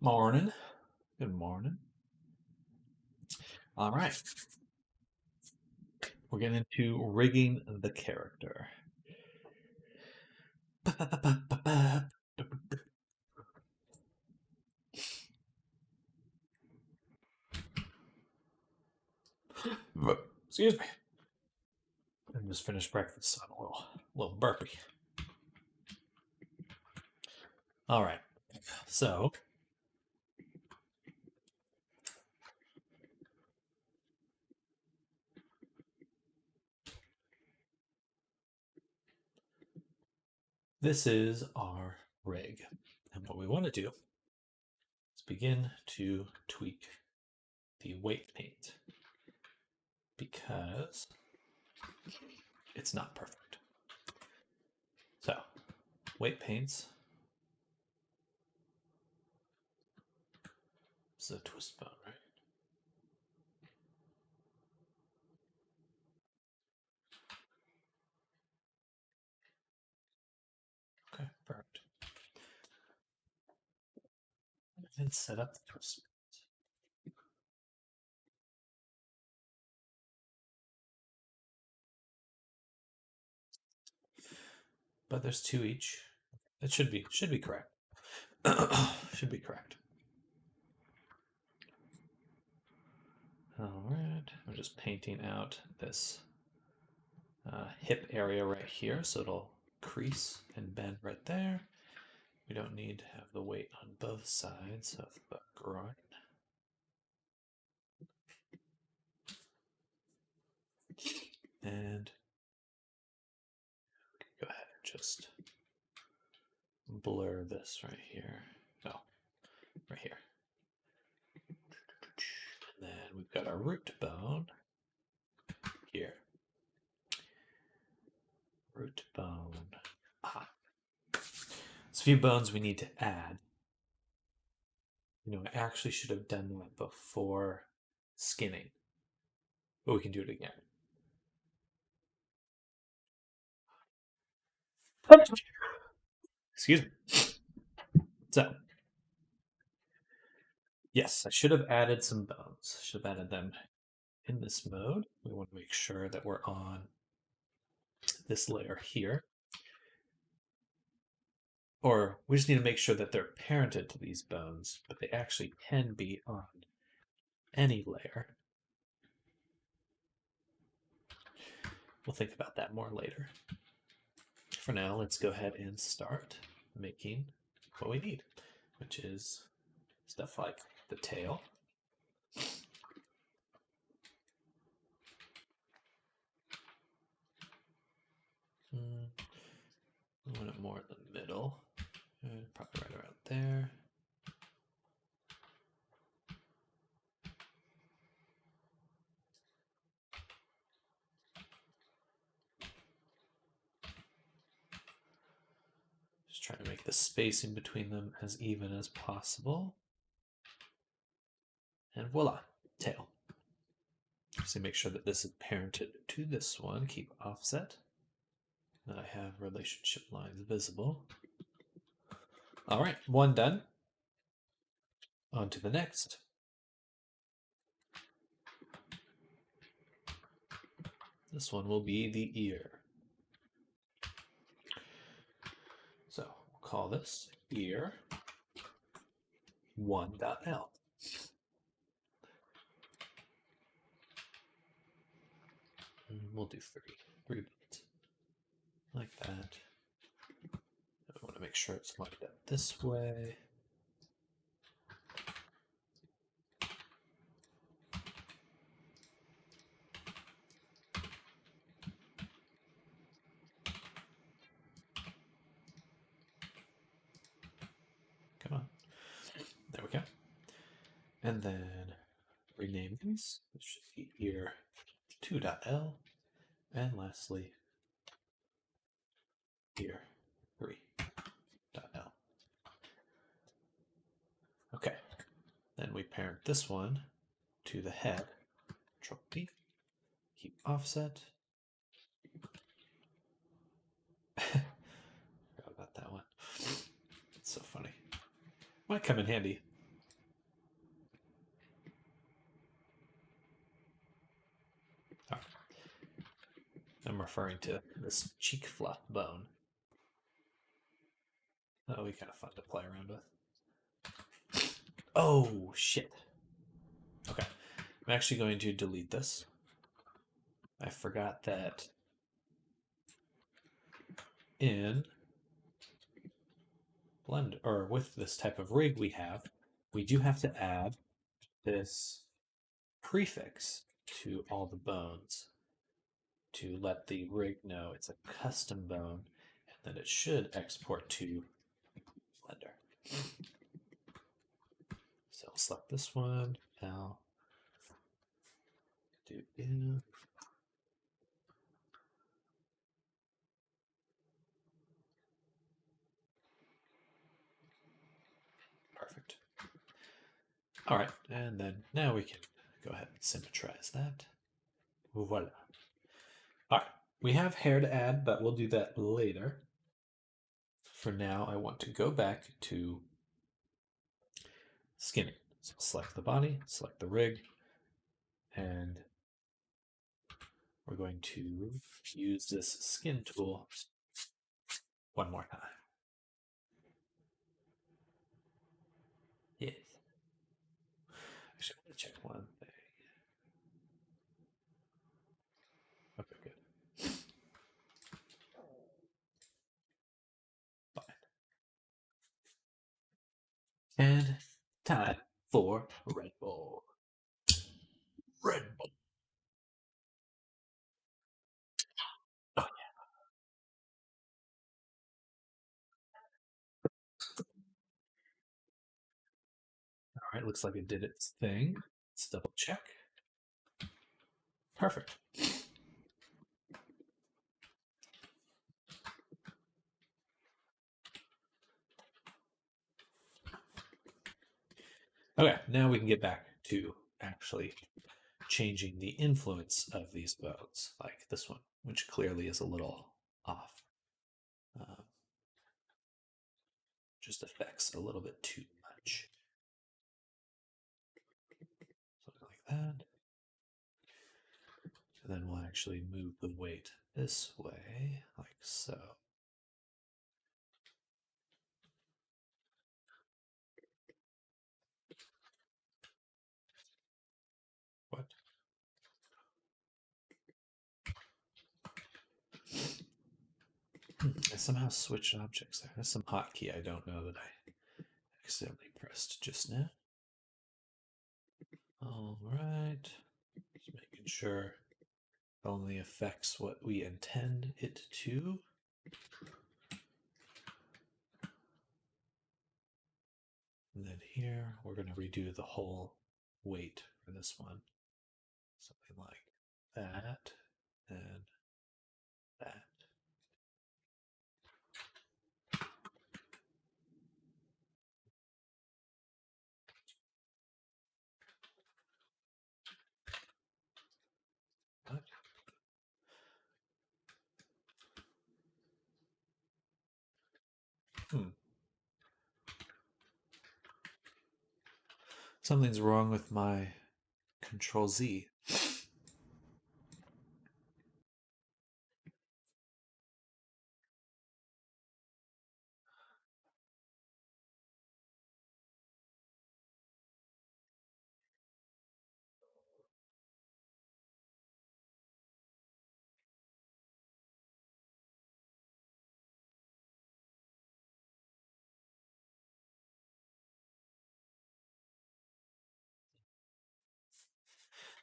Morning. Good morning. All right. We're getting into rigging the character. Excuse me. I just finished breakfast, so I'm a little burpy. All right. So this is our rig. And what we want to do is begin to tweak the weight paint because it's not perfect. So, weight paints. This is a twist bone, right? Okay, perfect. And set up the twist. But there's two each. It should be correct. Should be correct. All right, I'm just painting out this hip area right here, so it'll crease and bend right there. We don't need to have the weight on both sides of the groin. And go ahead and just blur this right here. No, right here. And then we've got our root bone here. Root bone. Ah. There's a few bones we need to add. I actually should have done that before skinning. But we can do it again. Excuse me. So, yes, I should have added some bones. Should have added them in this mode. We want to make sure that we're on this layer here. Or we just need to make sure that they're parented to these bones, but they actually can be on any layer. We'll think about that more later. For now, let's go ahead and start making what we need, which is stuff like the tail. I want it more in the middle, probably right around there. Just trying to make the spacing between them as even as possible. And voila, tail. So make sure that this is parented to this one. Keep offset. That I have relationship lines visible. All right, one done. On to the next. This one will be the ear. So we'll call this ear 1.L. And we'll do 3 bits. Like that. I want to make sure it's lined up this way. Come on. There we go. And then rename these. This should be ear 2.L. And lastly, ear 3.L. Okay. Then we parent this one to the head. Control P. Keep offset. Forgot about that one. It's so funny. Might come in handy referring to this cheek fluff bone. That'll be kind of fun to play around with. Oh, shit. Okay. I'm actually going to delete this. I forgot that in Blender, or with this type of rig we do have to add this prefix to all the bones to let the rig know it's a custom bone and that it should export to Blender. So I'll select this one. Now, do. Perfect. All right, and then now we can go ahead and symmetrize that. Voila. All right, we have hair to add, but we'll do that later. For now, I want to go back to skinning. So select the body, select the rig, and we're going to use this skin tool one more time. Yes. Actually, I want to check one thing. Okay, good. Fine. And time for Red Bull. Red Bull. Oh, yeah. All right, looks like it did its thing. Let's double check. Perfect. Okay, now we can get back to actually changing the influence of these bones, like this one, which clearly is a little off. Just affects a little bit too much. Something like that. And then we'll actually move the weight this way, like so. What? I somehow switched objects there. That's some hotkey I don't know that I accidentally pressed just now. All right. Just making sure it only affects what we intend it to. And then here, we're going to redo the whole weight for this one. Something like that and that. What? Something's wrong with my Control Z.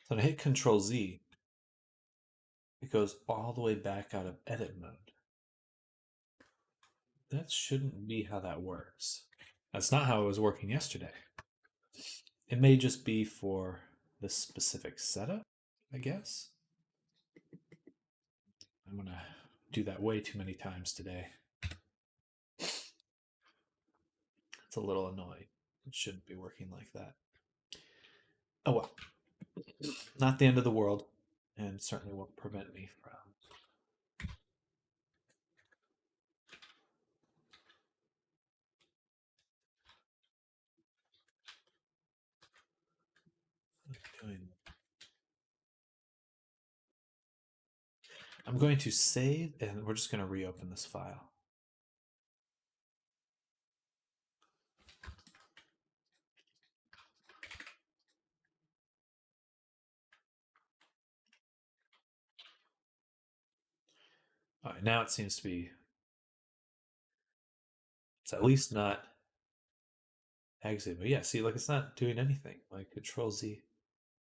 So when I hit Control Z, it goes all the way back out of edit mode. That shouldn't be how that works. That's not how it was working yesterday. It may just be for this specific setup, I guess. I'm going to do that way too many times today. It's a little annoying. It shouldn't be working like that. Oh well. Not the end of the world, and certainly won't prevent me from doing. I'm going to save, and we're just going to reopen this file. All right, now it seems to be, it's at least not exiting. But yeah, see, like it's not doing anything. Like Control Z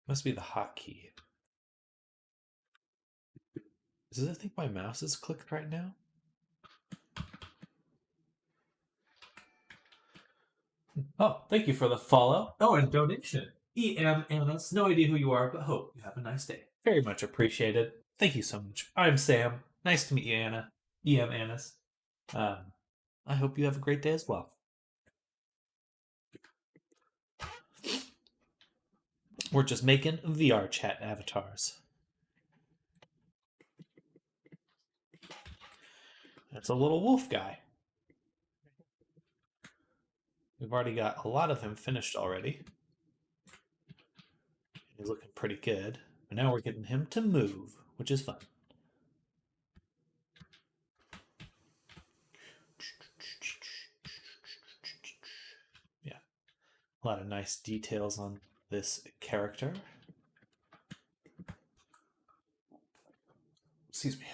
must be the hotkey. Does it think my mouse is clicked right now? Oh, thank you for the follow. Oh, and donation. EM Annis. No idea who you are, but hope you have a nice day. Very much appreciated. Thank you so much. I'm Sam. Nice to meet you, Anna. EM Annis. I hope you have a great day as well. We're just making VR chat avatars. That's a little wolf guy. We've already got a lot of him finished already. He's looking pretty good. But now we're getting him to move, which is fun. Yeah. A lot of nice details on this character. Excuse me.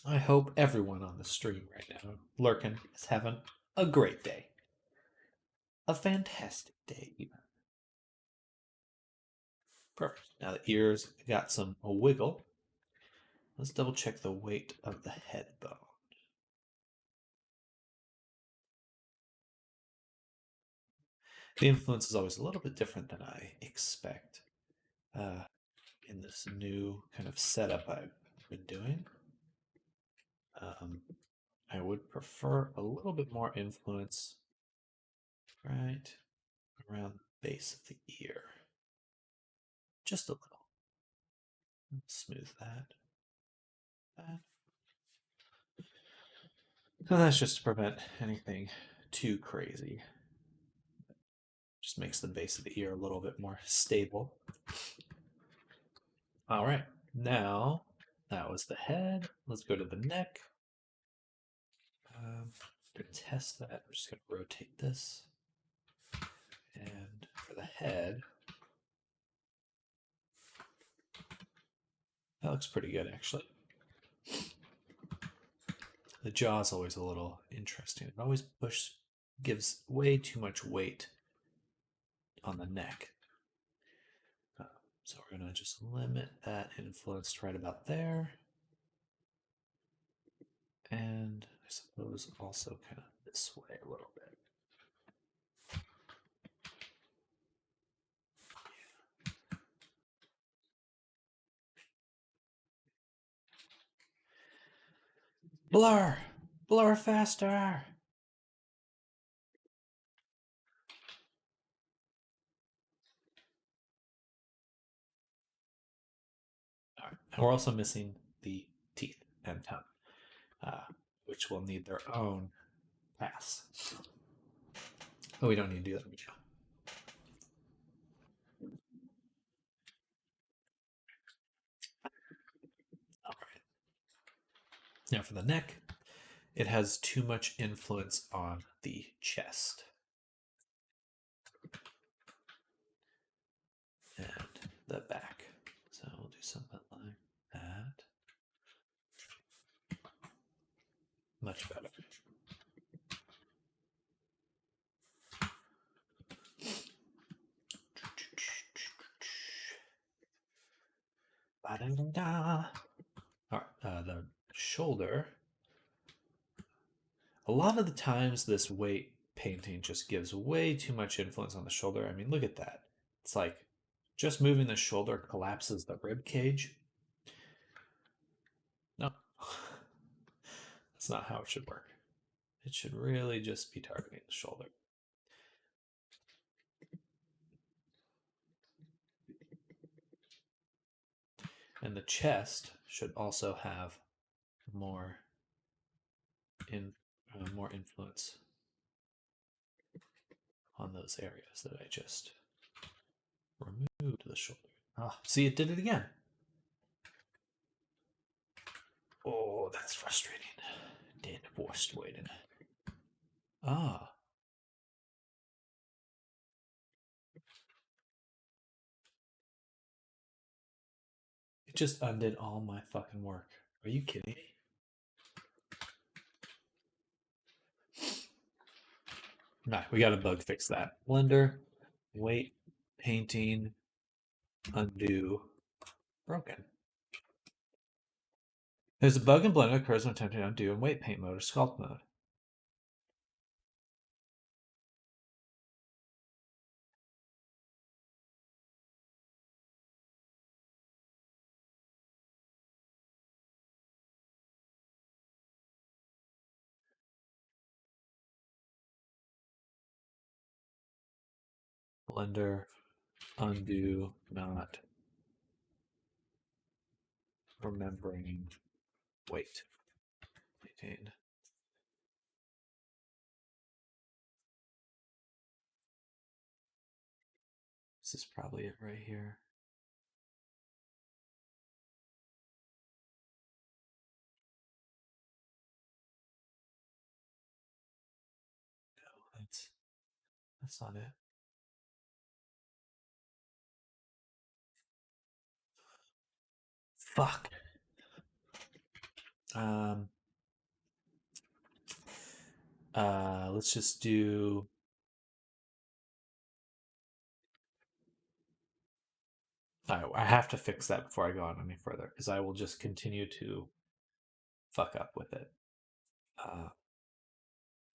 I hope everyone on the stream right now, lurking, is having a great day. A fantastic day, even. Perfect. Now the ears got some wiggle. Let's double check the weight of the head bone. The influence is always a little bit different than I expect in this new kind of setup I've been doing. I would prefer a little bit more influence right around the base of the ear. Just a little. Smooth that. So that's just to prevent anything too crazy. Just makes the base of the ear a little bit more stable. All right, now that was the head. Let's go to the neck. To test that, we're just going to rotate this. And for the head, that looks pretty good actually. The jaw is always a little interesting. It always gives way too much weight on the neck. So we're going to just limit that influence to right about there. And I suppose also kind of this way a little bit. Blur! Blur faster! All right. And we're also missing the teeth and tongue, which will need their own pass. But we don't need to do that right now. All right. Now for the neck, it has too much influence on the chest. And the back. So we'll do something like that. Much better. Ba-da-da-da. All right, the shoulder. A lot of the times, this weight painting just gives way too much influence on the shoulder. I mean, look at that. It's like just moving the shoulder collapses the rib cage. No, that's not how it should work. It should really just be targeting the shoulder. And the chest should also have more influence on those areas that I just Removed the shoulder. Ah, see, it did it again. Oh, that's frustrating. Dead forced waiting. Ah. It just undid all my fucking work. Are you kidding me? Nah, we gotta bug fix that. Blender, weight, painting, undo, broken. There's a bug in Blender that occurs when attempting to undo in weight paint mode or sculpt mode. Blender, undo, not remembering weight. Maintain. This is probably it right here. No, that's not it. Fuck. Let's just do. I have to fix that before I go on any further because I will just continue to fuck up with it.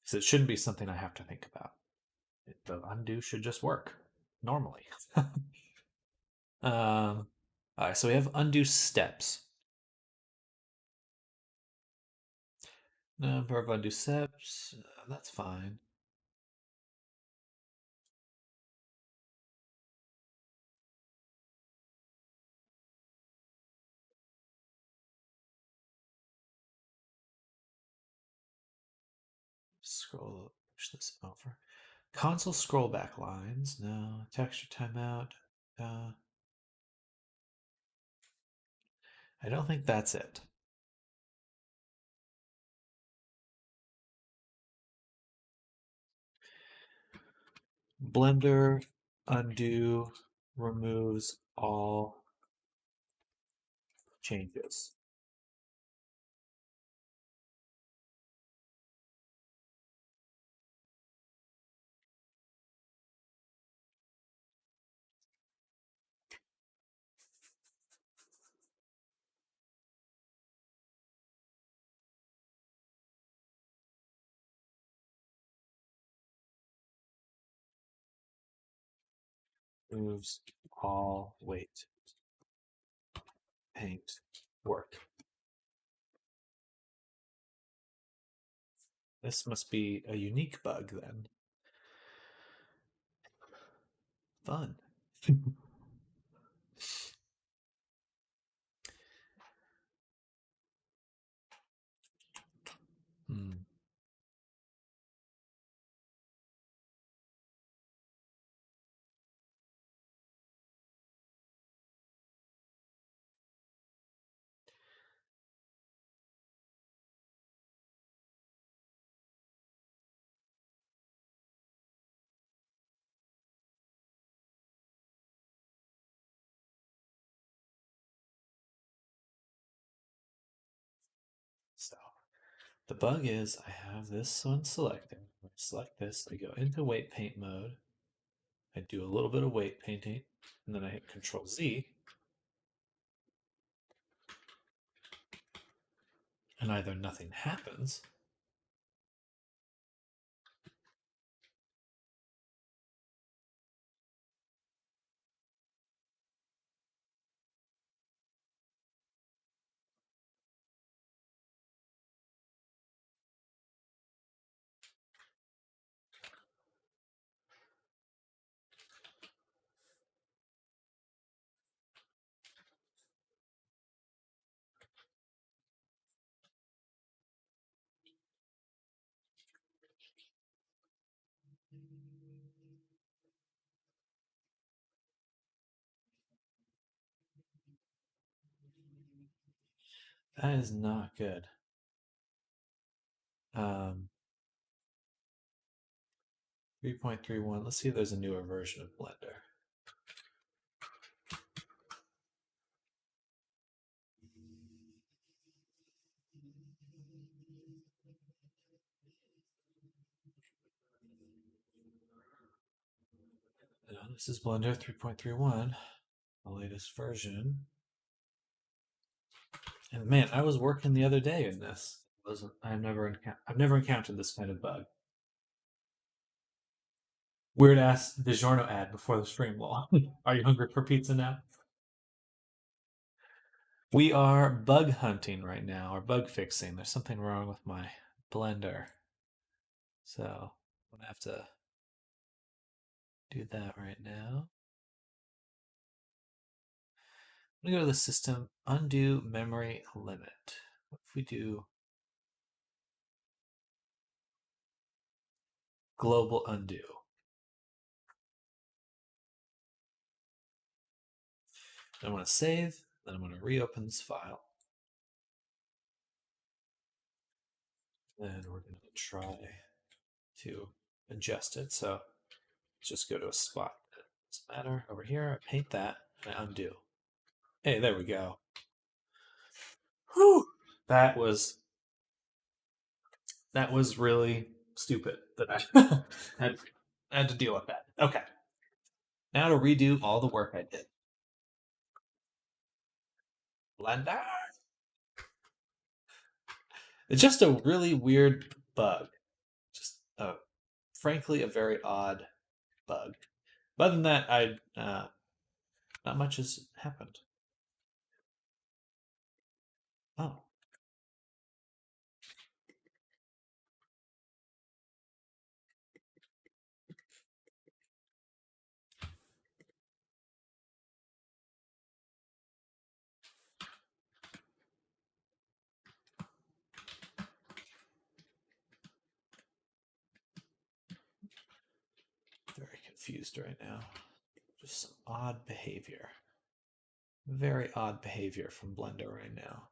So it shouldn't be something I have to think about. The undo should just work normally. All right, so we have undo steps. Number of undo steps, that's fine. Scroll, push this over. Console scroll back lines, no. Texture timeout, I don't think that's it. Blender undo removes all changes. Removes all weight paint work. This must be a unique bug then. Fun. Hmm. So the bug is I have this one selected. I select this, I go into weight paint mode. I do a little bit of weight painting, and then I hit Control Z. And either nothing happens, That is not good. 3.31. Let's see if there's a newer version of Blender. This is Blender 3.31, the latest version. And man, I was working the other day in this. I've never encountered this kind of bug. Weird ass DiGiorno ad before the stream wall. Are you hungry for pizza now? We are bug hunting right now, or bug fixing. There's something wrong with my Blender. So I'm gonna have to do that right now. I'm gonna go to the system, undo memory limit. What if we do global undo? I want to save, then I'm going to reopen this file. Then we're going to try to adjust it. So let's just go to a spot that doesn't matter. Over here, I paint that and I undo. Hey, there we go. Whew! That was really stupid that I had to deal with that. Okay. Now to redo all the work I did. Blender. It's just a really weird bug. Just frankly a very odd bug. But other than that, not much has happened. Oh. Very confused right now. Just some odd behavior. Very odd behavior from Blender right now.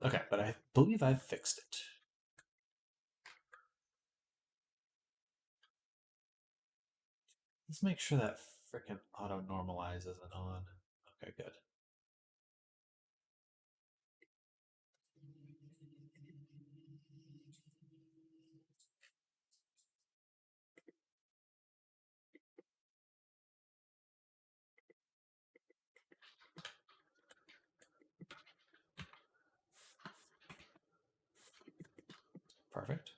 Okay, but I believe I've fixed it. Let's make sure that freaking auto normalize isn't on. Okay, good. Perfect.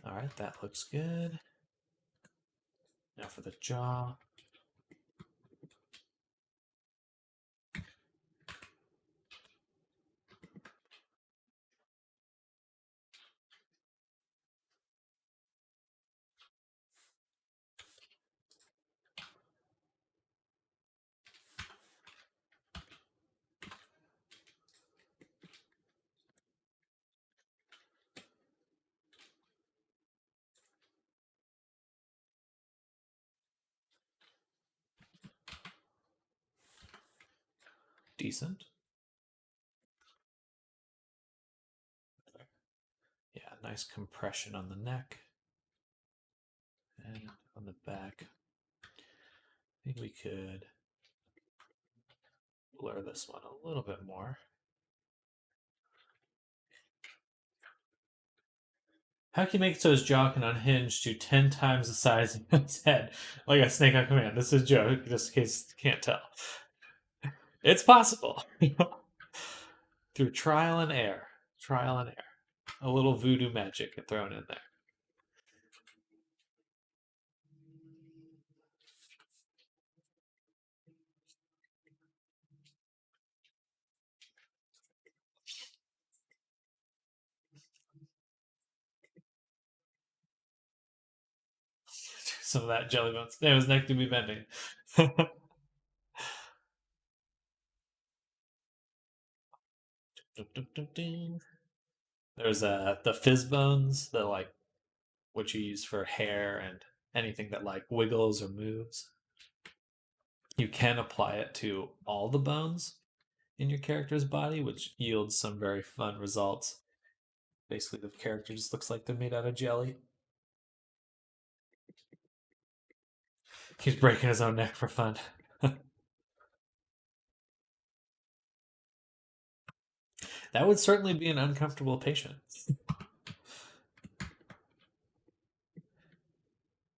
All right, that looks good. Now for the jaw. Decent. Yeah, nice compression on the neck. And on the back. I think we could blur this one a little bit more. How can you make it so his jaw can unhinge to 10 times the size of his head? Like a snake on command. This is a joke, just in case you can't tell. It's possible. Through trial and error. Trial and error. A little voodoo magic thrown in there. some of that jelly bones. Yeah, his neck to be bending. There's the fizz bones, the like what you use for hair and anything that like wiggles or moves. You can apply it to all the bones in your character's body, which yields some very fun results. Basically, the character just looks like they're made out of jelly. He's breaking his own neck for fun. That would certainly be an uncomfortable patient.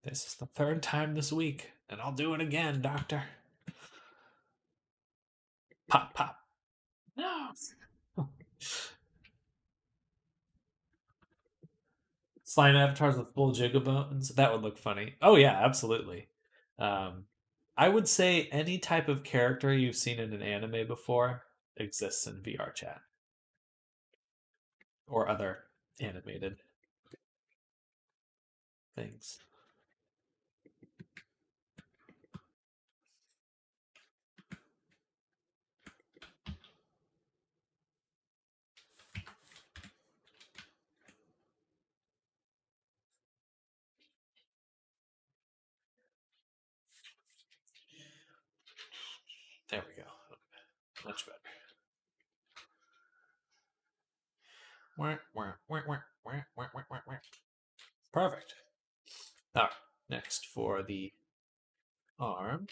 This is the third time this week, and I'll do it again, doctor. Pop, pop. No. Slime avatars with full jigabones. That would look funny. Oh yeah, absolutely. Um, I would say any type of character you've seen in an anime before exists in VR chat or other animated things. There we go. Much better. Perfect. All right. Next for the arm.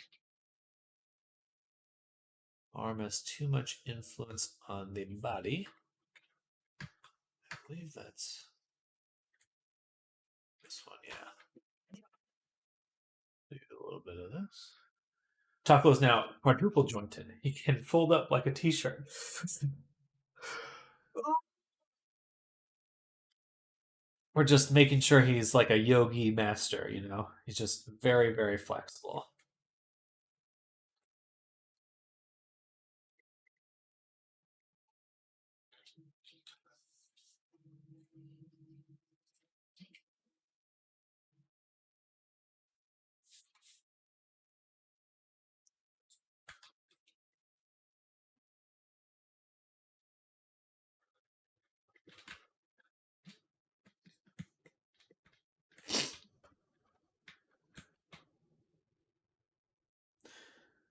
Arm has too much influence on the body. I believe that's this one, yeah. Do a little bit of this. Toklo is now quadruple jointed. He can fold up like a t-shirt. We're just making sure he's like a yogi master, you know? He's just very, very flexible.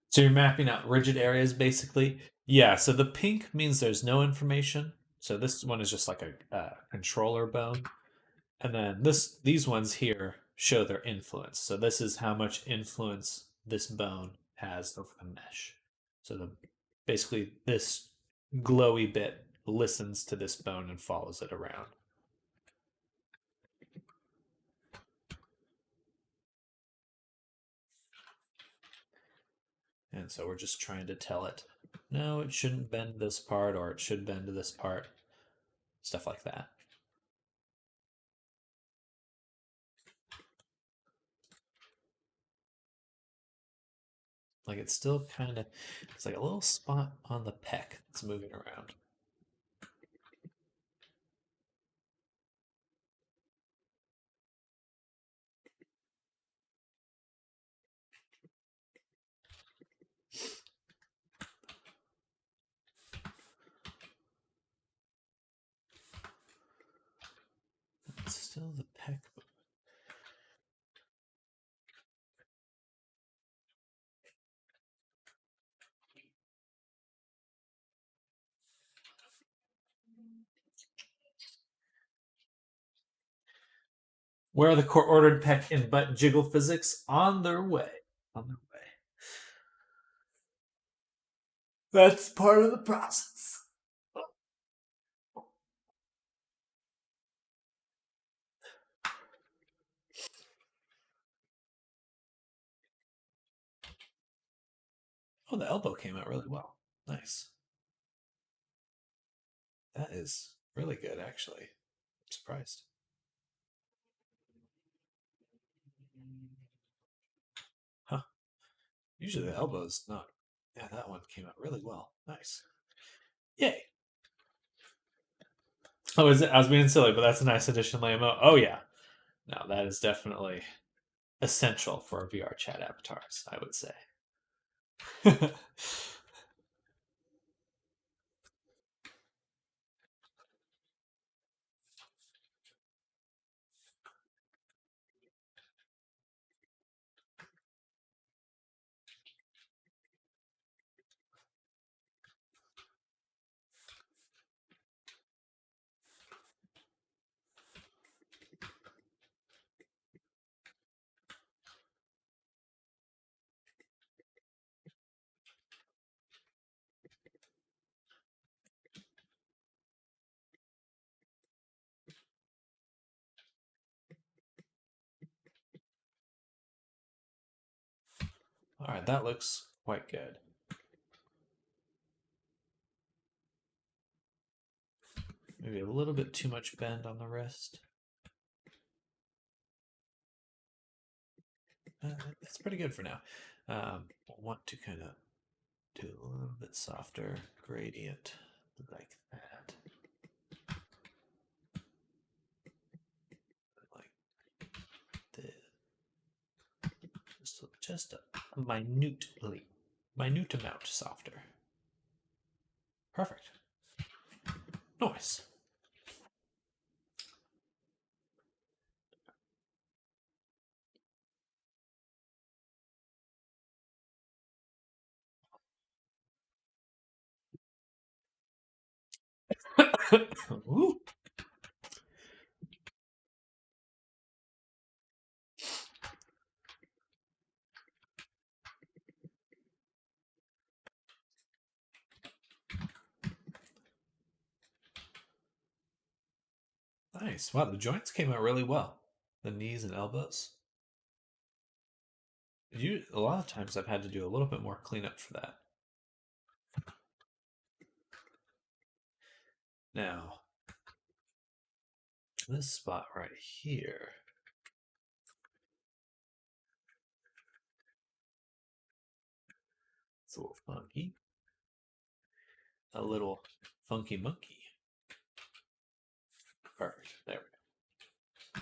So you're mapping out rigid areas basically. Yeah, so the pink means there's no information. So this one is just like a controller bone. And then these ones here show their influence. So this is how much influence this bone has over the mesh. So the basically this glowy bit listens to this bone and follows it around. And so we're just trying to tell it, no, it shouldn't bend this part, or it should bend to this part. Stuff like that. Like it's still kind of, it's like a little spot on the pec that's moving around. It's still the pec. Where are the court-ordered pec and butt jiggle physics? On their way. On their way. That's part of the process. Oh, the elbow came out really well. Nice. That is really good, actually. I'm surprised. Huh. Usually the elbow's not. Yeah, that one came out really well. Nice. Yay. Oh, is it? I was being silly, but that's a nice addition, Lamo. Oh, yeah. No, that is definitely essential for VR chat avatars, I would say. All right, that looks quite good. Maybe a little bit too much bend on the wrist. That's pretty good for now. We'll want to kind of do a little bit softer gradient like that. Like this. Just a minute amount softer. Perfect. Nice. Ooh. Nice. Wow, the joints came out really well. The knees and elbows. A lot of times I've had to do a little bit more cleanup for that. Now, this spot right here. It's a little funky. A little funky monkey. Perfect. There we go.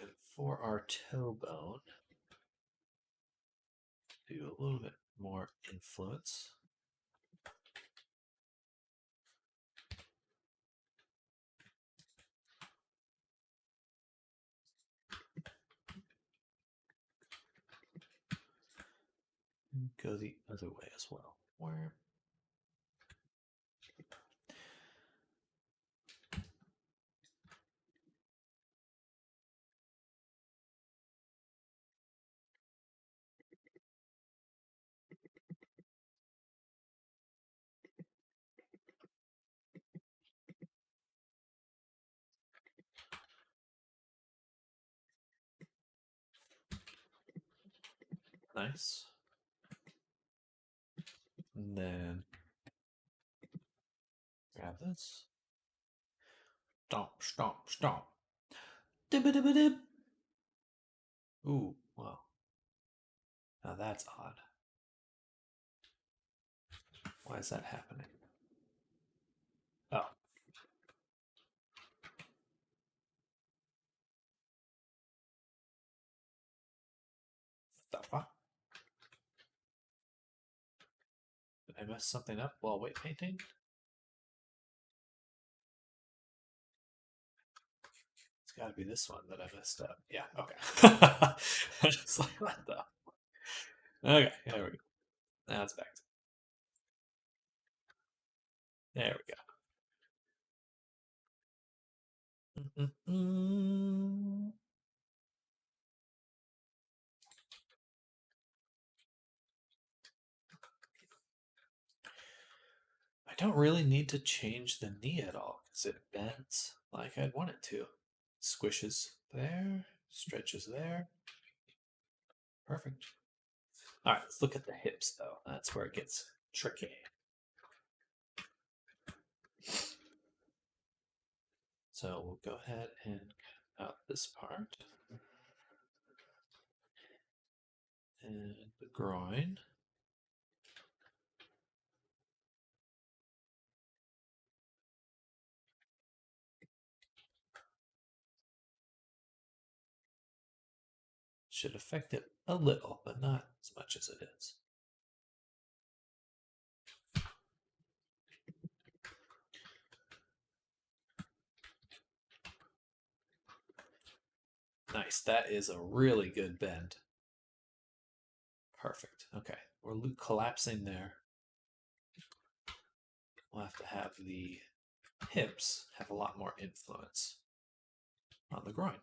And for our toe bone, do a little bit more influence. And go the other way as well. Where? Nice. And then grab this. Stomp, stomp, stomp. Dib dib dib. Ooh, well. Now that's odd. Why is that happening? Oh. The fuck? Did I mess something up while weight painting? It's got to be this one that I messed up. Yeah, okay. Just like what the? Okay, there we go. Now it's back. There we go. I don't really need to change the knee at all because it bends like I'd want it to. Squishes there, stretches there. Perfect. All right, let's look at the hips though. That's where it gets tricky. So we'll go ahead and cut out this part. And the groin. Should affect it a little, but not as much as it is. Nice. That is a really good bend. Perfect. Okay. We're collapsing there. We'll have to have the hips have a lot more influence on the groin.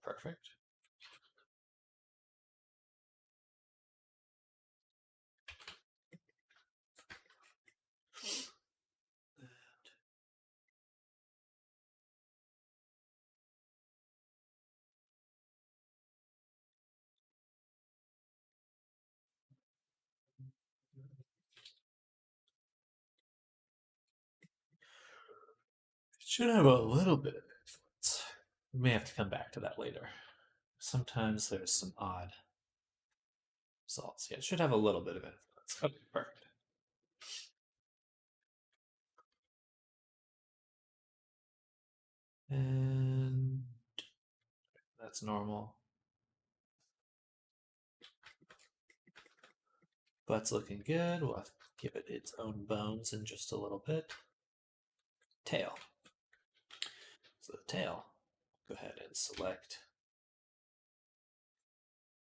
Perfect. It should have a little bit of influence. We may have to come back to that later. Sometimes there's some odd results. Yeah, it should have a little bit of influence. Okay, perfect. And that's normal. Butt's looking good. We'll have to give it its own bones in just a little bit. Tail. So the tail, go ahead and select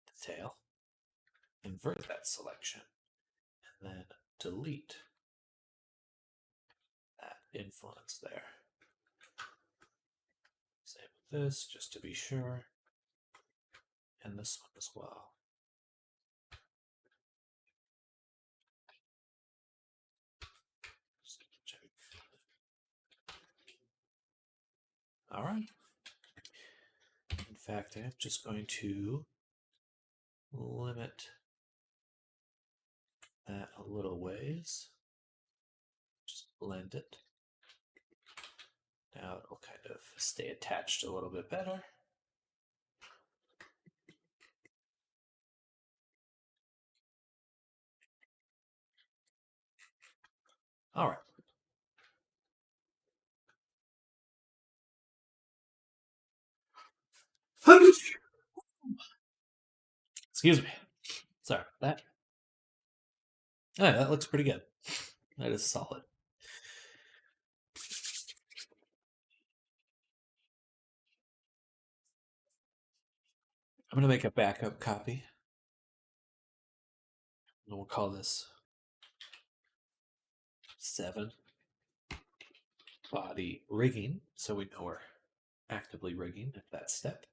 the tail. Invert that selection. And then delete that influence there. Same with this, just to be sure. And this one as well. All right. In fact, I'm just going to limit that a little ways. Just blend it. Now it'll kind of stay attached a little bit better. All right. Excuse me. Sorry about that. Oh, yeah, that looks pretty good. That is solid. I'm going to make a backup copy. And we'll call this 7 body rigging, so we know we're actively rigging at that step.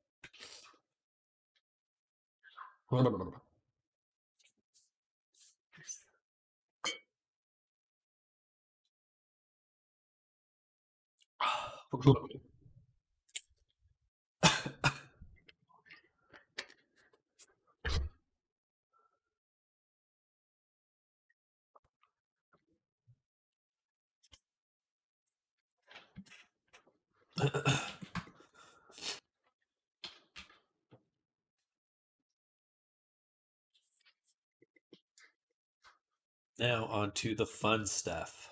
Now on to the fun stuff.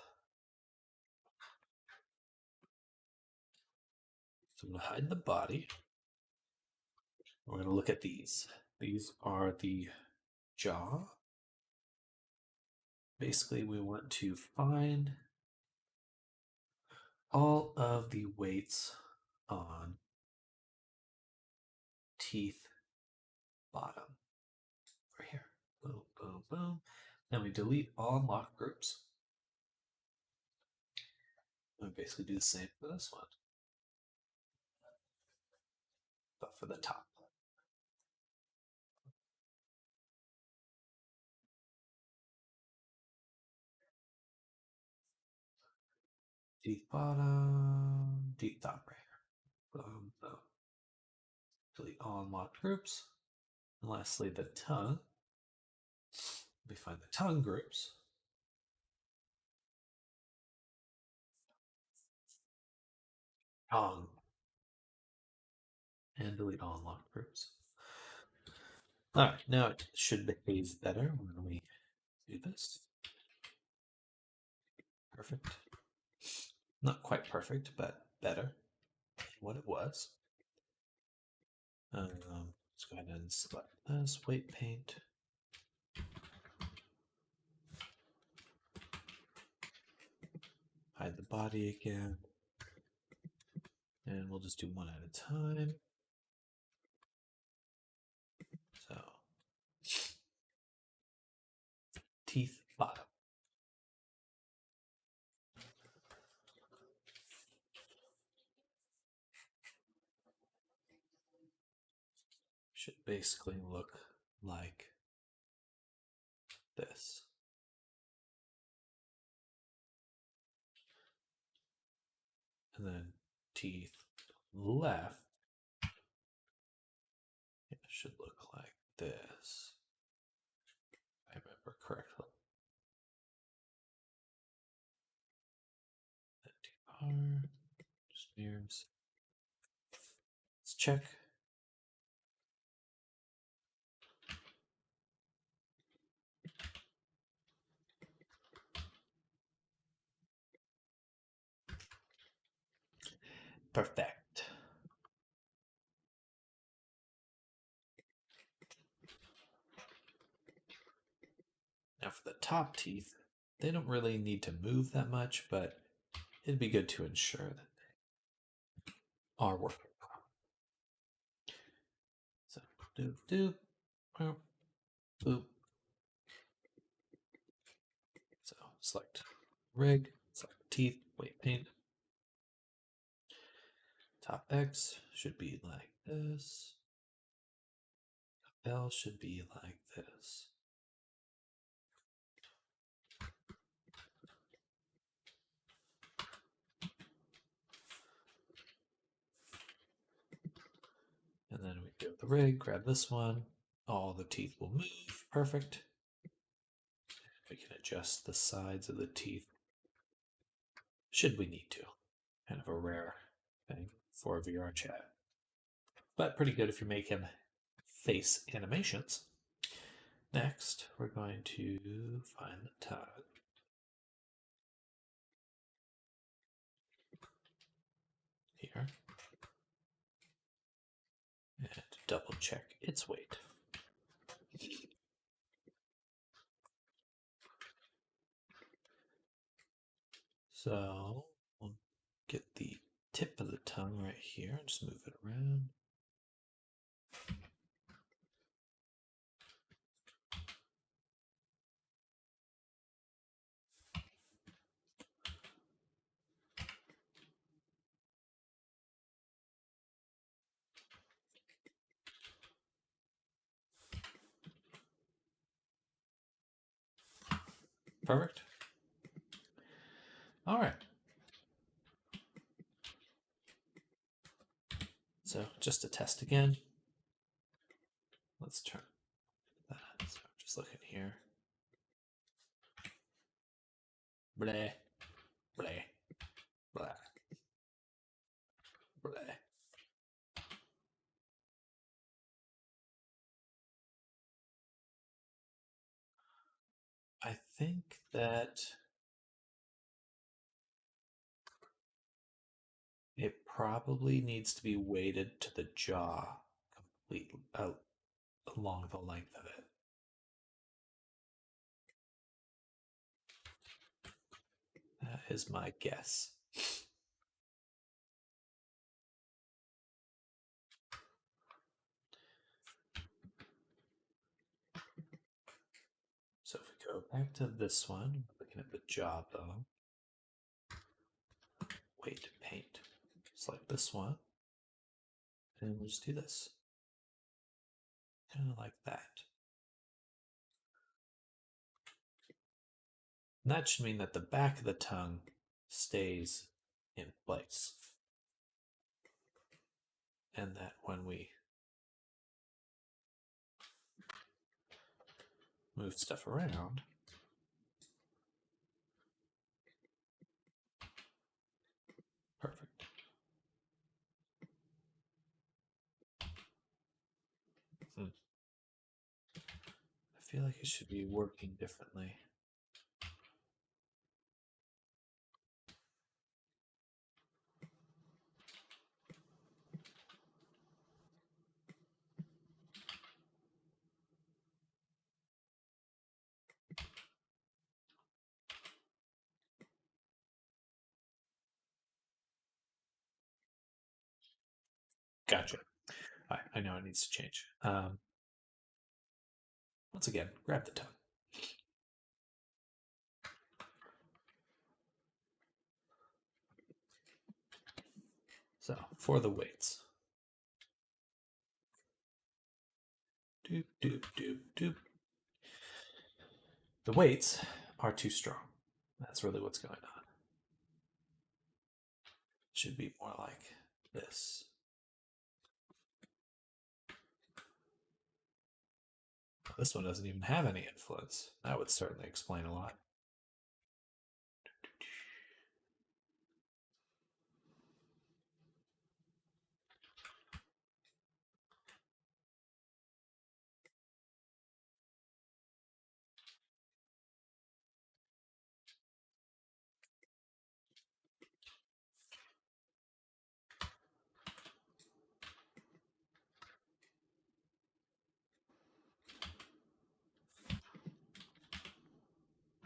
So I'm going to hide the body. We're going to look at these. These are the jaw. Basically, we want to find all of the weights on teeth bottom. Right here. Boom, boom, boom. Then we delete all lock groups. We basically do the same for this one, but for the top. Teeth bottom, teeth top right here. Boom, boom. Delete all unlocked groups. And lastly, the tongue. We find the tongue groups. tongue. And delete all unlocked groups. Alright, now it should behave better when we do this. Perfect. Not quite perfect, but better than what it was. Let's go ahead and select this, weight paint. Hide the body again. And we'll just do one at a time. So, teeth bottom. Should basically look like this. And then teeth left, it should look like this. If I remember correctly. That teeth are just mirrors. Let's check. Perfect. Now for the top teeth, they don't really need to move that much, but it'd be good to ensure that they are working. So doop doop, boop, boop. So select rig, select teeth, weight paint. Top X should be like this. Top L should be like this. And then we go to the rig, grab this one. All the teeth will move. Perfect. We can adjust the sides of the teeth should we need to. Kind of a rare thing for VR chat. But pretty good if you're making face animations. Next, we're going to find the tongue. Here. And double check its weight. So we'll get the tip of the tongue right here. Just move it around. Perfect. All right. So just to test again, let's turn that. So just looking here. Bleh, bleh, bleh, bleh. I think that it probably needs to be weighted to the jaw completely out along the length of it. That is my guess. So if we go back to this one, looking at the jaw bone, weight paint, select this one, and we'll just do this. Kind of like that. And that should mean that the back of the tongue stays in place. And that when we move stuff around, perfect. feel like it should be working differently. Gotcha. All right, I know it needs to change. Once again, grab the tongue. So, for the weights. Doop, doop, doop, doop. The weights are too strong. That's really what's going on. It should be more like this. This one doesn't even have any influence. That would certainly explain a lot.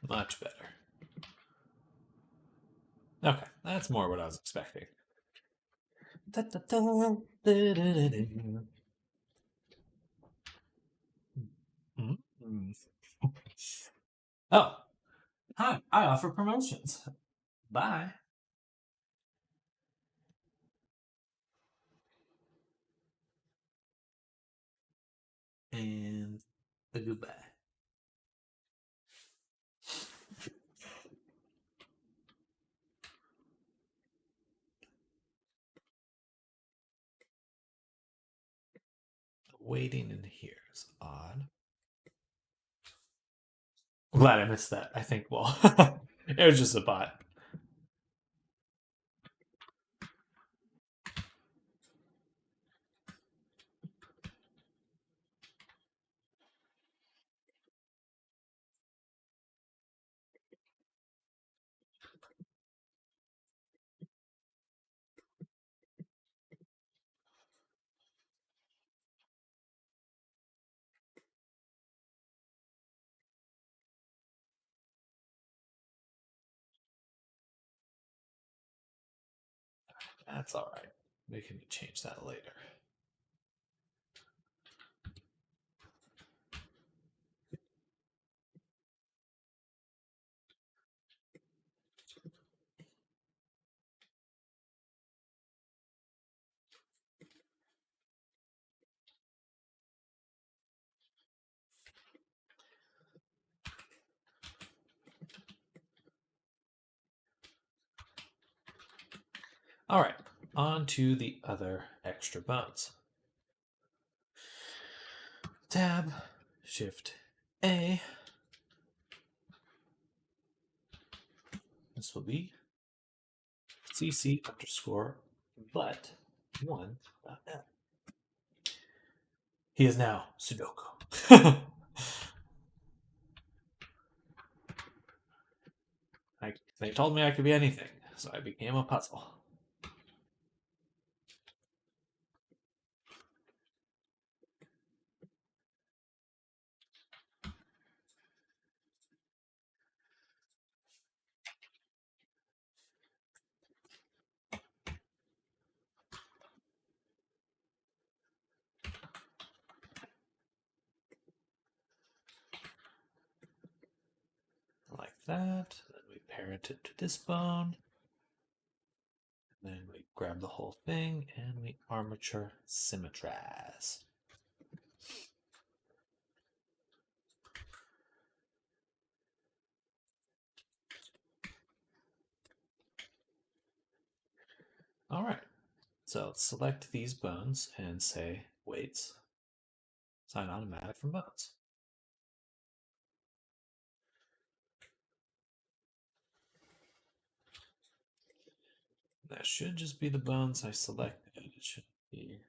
Much better. Okay, that's more what I was expecting. Oh, hi, I offer promotions. Bye. And a goodbye. Waiting in here is odd. I'm glad I missed that. I think, well, it was just a bot. That's all right. We can change that later. All right, on to the other extra bones. Tab, Shift, A. This will be CC underscore but 1. He is now Sudoku. They told me I could be anything, so I became a puzzle. Like that. Then we parent it to this bone. And then we grab the whole thing and we armature symmetrize. All right. So select these bones and say weights. Sign automatic from bones. That should just be the bones I selected. It should be.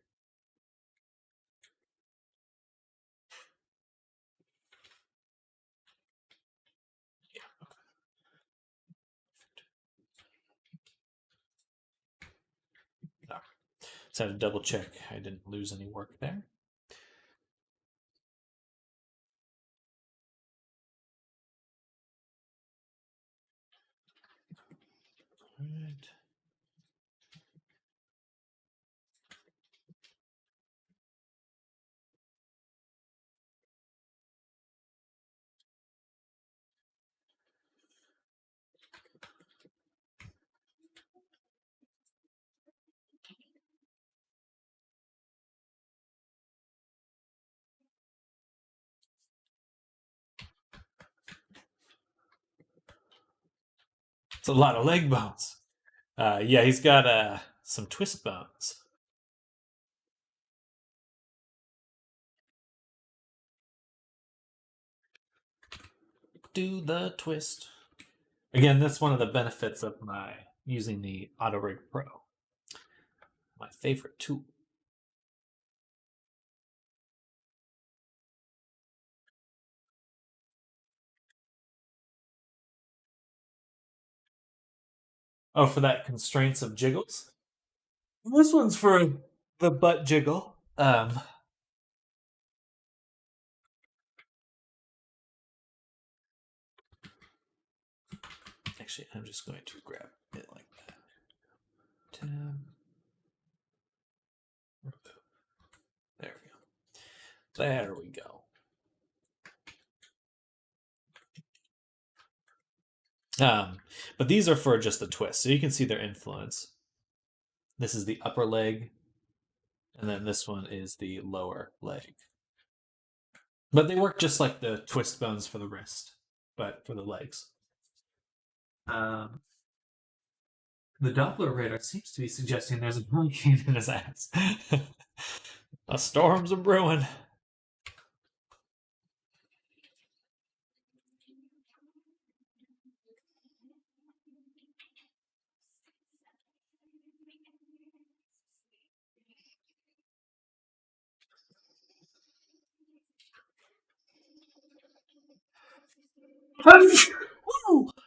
Just had to double check I didn't lose any work there. All right. It's a lot of leg bones. Yeah, he's got some twist bones. Do the twist. Again, that's one of the benefits of my using the Auto Rig Pro. My favorite tool. Oh, for that constraints of jiggles? This one's for the butt jiggle. Actually, I'm just going to grab it like that. Tab. There we go. There we go. But these are for just the twist, so you can see their influence. This is the upper leg, and then this one is the lower leg. But they work just like the twist bones for the wrist, but for the legs. The Doppler radar seems to be suggesting there's a hurricane in his ass. A storm's a brewing.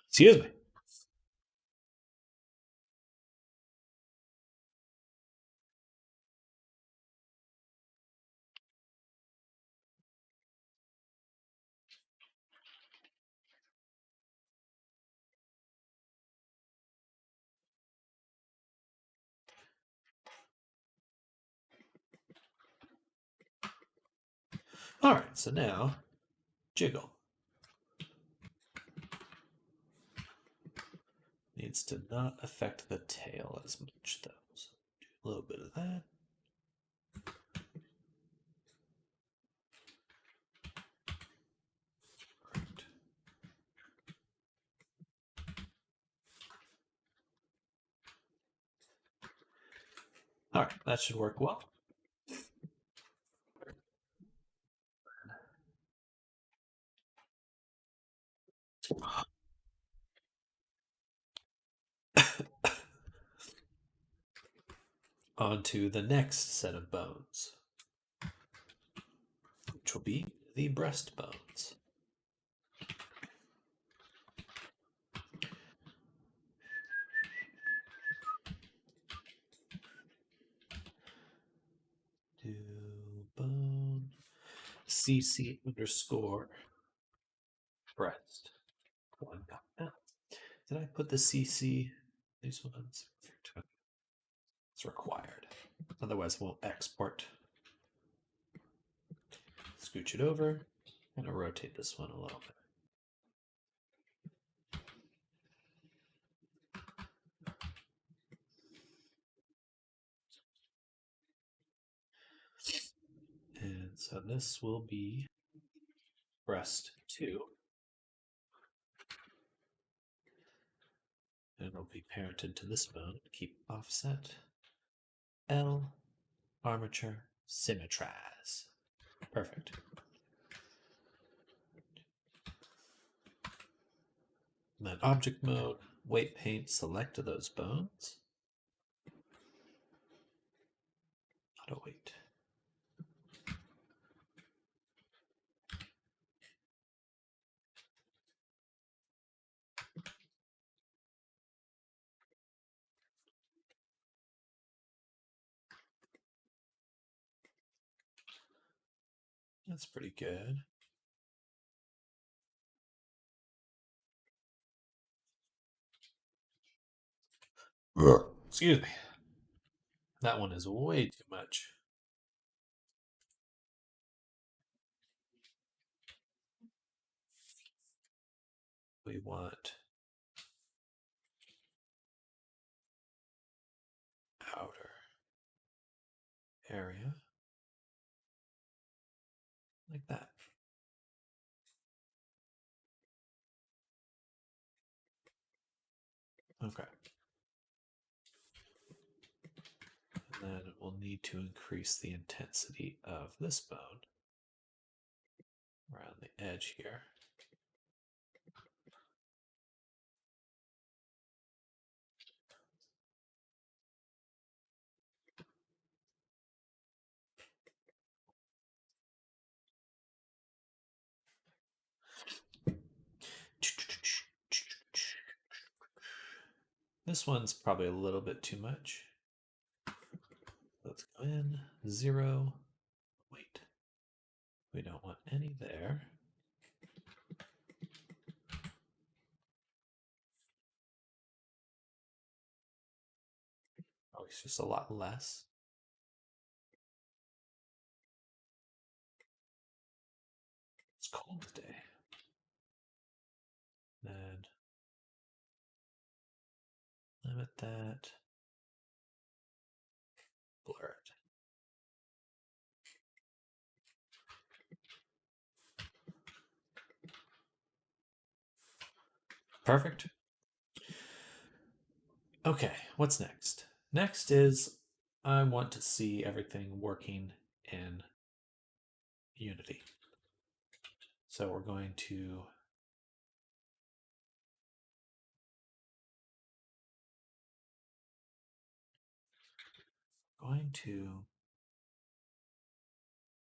Excuse me. All right, so now jiggle. Needs to not affect the tail as much, though. So do a little bit of that. Right. All right, that should work well. On to the next set of bones, which will be the breastbones. Do bone CC underscore breast. One. Did I put the CC? These ones. It's required. Otherwise, it won't export. Scooch it over. I'm going to rotate this one a little bit. And so this will be breast 2. And it'll be parented to this bone. Keep offset. L. Armature. Symmetrize. Perfect. And then object mode. Weight paint. Select those bones. Auto weight. That's pretty good. Excuse me. That one is way too much. We want outer area like that. Okay. And then we'll need to increase the intensity of this bone around the edge here. This one's probably a little bit too much. Let's go in 0. Wait. We don't want any there. Oh, it's just a lot less. It's cold today. And limit that. Blur it. Perfect. Okay, what's next? Next is I want to see everything working in Unity. So we're going to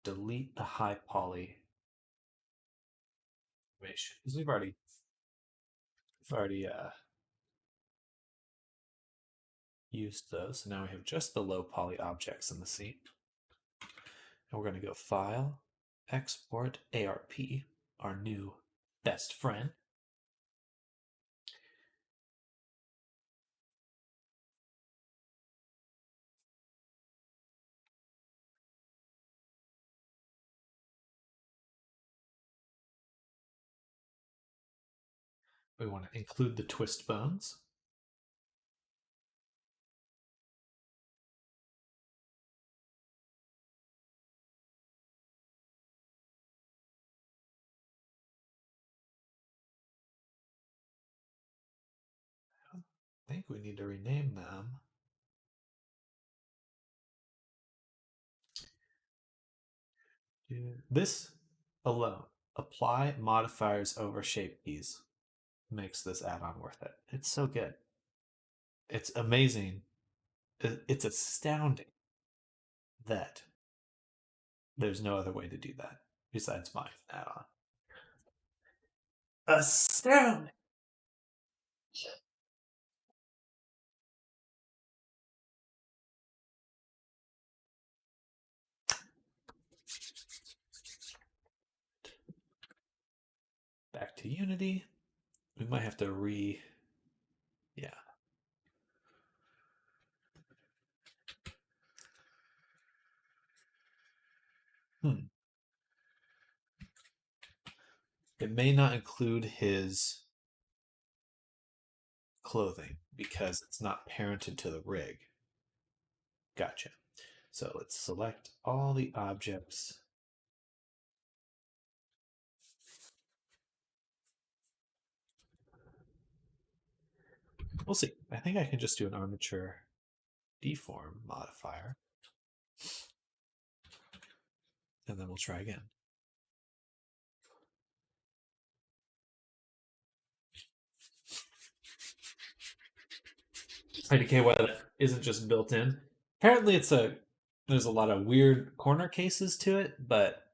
delete the high poly information because we've already used those. So now we have just the low poly objects in the scene. And we're going to go File, Export ARP, our new best friend. We want to include the twist bones. I think we need to rename them. This alone, apply modifiers over shape keys, makes this add-on worth it. It's so good. It's amazing. It's astounding that there's no other way to do that besides buying an add-on. Astounding. Back to Unity. We might have to yeah. It may not include his clothing because it's not parented to the rig. Gotcha. So let's select all the objects. We'll see. I think I can just do an armature deform modifier. And then we'll try again. IDK why that isn't just built in. Apparently there's a lot of weird corner cases to it, but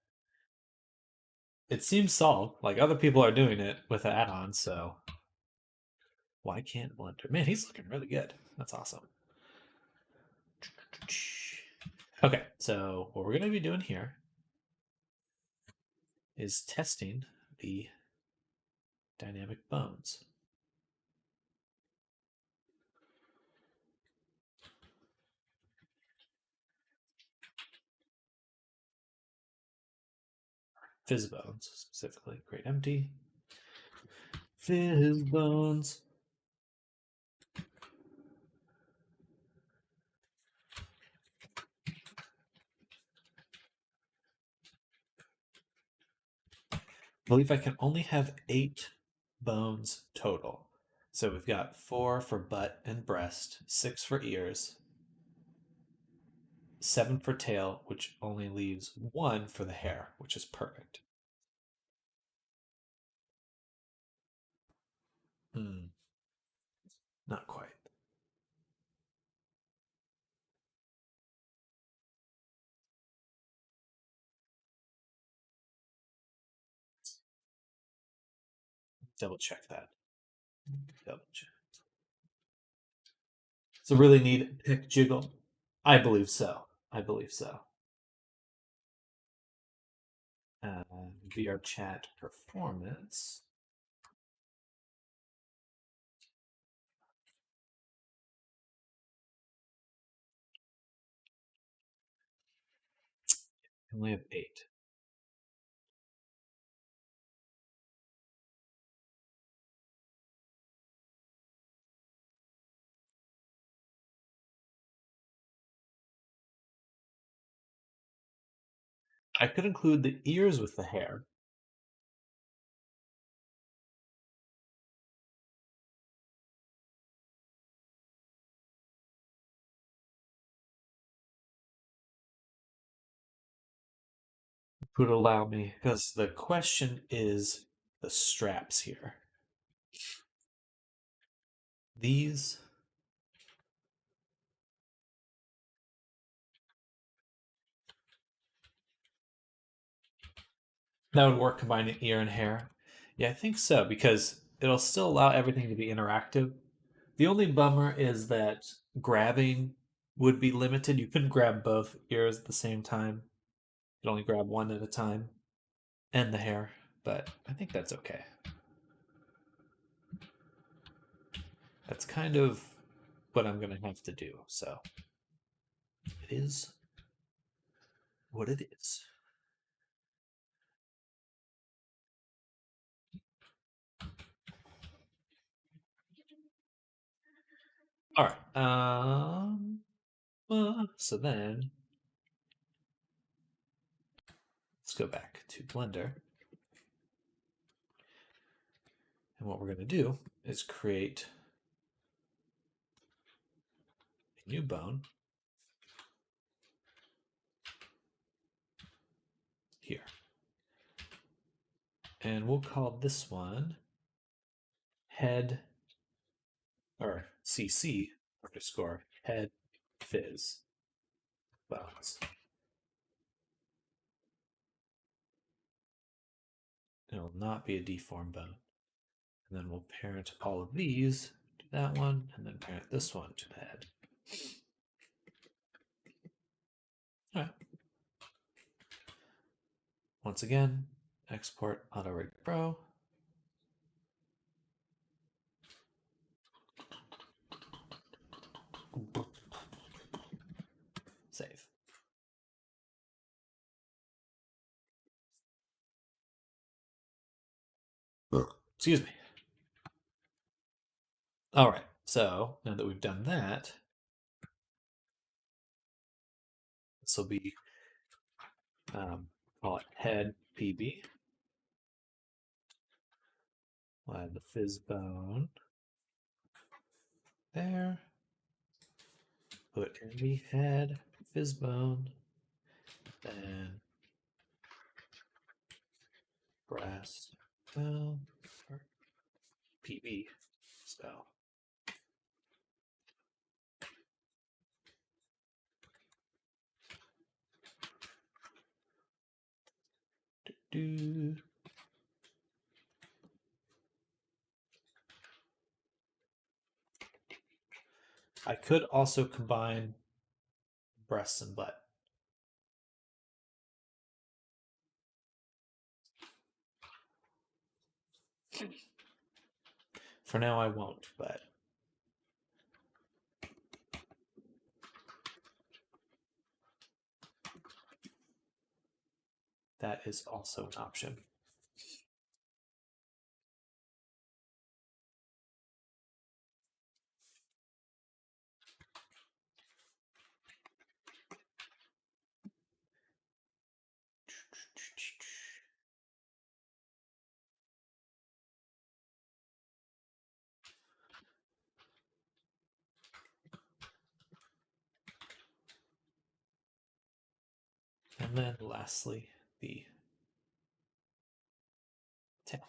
it seems solved. Like other people are doing it with add-ons, so why can't Blender? Man, he's looking really good. That's awesome. Okay, so what we're going to be doing here is testing the dynamic bones. Fizz bones, specifically. Great empty. Fizz bones. I believe I can only have 8 bones total. So we've got 4 for butt and breast, 6 for ears, 7 for tail, which only leaves 1 for the hair, which is perfect. Not quite. Double check that. Double check. It's a really neat pick jiggle. I believe so. I believe so. VR chat performance. I only have 8. I could include the ears with the hair. Would allow me, because the question is the straps here. These that would work combining ear and hair. Yeah, I think so because it'll still allow everything to be interactive. The only bummer is that grabbing would be limited. You couldn't grab both ears at the same time. You could only grab one at a time, and the hair. But I think that's okay. That's kind of what I'm gonna have to do. So it is what it is. All right. So then let's go back to Blender. And what we're going to do is create a new bone here. And we'll call this one head or CC underscore head fizz bones. It will not be a deformed bone. And then we'll parent all of these to that one, and then parent this one to the head. All right. Once again, export auto rig pro. Save. Excuse me. All right. So now that we've done that, this will be call it head PB. We'll add the fizz bone there. Put in the head fizz bone. Then breast bone or PB spell. Do. I could also combine breasts and butt. For now, I won't, but that is also an option. And then lastly, the tail.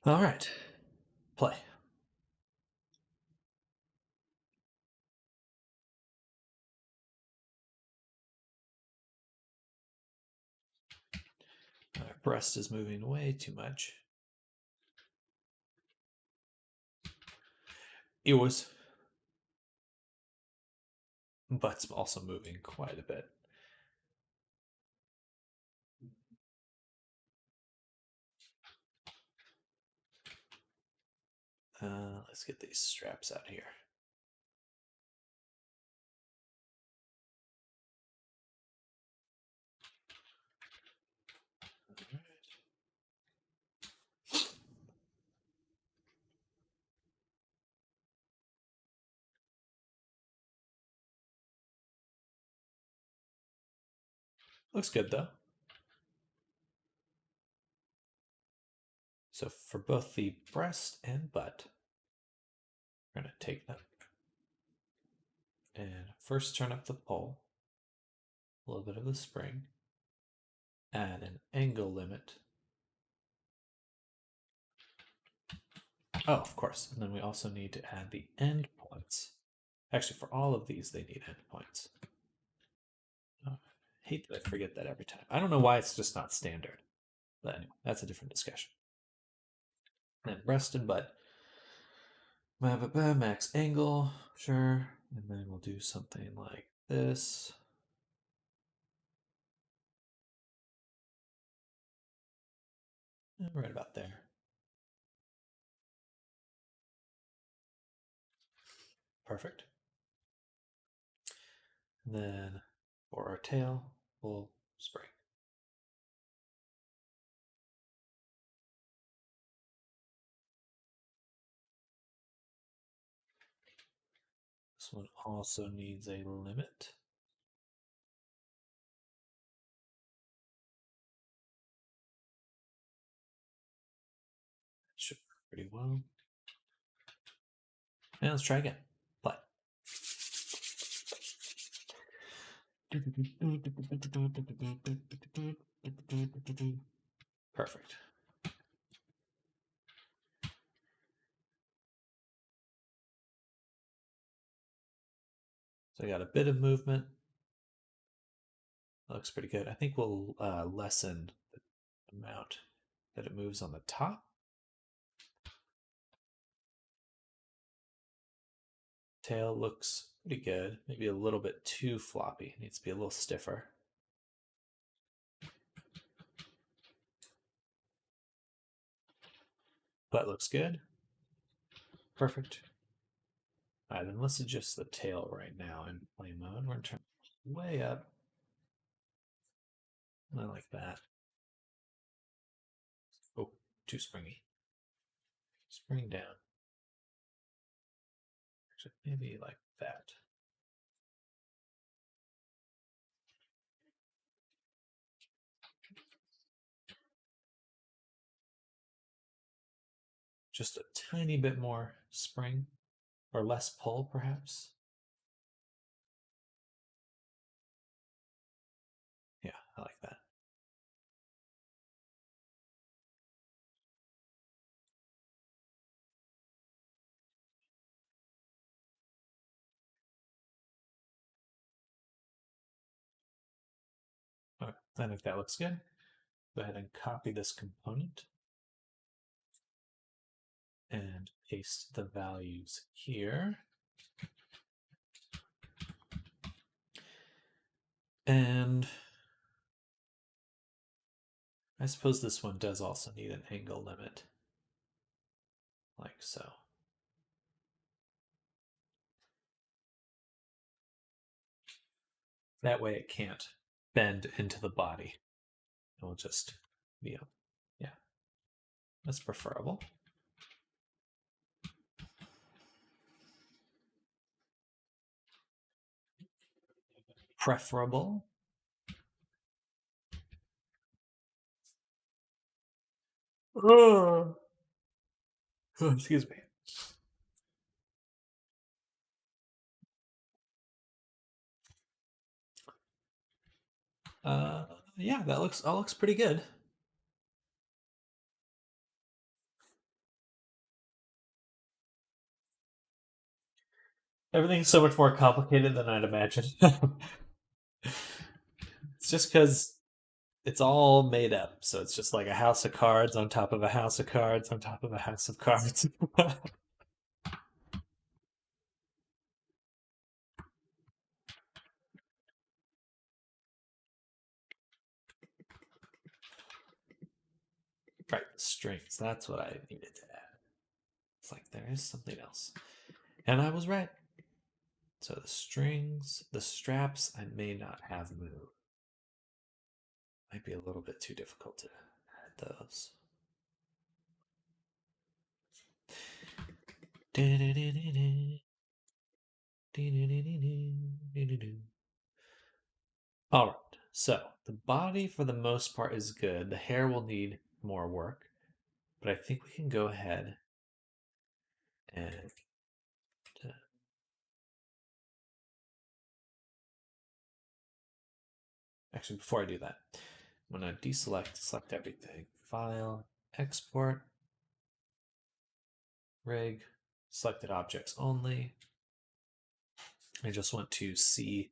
All right, play. Our breast is moving way too much. It was, butt's also moving quite a bit. Let's get these straps out here. Looks good though. So for both the breast and butt, we're going to take them and first turn up the pole, a little bit of the spring, add an angle limit. Oh, of course. And then we also need to add the end points. Actually, for all of these, they need end points. Oh, I hate that I forget that every time. I don't know why it's just not standard. But anyway, that's a different discussion. And breast and butt. Max angle, sure. And then we'll do something like this. Right about there. Perfect. And then for our tail, we'll spring. This one also needs a limit. Should work pretty well. And let's try again. Play. Perfect. So I got a bit of movement. That looks pretty good. I think we'll lessen the amount that it moves on the top. Tail looks pretty good. Maybe a little bit too floppy. It needs to be a little stiffer. Butt looks good. Perfect. All right, then let's adjust the tail right now in play mode. We're going to turn way up. I like that. Oh, too springy. Spring down. Actually, maybe like that. Just a tiny bit more spring or less pull, perhaps. Yeah, I like that. Okay, I think that looks good. Go ahead and copy this component and paste the values here. And I suppose this one does also need an angle limit, like so. That way it can't bend into the body. It will just be up. Yeah, that's preferable. Preferable. Oh, excuse me. Uh, yeah, that looks all looks pretty good. Everything's so much more complicated than I'd imagined. It's just because it's all made up. So it's just like a house of cards on top of a house of cards on top of a house of cards. Right, strings. That's what I needed to add. It's like there is something else. And I was right. So the strings, the straps, I may not have moved. Might be a little bit too difficult to add those. All right. So the body, for the most part, is good. The hair will need more work, but I think we can go ahead and actually, before I do that, I'm going to deselect, select everything. File, export, rig, selected objects only. I just want to see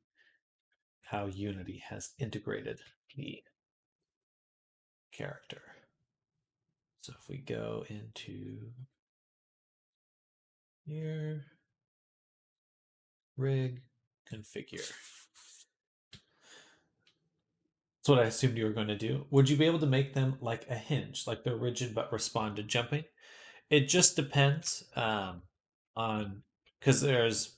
how Unity has integrated the character. So if we go into here, rig, configure. That's what I assumed you were going to do. Would you be able to make them like a hinge, like they're rigid but respond to jumping? It just depends on because there's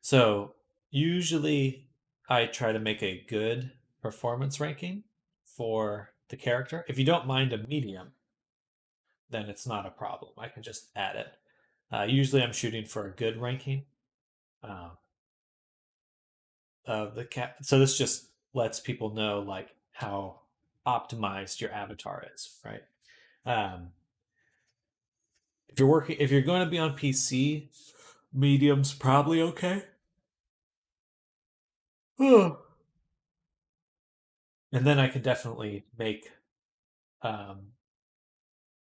so usually I try to make a good performance ranking for the character. If you don't mind a medium, then it's not a problem. I can just add it. Usually I'm shooting for a good ranking um, of the cat. So this just lets people know like how optimized your avatar is, right? Um, if you're going to be on PC, medium's probably okay. And then I can definitely make um,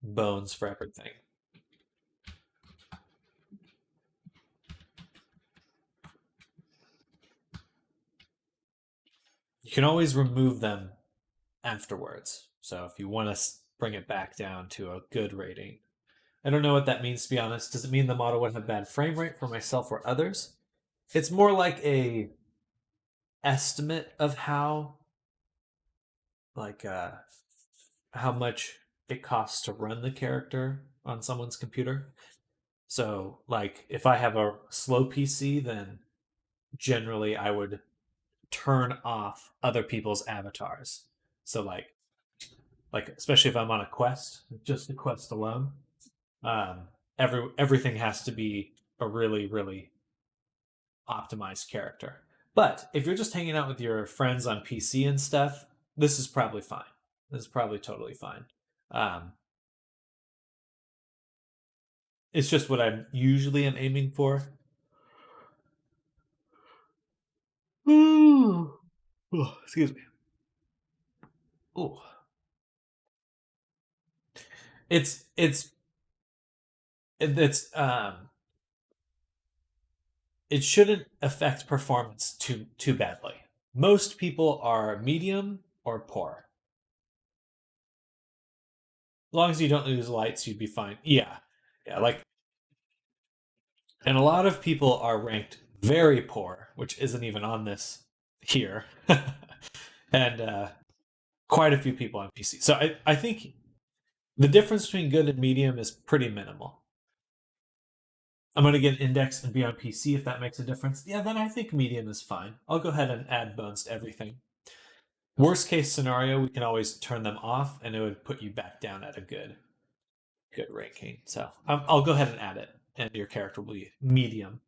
bones for everything. You can always remove them afterwards. So if you want to bring it back down to a good rating, I don't know what that means to be honest. Does it mean the model would have bad frame rate for myself or others? It's more like a estimate of like how much it costs to run the character on someone's computer. So like if I have a slow PC, then generally I would turn off other people's avatars. So like especially if I'm on a quest, just the quest alone, everything has to be a really optimized character. But if you're just hanging out with your friends on PC and stuff, this is probably fine. This is probably totally fine. Um, it's just what I'm usually am aiming for. Ooh. Oh, excuse me. Ooh. It's it's it shouldn't affect performance too badly. Most people are medium or poor. As long as you don't lose lights, you'd be fine. Yeah. Yeah, like and a lot of people are ranked very poor, which isn't even on this here, and quite a few people on PC. So I think the difference between good and medium is pretty minimal. I'm going to get index and be on PC if that makes a difference. Yeah, then I think medium is fine. I'll go ahead and add bones to everything. Worst case scenario, we can always turn them off, and it would put you back down at a good ranking. So I'll go ahead and add it, and your character will be medium.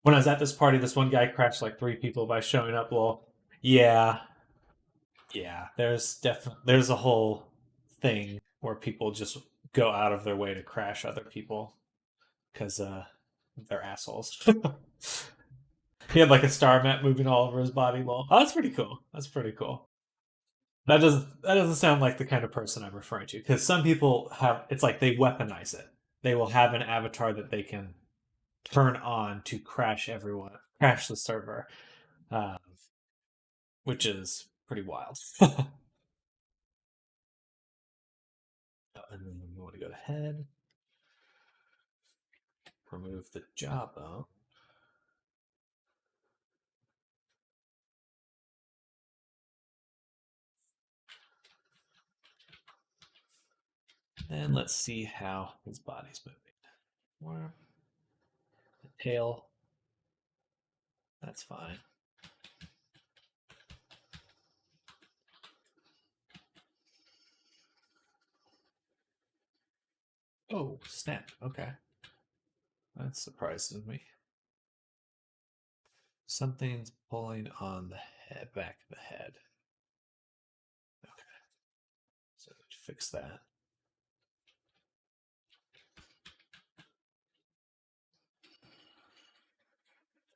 When I was at this party, this one guy crashed like 3 people by showing up. Well, yeah, yeah. There's a whole thing where people just go out of their way to crash other people because they're assholes. He had like a star map moving all over his body. Well, oh, that's pretty cool. That's pretty cool. That doesn't sound like the kind of person I'm referring to, because some people have, it's like they weaponize it. They will have an avatar that they can turn on to crash everyone, crash the server, um, which is pretty wild. And then we want to go ahead, remove the jawbone. And let's see how his body's moving. More. The tail. That's fine. Oh, snap. Okay. That surprises me. Something's pulling on the head, back of the head. Okay. So fix that.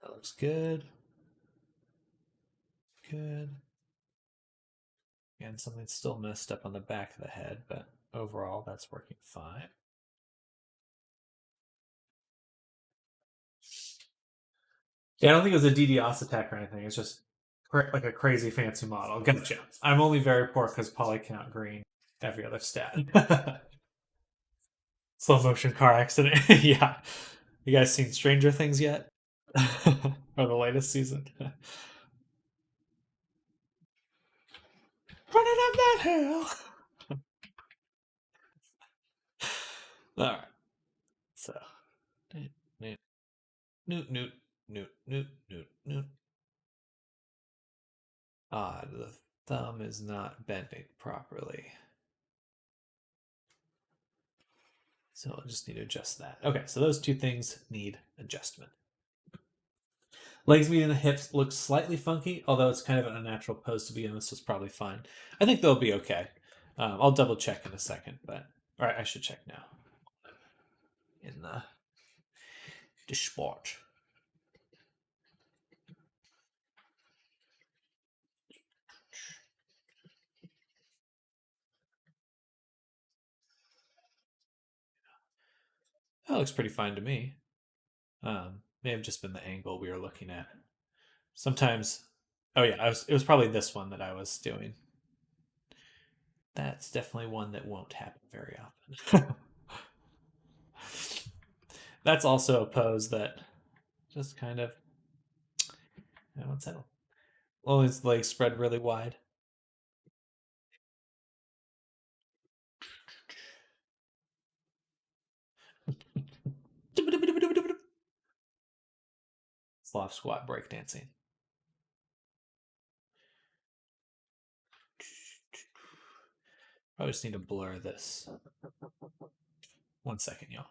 That looks good. Good. And something's still messed up on the back of the head, but overall that's working fine. Yeah, I don't think it was a DDoS attack or anything. It's just like a crazy fancy model. Gotcha. I'm only very poor because polycount green every other stat. Slow motion car accident. Yeah. You guys seen Stranger Things yet? Or the latest season? Running up that hill. All right. So, newt, newt, newt, newt, newt, newt, newt, newt. Ah, the thumb is not bending properly. So I'll just need to adjust that. Okay, so those two things need adjustment. Legs meeting the hips looks slightly funky, although it's kind of an unnatural pose to be in. This is probably fine. I think they'll be okay. I'll double check in a second, but all right, I should check now. In the spot. That looks pretty fine to me. May have just been the angle we were looking at. Sometimes, oh yeah, it was probably this one that I was doing. That's definitely one that won't happen very often. That's also a pose that just kind of, what's that? Well, his legs spread really wide. Sloth squat breakdancing. Probably just need to blur this. 1 second, y'all.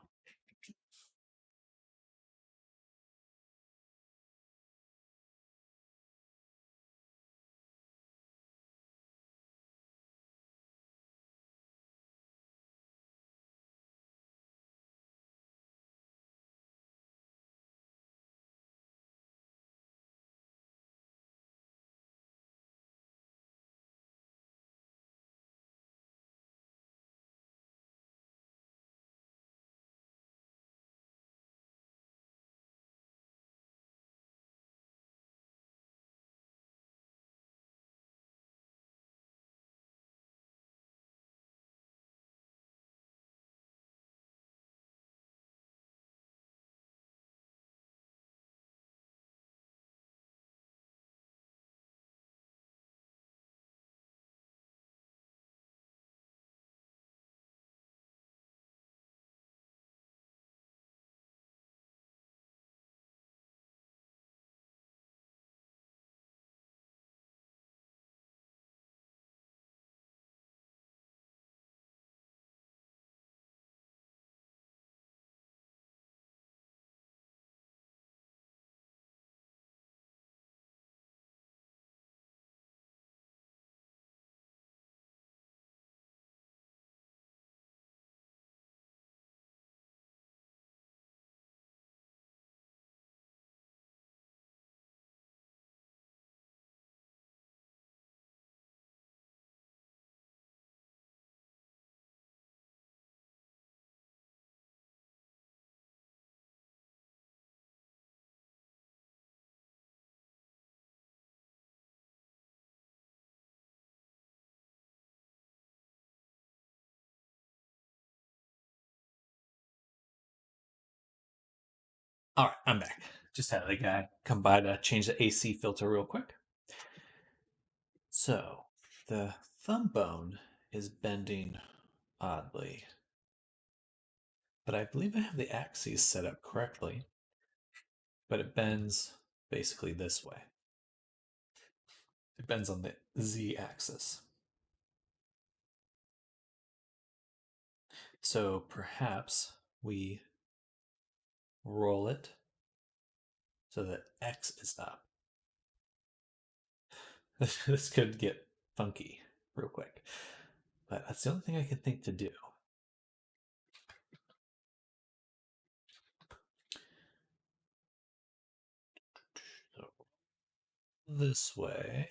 All right, I'm back. Just had the guy come by to change the AC filter real quick. So, the thumb bone is bending oddly, but I believe I have the axes set up correctly, but it bends basically this way. It bends on the Z axis. So perhaps we roll it so that X is up. This could get funky real quick, but that's the only thing I can think to do. So this way.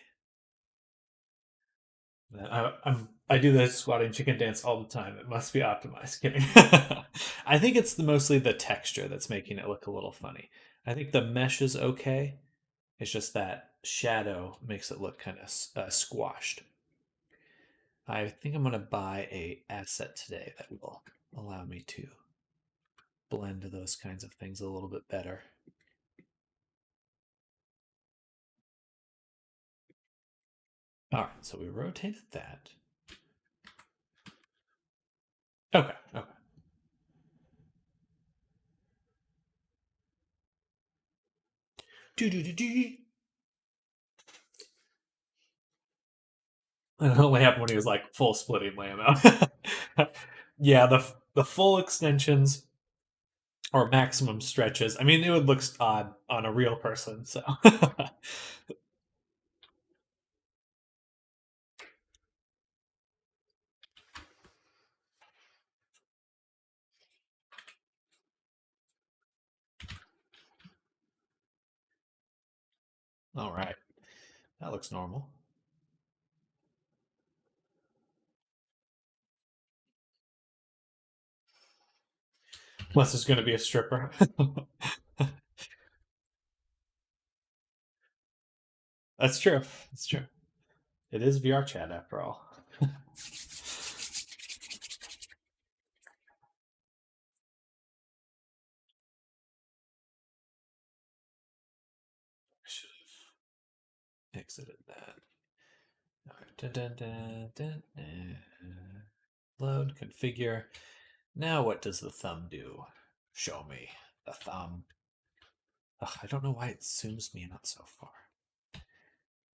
I do the squatting chicken dance all the time. It must be optimized. Kidding. I think it's mostly the texture that's making it look a little funny. I think the mesh is okay. It's just that shadow makes it look kind of squashed. I think I'm going to buy a asset today that will allow me to blend those kinds of things a little bit better. All right, so we rotated that. Okay, okay. Do do do do. And it only happened when he was like full splitting lamb out. Yeah, the full extensions or maximum stretches. I mean, it would look odd on a real person. So, all right, that looks normal. Unless there's going to be a stripper. That's true. That's true. It is VR chat after all. I should have exited that. All right. Dun, dun, dun, dun, dun. Load, configure. Now, what does the thumb do? Show me the thumb. Ugh, I don't know why it zooms me out so far.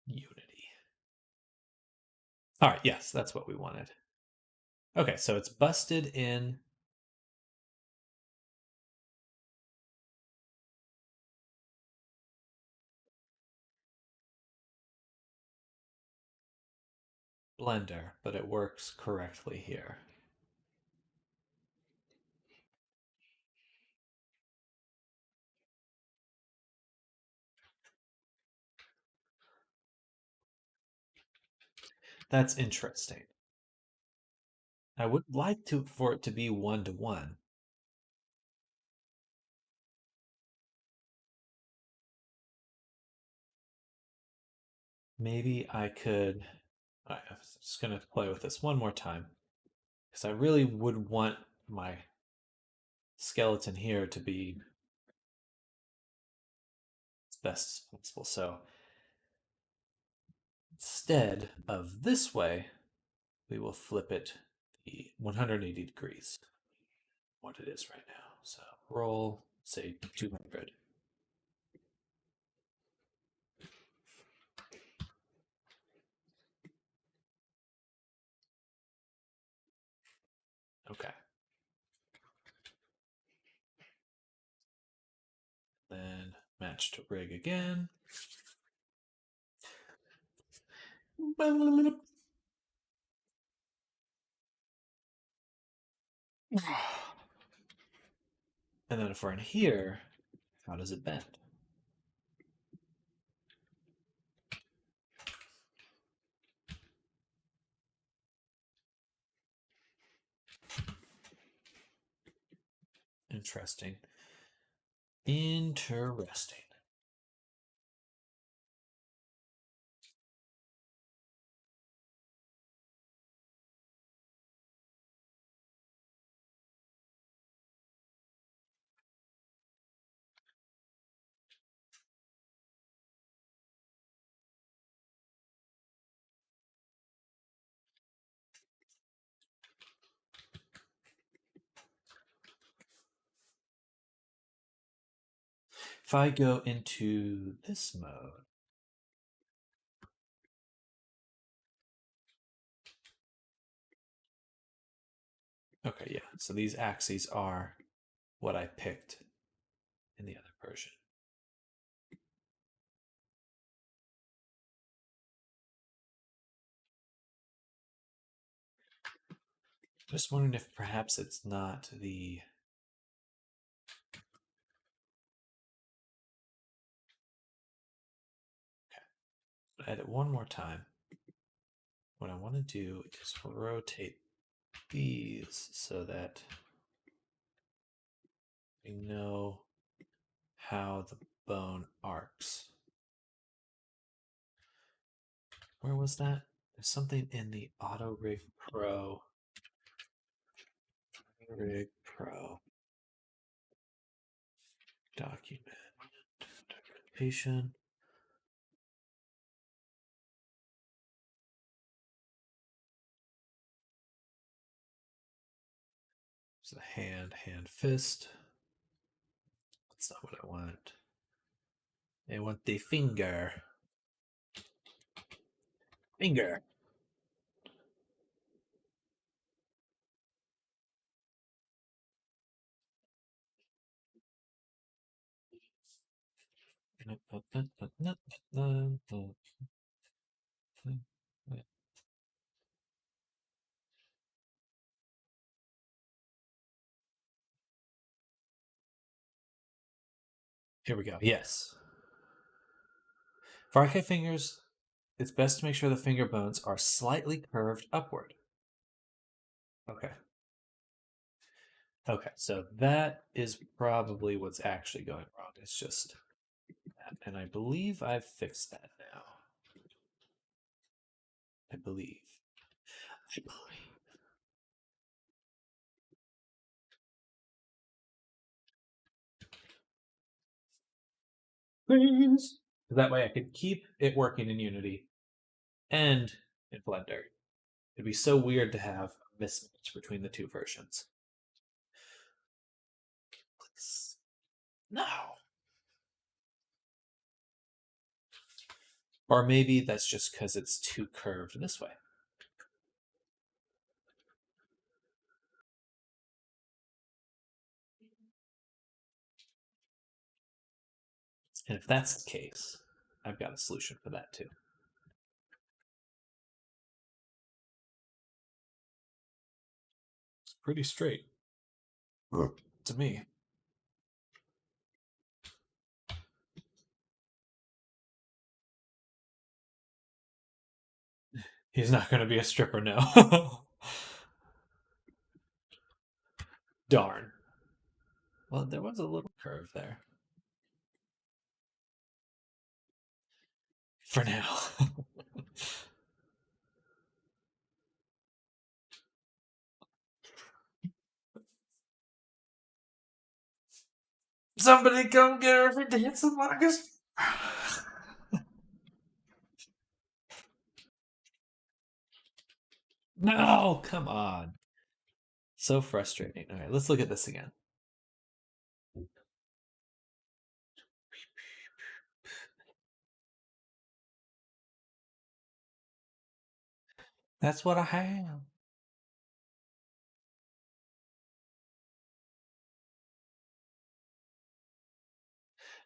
Unity. All right, yes, that's what we wanted. Okay, so it's busted in Blender, but it works correctly here. That's interesting. I would like for it to be 1-to-1. Maybe I could. I'm just going to play with this one more time because I really would want my skeleton here to be as best as possible. So instead of this way, we will flip it the 180 degrees. What it is right now. So roll, say 200. Okay. Then match to rig again. And then if we're in here, how does it bend? Interesting. Interesting. If I go into this mode, okay, yeah. So these axes are what I picked in the other version. Just wondering if perhaps it's not the. Okay. Edit one more time. What I want to do is rotate these so that we know how the bone arcs. Where was that? There's something in the Auto Rig Pro. Rig Pro document documentation. So hand, fist. That's not what I want. I want the finger. Finger. Here we go. Yes. For arcade fingers, it's best to make sure the finger bones are slightly curved upward. Okay. Okay, so that is probably what's actually going wrong. It's just that. And I believe I've fixed that now. I believe. I believe. Please. That way I could keep it working in Unity and in Blender. It'd be so weird to have a mismatch between the two versions. Please. No. Or maybe that's just because it's too curved this way. And if that's the case, I've got a solution for that too. It's pretty straight. To me. He's not going to be a stripper now. Darn. Well, there was a little curve there. For now. Somebody come get her for dancing, Marcus. No, come on. So frustrating. All right, let's look at this again. That's what I have.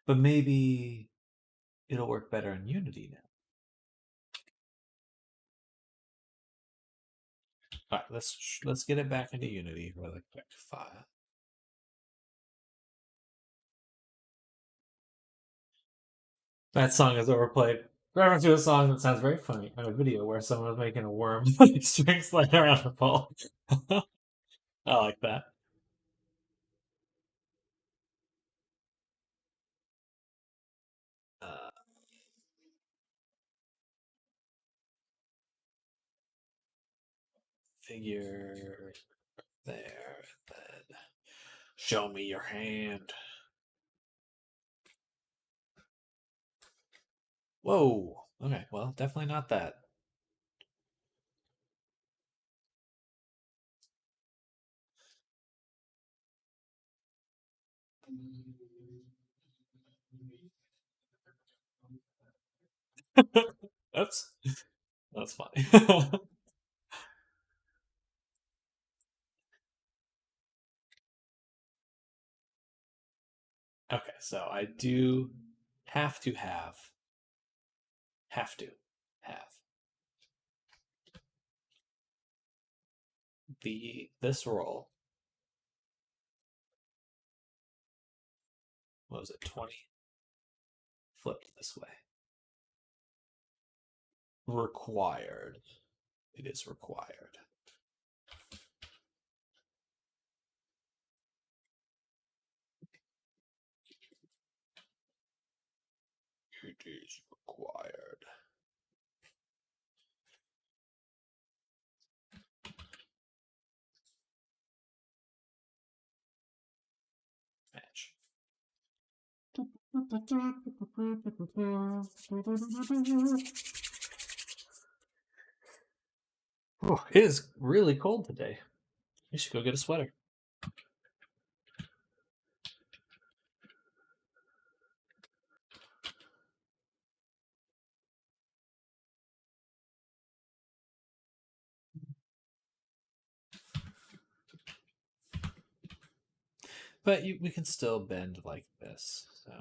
But maybe it'll work better in Unity now. All right, let's get it back into Unity really quick. File. That song is overplayed. Reference to a song that sounds very funny in a video where someone was making a worm string slide around a pole. I like that. Uh, figure there, and then show me your hand. Whoa. Okay, well, definitely not that. Oops, that's funny. Okay, so I do have to have to have this roll. What was it? 20 flipped this way. Required. It is required. It is required. Match. Oh, it is really cold today. You should go get a sweater. But we can still bend like this. So,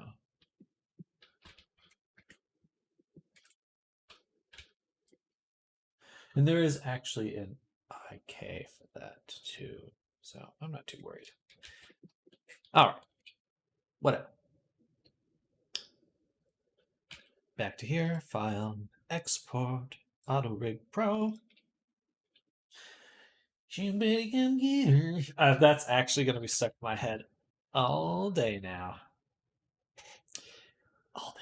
and there is actually an IK for that too. So I'm not too worried. All right, whatever. Back to here. File, export, auto rig pro. You better come get her. That's actually going to be stuck in my head all day now. All day.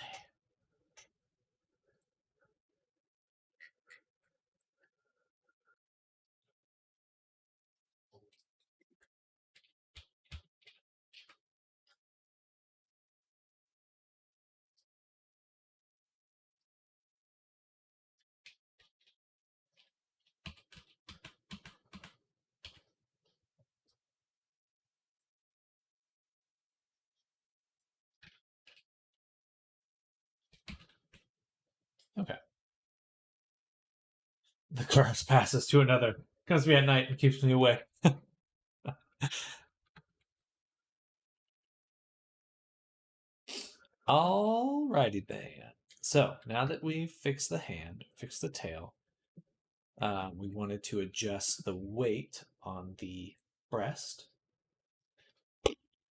Okay. The curse passes to another. Comes to me at night and keeps me awake. Alrighty then. So now that we've fixed the hand, fixed the tail, we wanted to adjust the weight on the breast.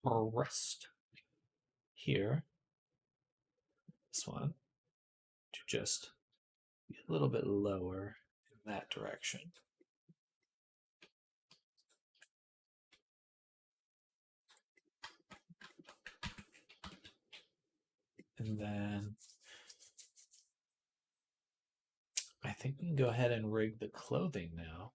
Breast. Here. This one. To just be a little bit lower in that direction. And then I think we can go ahead and rig the clothing now.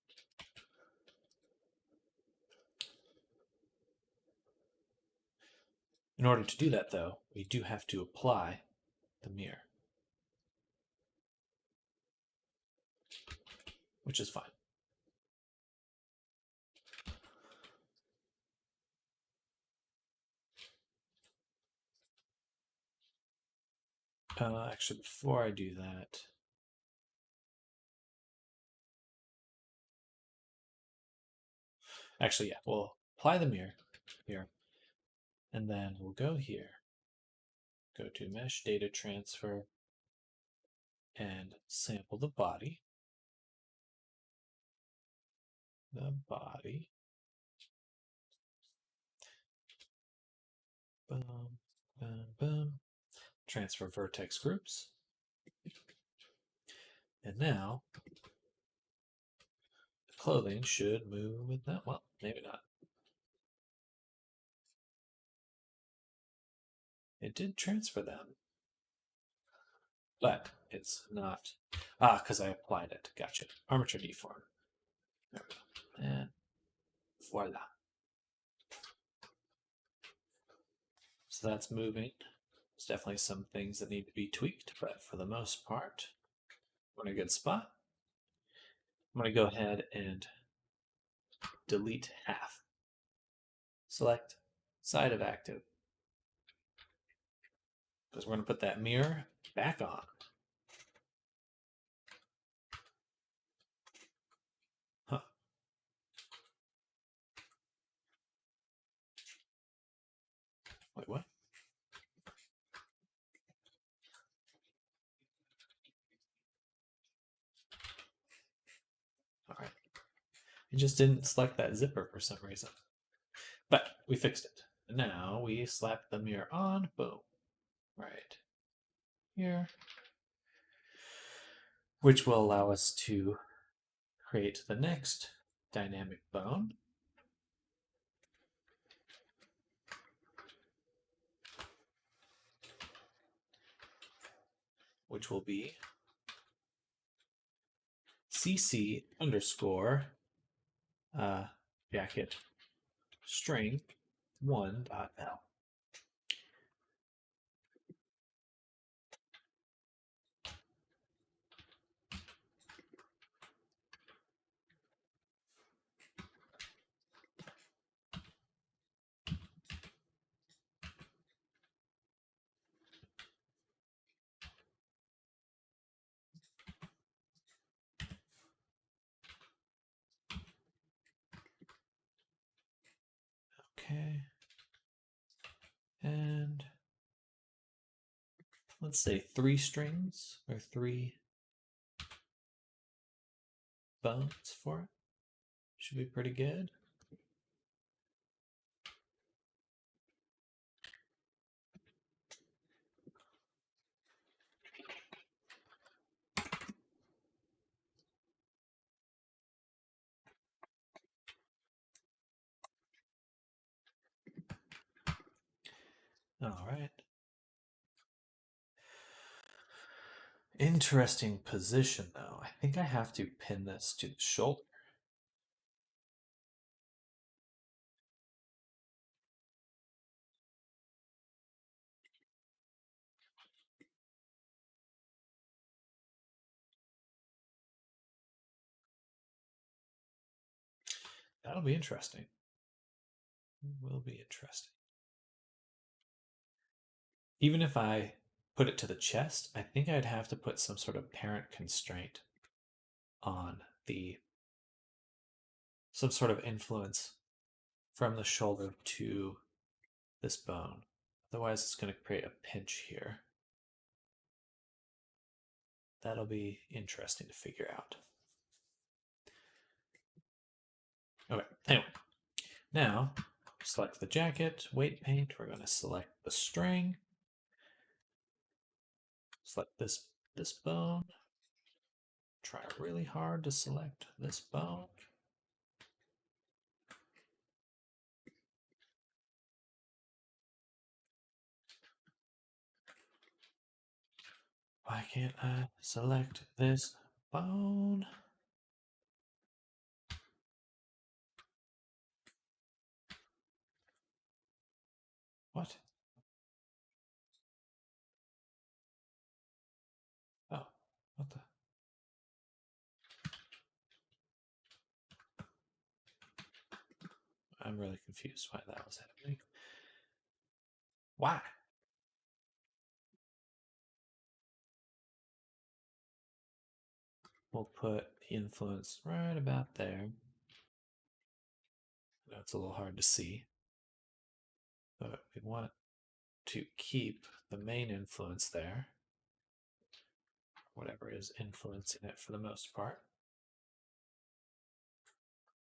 In order to do that, though, we do have to apply the mirror, which is fine. Actually, before I do that, actually, yeah, we'll apply the mirror here, and then we'll go here, go to Mesh Data Transfer, and sample the body. The body. Boom, boom, boom. Transfer vertex groups. And now the clothing should move with that. Well, maybe not. It did transfer them, but it's not. Because I applied it. Gotcha. Armature deform. There we go. And voila. So that's moving. There's definitely some things that need to be tweaked, but for the most part, we're in a good spot. I'm going to go ahead and delete half. Select side of active. because we're going to put that mirror back on. Huh. Wait, what? All right. It just didn't select that zipper for some reason. But we fixed it. Now we slap the mirror on. Boom. Right here. Which will allow us to create the next dynamic bone. Which will be CC underscore jacket string 1.l. Okay. And let's say 3 strings or 3 bones for it. Should be pretty good. All right. Interesting position, though. I think I have to pin this to the shoulder. That'll be interesting. It will be interesting. Even if I put it to the chest, I think I'd have to put some sort of parent constraint on the some sort of influence from the shoulder to this bone. Otherwise, it's going to create a pinch here. That'll be interesting to figure out. Okay, anyway, now select the jacket, weight paint. We're going to select the string. Select this bone. Try really hard to select this bone. Why can't I select this bone? What? Oh, what the? I'm really confused why that was happening. Why? We'll put the influence right about there. That's a little hard to see. But we want to keep the main influence there. Whatever is influencing it for the most part.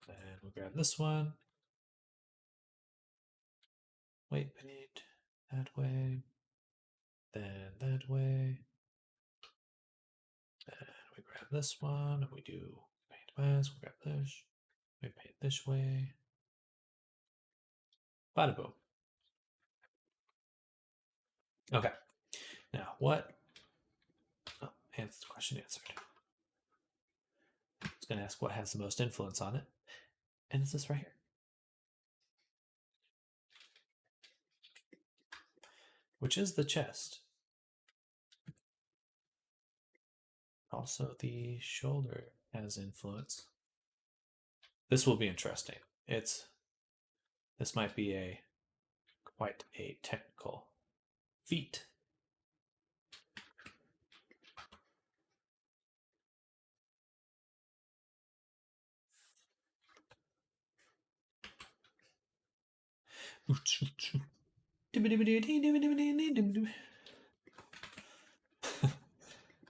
Then we'll grab this one. Weight paint that way. Then that way. Then we grab this one. We do paint mask. We grab this. We paint this way. Bada boom. Okay. Now what? Oh, question answered. It's going to ask what has the most influence on it. And it's this right here. Which is the chest. Also, the shoulder has influence. This will be interesting. This might be quite a technical feat.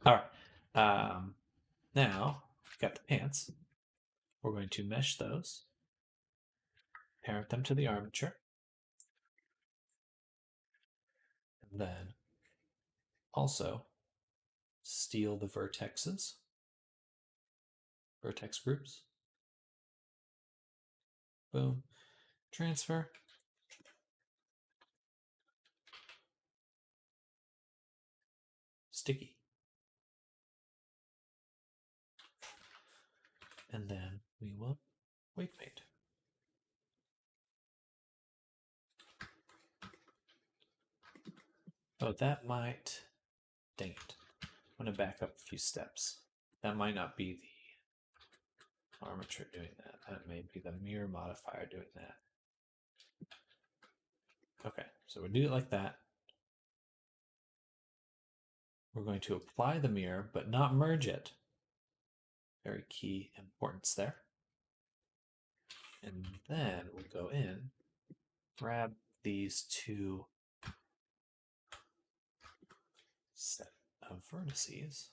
All right. Now, got the pants. We're going to mesh those, parent them to the armature, and then also steal the vertex groups. Boom. Transfer. Sticky. And then we will weight mate. Oh, that might. Dang it. I'm going to back up a few steps. That might not be the armature doing that. That may be the mirror modifier doing that. Okay, so we'll do it like that. We're going to apply the mirror, but not merge it. Very key importance there. And then we'll go in, grab these two set of vertices.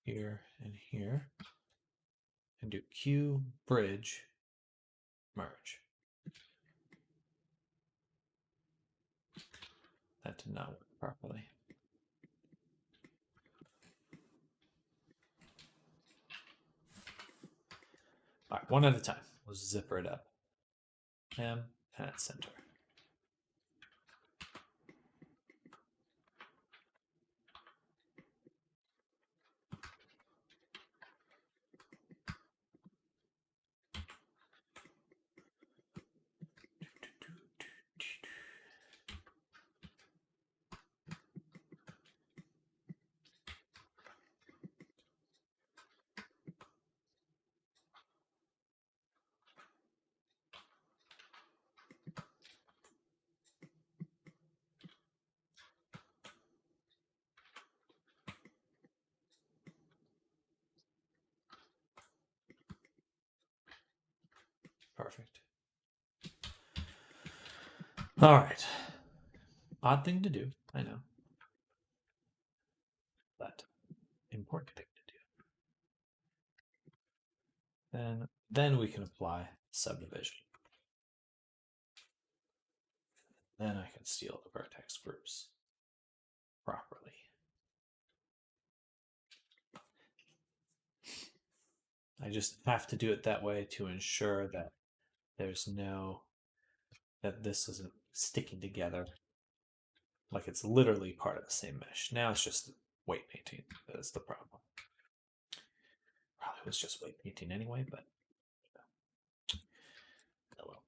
Here and here. And do Q, bridge, merge. That did not work properly. All right, one at a time. We'll zipper it up. M at center. Perfect. All right. Odd thing to do, I know. But important thing to do. Then we can apply subdivision. Then I can steal the vertex groups properly. I just have to do it that way to ensure that that this isn't sticking together like it's literally part of the same mesh. Now it's just weight painting that is the problem. Probably was just weight painting anyway, but oh well.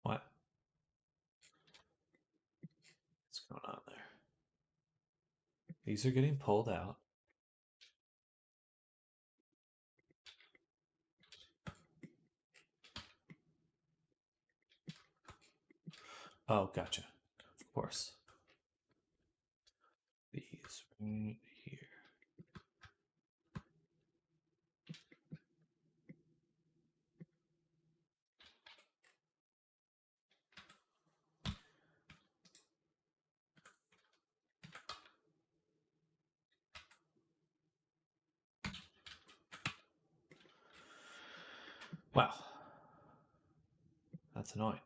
What? What's going on there? These are getting pulled out. Oh, gotcha. Of course. Right here. Wow. That's annoying.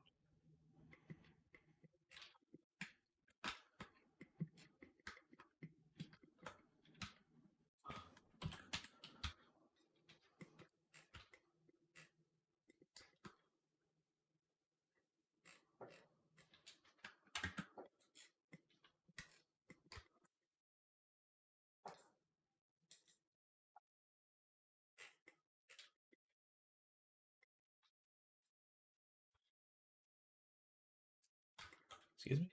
Excuse me?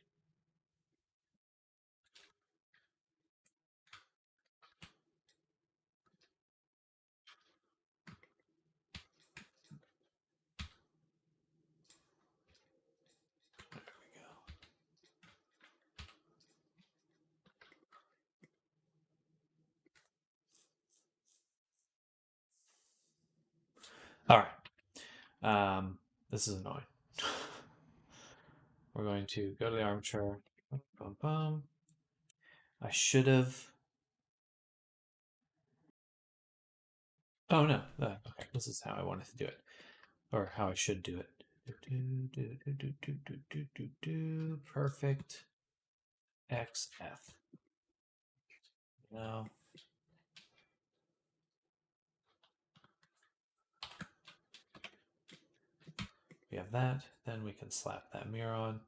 There we go. All right. This is annoying. We're going to go to the armature. Bum, bum. I should have. Oh no. Okay, this is how I wanted to do it, or how I should do it. Perfect. XF. Now we have that. Then we can slap that mirror on.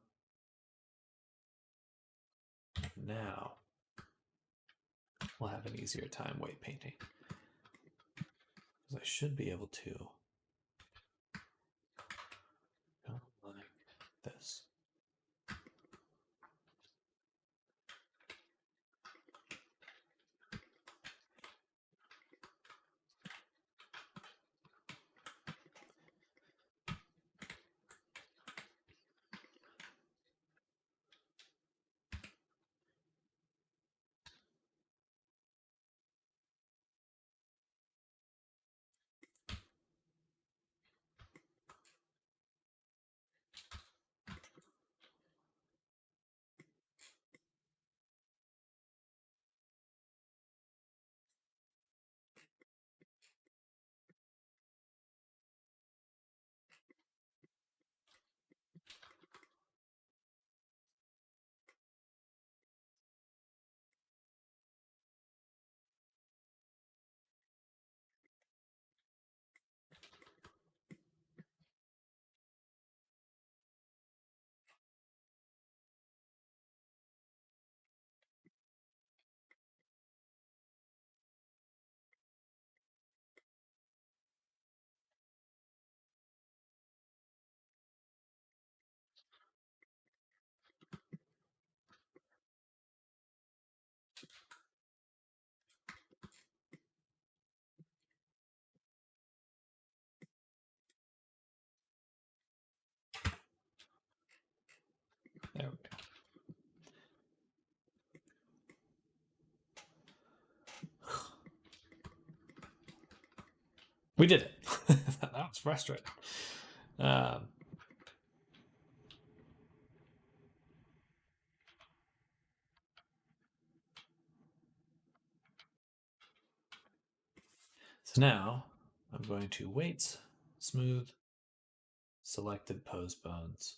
Now we'll have an easier time weight painting. Because I should be able to go like this. There we go. We did it. That was frustrating. So now I'm going to weights, smooth, selected pose bones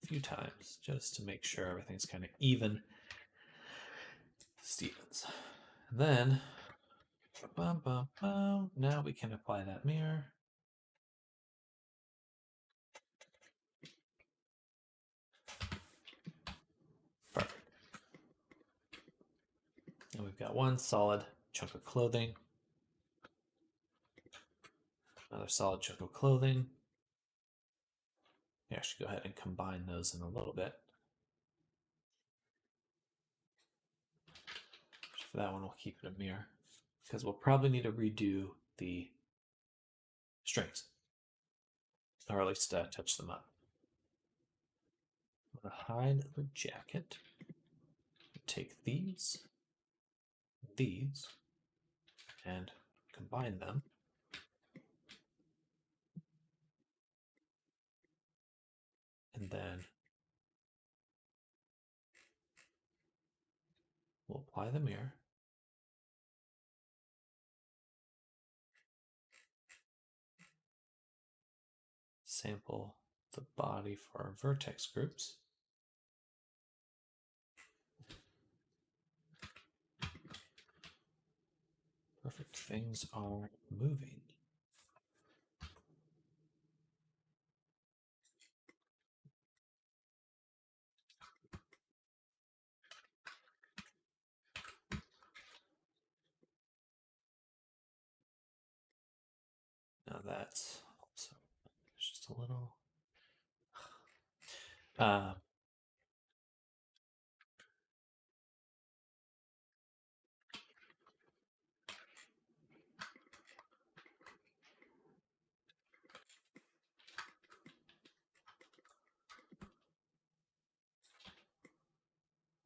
a few times just to make sure everything's kind of even. Stevens. And then, now we can apply that mirror. Perfect. And we've got one solid chunk of clothing. Another solid chunk of clothing. We actually go ahead and combine those in a little bit. For that one, we'll keep it a mirror because we'll probably need to redo the strings, or at least touch them up. I'm going to hide the jacket. take these, and combine them. And then we'll apply the mirror. Sample the body for our vertex groups. Perfect. Things are moving. Now that's also just a little. Uh,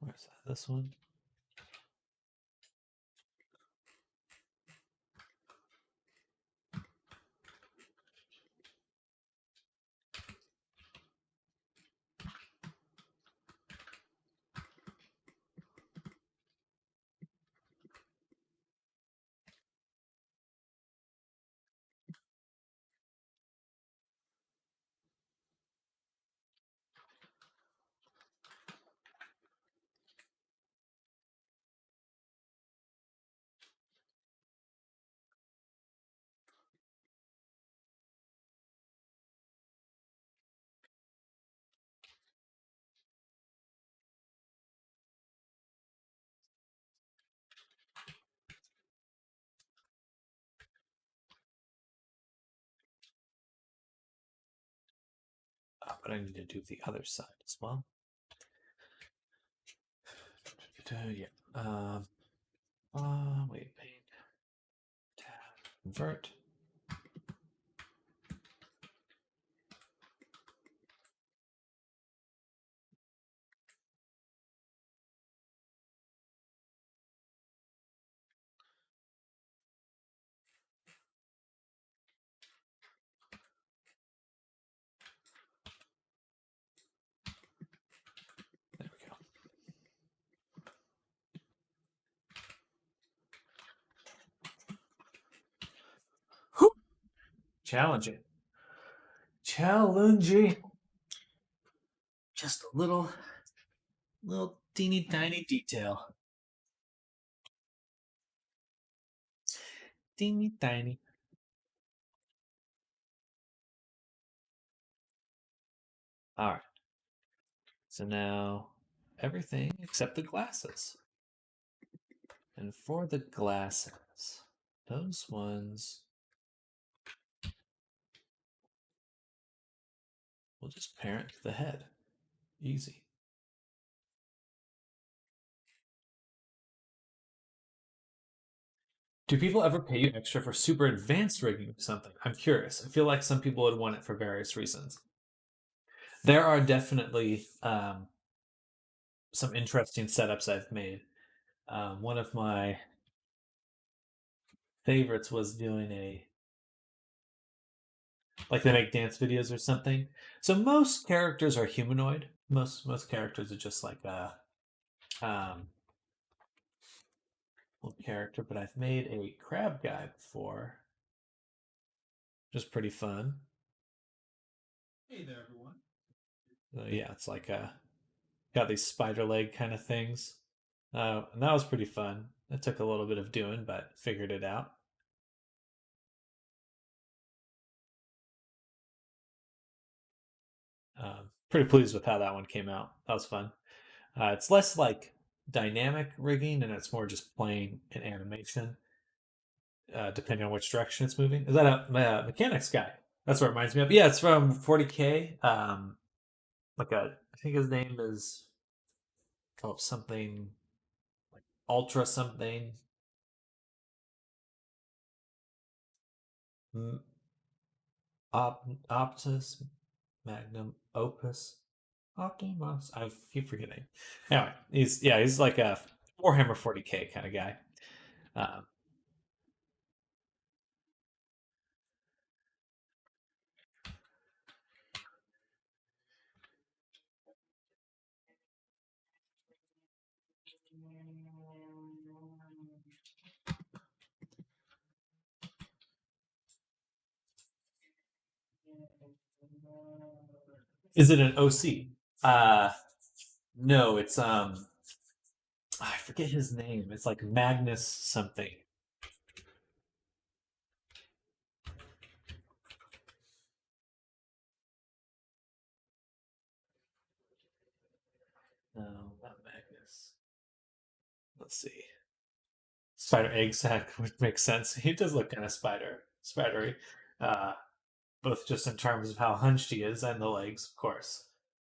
Where's that? This one? But I need to do the other side as well. Yeah. Wait, paint. Tab. Invert. There we go. Whew. Challenging. Challenging. Just a little teeny tiny detail. Teeny tiny. All right. So now everything except the glasses. And for the glasses, those ones we'll just parent the head. Easy. Do people ever pay you extra for super advanced rigging or something? I'm curious. I feel like some people would want it for various reasons. There are definitely some interesting setups I've made. One of my favorites was doing like they make dance videos or something. So most characters are humanoid. Most characters are just like a little character. But I've made a crab guy before, just pretty fun. Hey there, everyone. Yeah, it's like got these spider leg kind of things. And that was pretty fun. It took a little bit of doing, but figured it out. Pretty pleased with how that one came out. That was fun. It's less like dynamic rigging, and it's more just plain an animation, depending on which direction it's moving. Is that a mechanics guy? That's what it reminds me of. Yeah, it's from 40K. I think his name is something like Ultra something. Optus Magnum Opus. Optimus. I keep forgetting. Anyway, he's like a Warhammer 40k kind of guy. Um, is it an OC? No, it's I forget his name. It's like Magnus something. No, not Magnus. Let's see. Spider exact would make sense. He does look kind of spidery. Uh, both just in terms of how hunched he is and the legs, of course.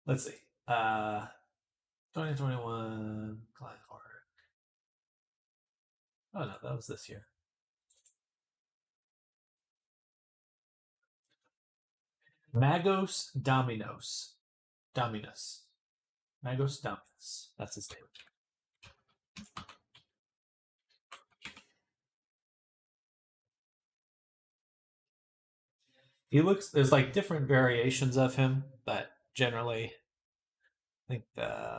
Let's see. 2021 Client Horror. Oh no, that was this year. Magos Dominos. Dominus. Magos Dominus. That's his name. He looks. There's like different variations of him, but generally, I think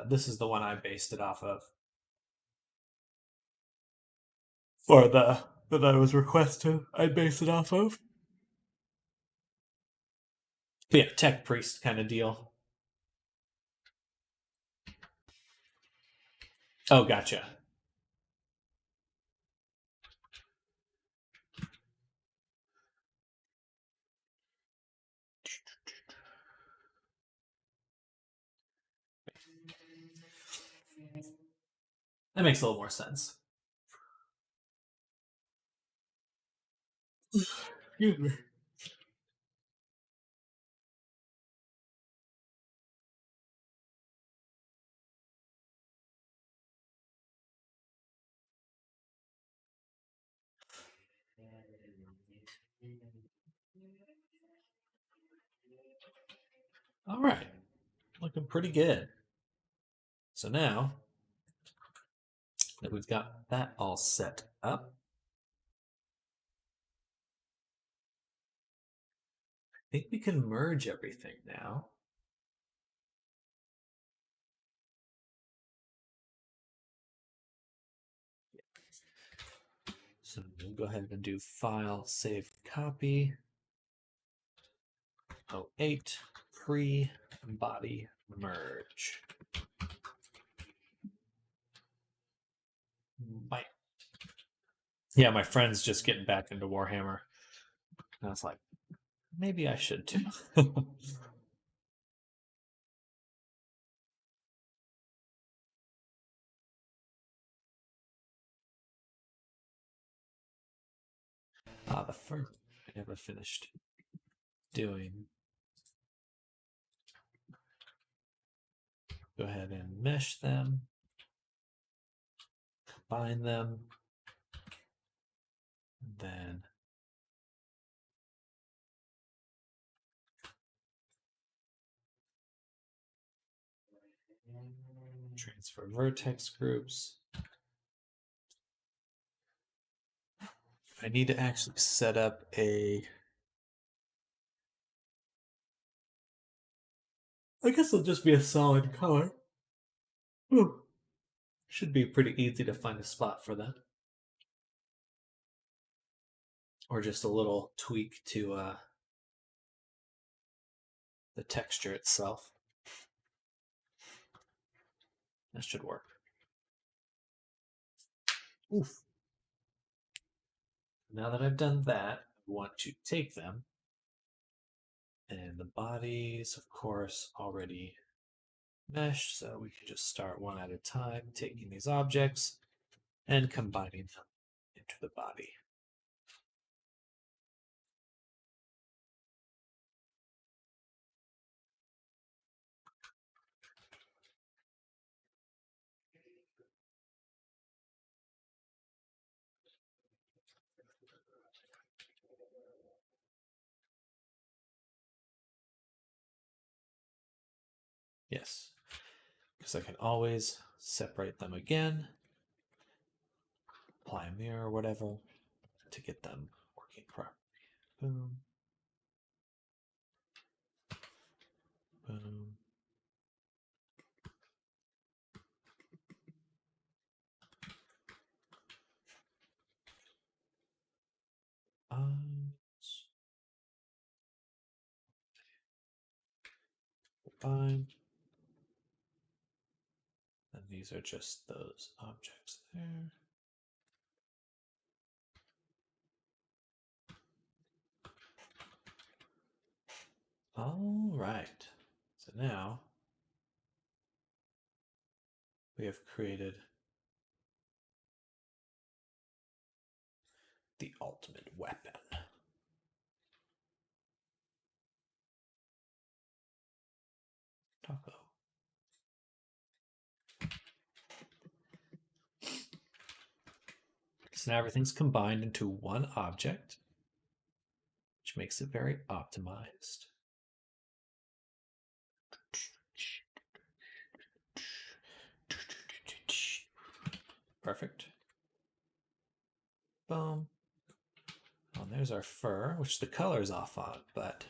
this is the one I based it off of, or the that I was requested. I base it off of. But yeah, tech priest kind of deal. Oh, gotcha. That makes a little more sense. Excuse me. All right, looking pretty good. So now that we've got that all set up, I think we can merge everything now. So we'll go ahead and do File, Save, Copy. 08 pre-body merge. Bye. Yeah, my friend's just getting back into Warhammer. And I was like, maybe I should too. The first I never finished doing. Go ahead and mesh them, combine them, then transfer vertex groups. I need to actually set up a. I guess it'll just be a solid color. Ooh. Should be pretty easy to find a spot for that. Or just a little tweak to the texture itself. That should work. Oof. Now that I've done that, I want to take them. And the bodies, of course, already meshed, so we can just start one at a time, taking these objects and combining them into the body. Yes, because I can always separate them again, apply a mirror or whatever to get them working properly. Boom, boom. Eyes. Fine. And these are just those objects there. All right. So now we have created the ultimate weapon. Toklo. So now everything's combined into one object, which makes it very optimized. Perfect. Boom. Oh, and there's our fur, which the color's off on, but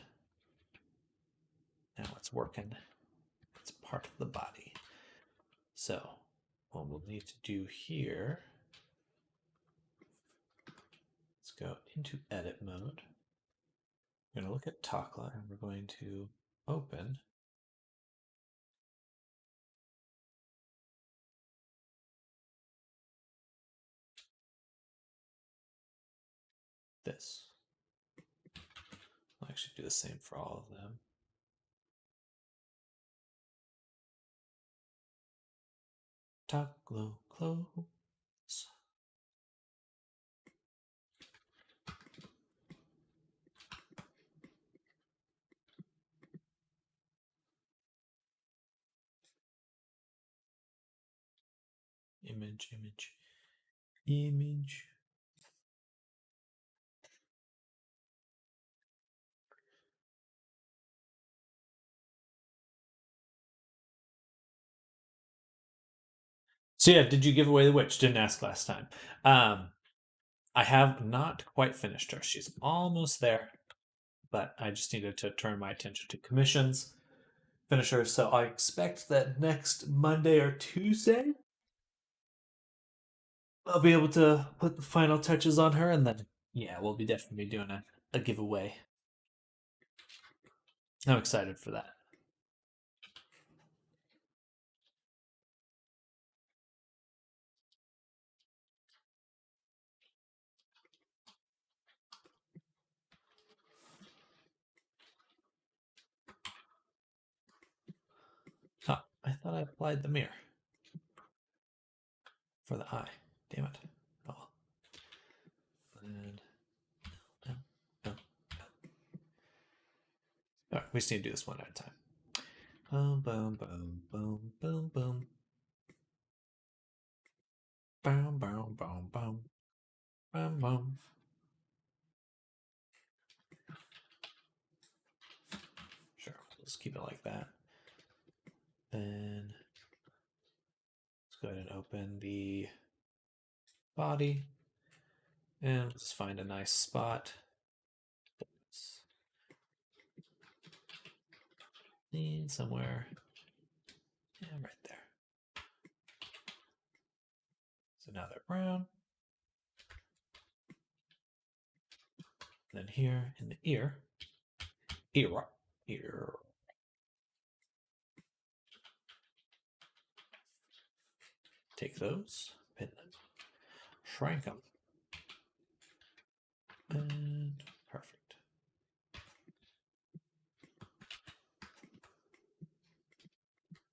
now it's working. It's part of the body. So what we'll need to do here, let's go into edit mode. We're going to look at Tokla and we're going to open this. I'll actually do the same for all of them. Toklo close. Image, image, image. So yeah, did you give away the witch? Didn't ask last time. I have not quite finished her. She's almost there, but I just needed to turn my attention to commissions, finish her. So I expect that next Monday or Tuesday, I'll be able to put the final touches on her, and then yeah, we'll be definitely doing a giveaway. I'm excited for that. Oh, I thought I applied the mirror for the eye. Damn it. Oh well. And no, no, no. All right, we just need to do this one at a time. Boom, boom, boom, boom, boom, boom. Boom, boom, boom, boom, boom, boom. Sure, let's keep it like that. Then let's go ahead and open the body and let's find a nice spot. And somewhere, yeah, right there. So now they're brown. Then here in the ear, ear. Take those, pin them, shrink them, and perfect.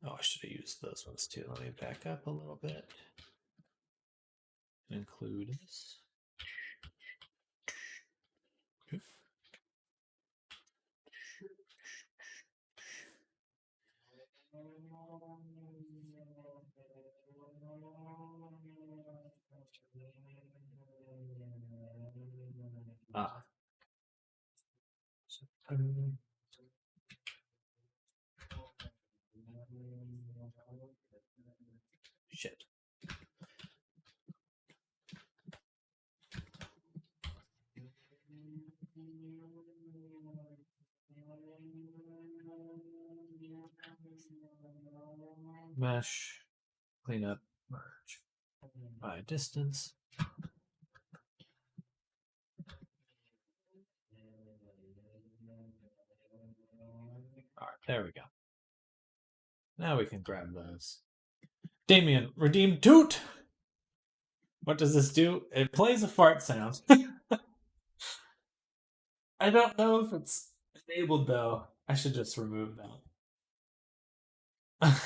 Oh, I should have used those ones too. Let me back up a little bit and include this. Ah. Shit. Mesh, clean up, merge. By distance. Alright, there we go. Now we can grab those. Damien, redeem toot! What does this do? It plays a fart sound. I don't know if it's enabled though. I should just remove that.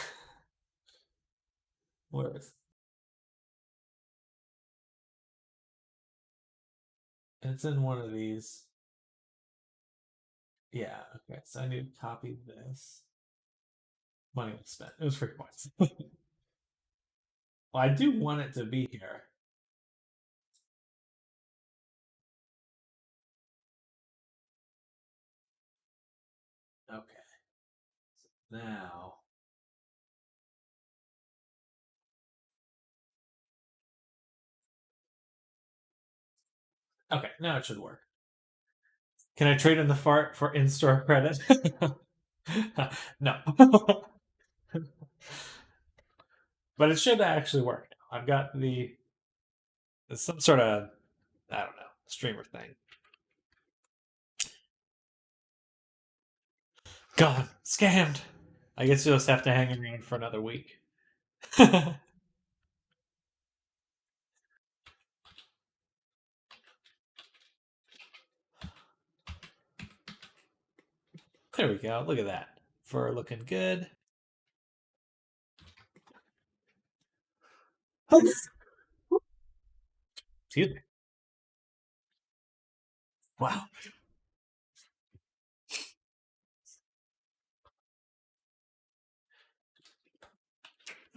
Where is it? It's in one of these. Yeah, okay. So I need to copy this. Money was spent. It was free points. Well, I do want it to be here. Okay. So now. Okay, now it should work. Can I trade in the fart for in-store credit? No. But it should actually work now. I've got some sort of, I don't know, streamer thing. Gone. Scammed. I guess you'll just have to hang around for another week. There we go. Look at that. Fur looking good. Excuse me. Wow.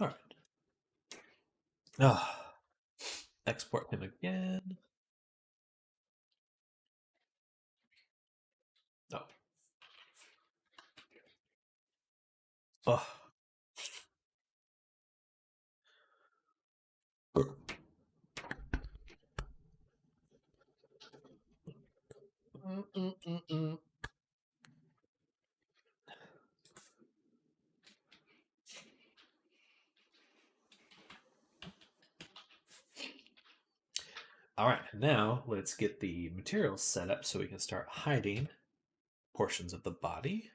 All right. Oh. Export him again. Oh. Oh. Mm-mm-mm-mm. All right, now let's get the materials set up so we can start hiding portions of the body.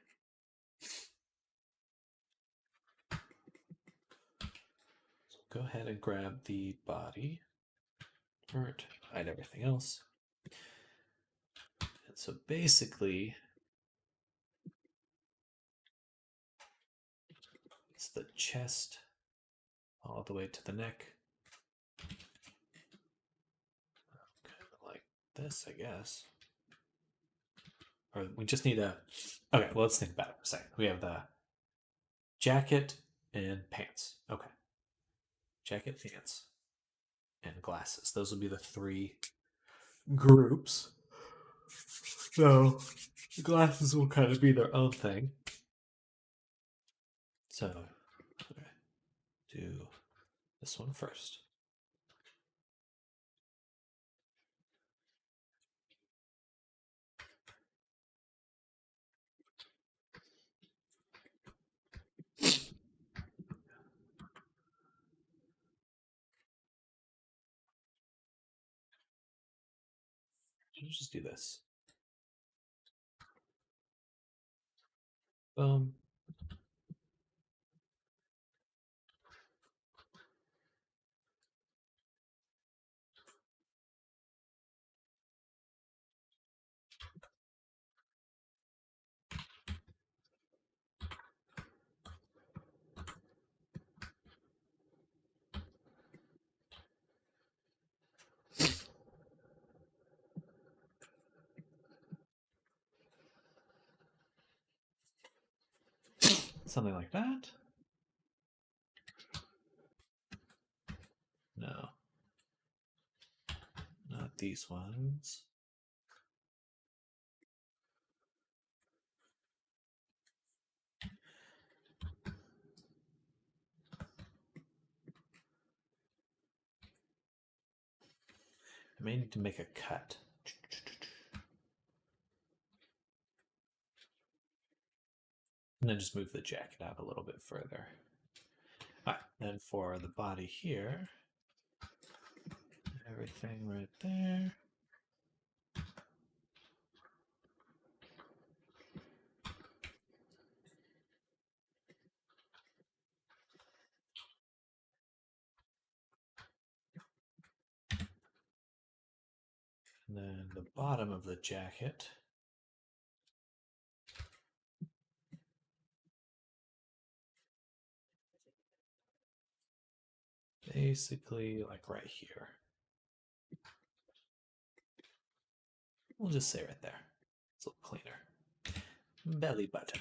So go ahead and grab the body. Alright, hide everything else. And so basically, it's the chest all the way to the neck. Kind of like this, I guess. Or we just need a. Okay, well, let's think about it for a second. We have the jacket and pants. Okay. Jacket, pants, and glasses. Those will be the three groups. So the glasses will kind of be their own thing. So, okay, do this one first. Let's just do this. Boom. Something like that. No. Not these ones. I may need to make a cut. And then just move the jacket out a little bit further. All right, then for the body here, everything right there. And then the bottom of the jacket. Basically, like right here. We'll just say right there. It's a little cleaner. Belly button.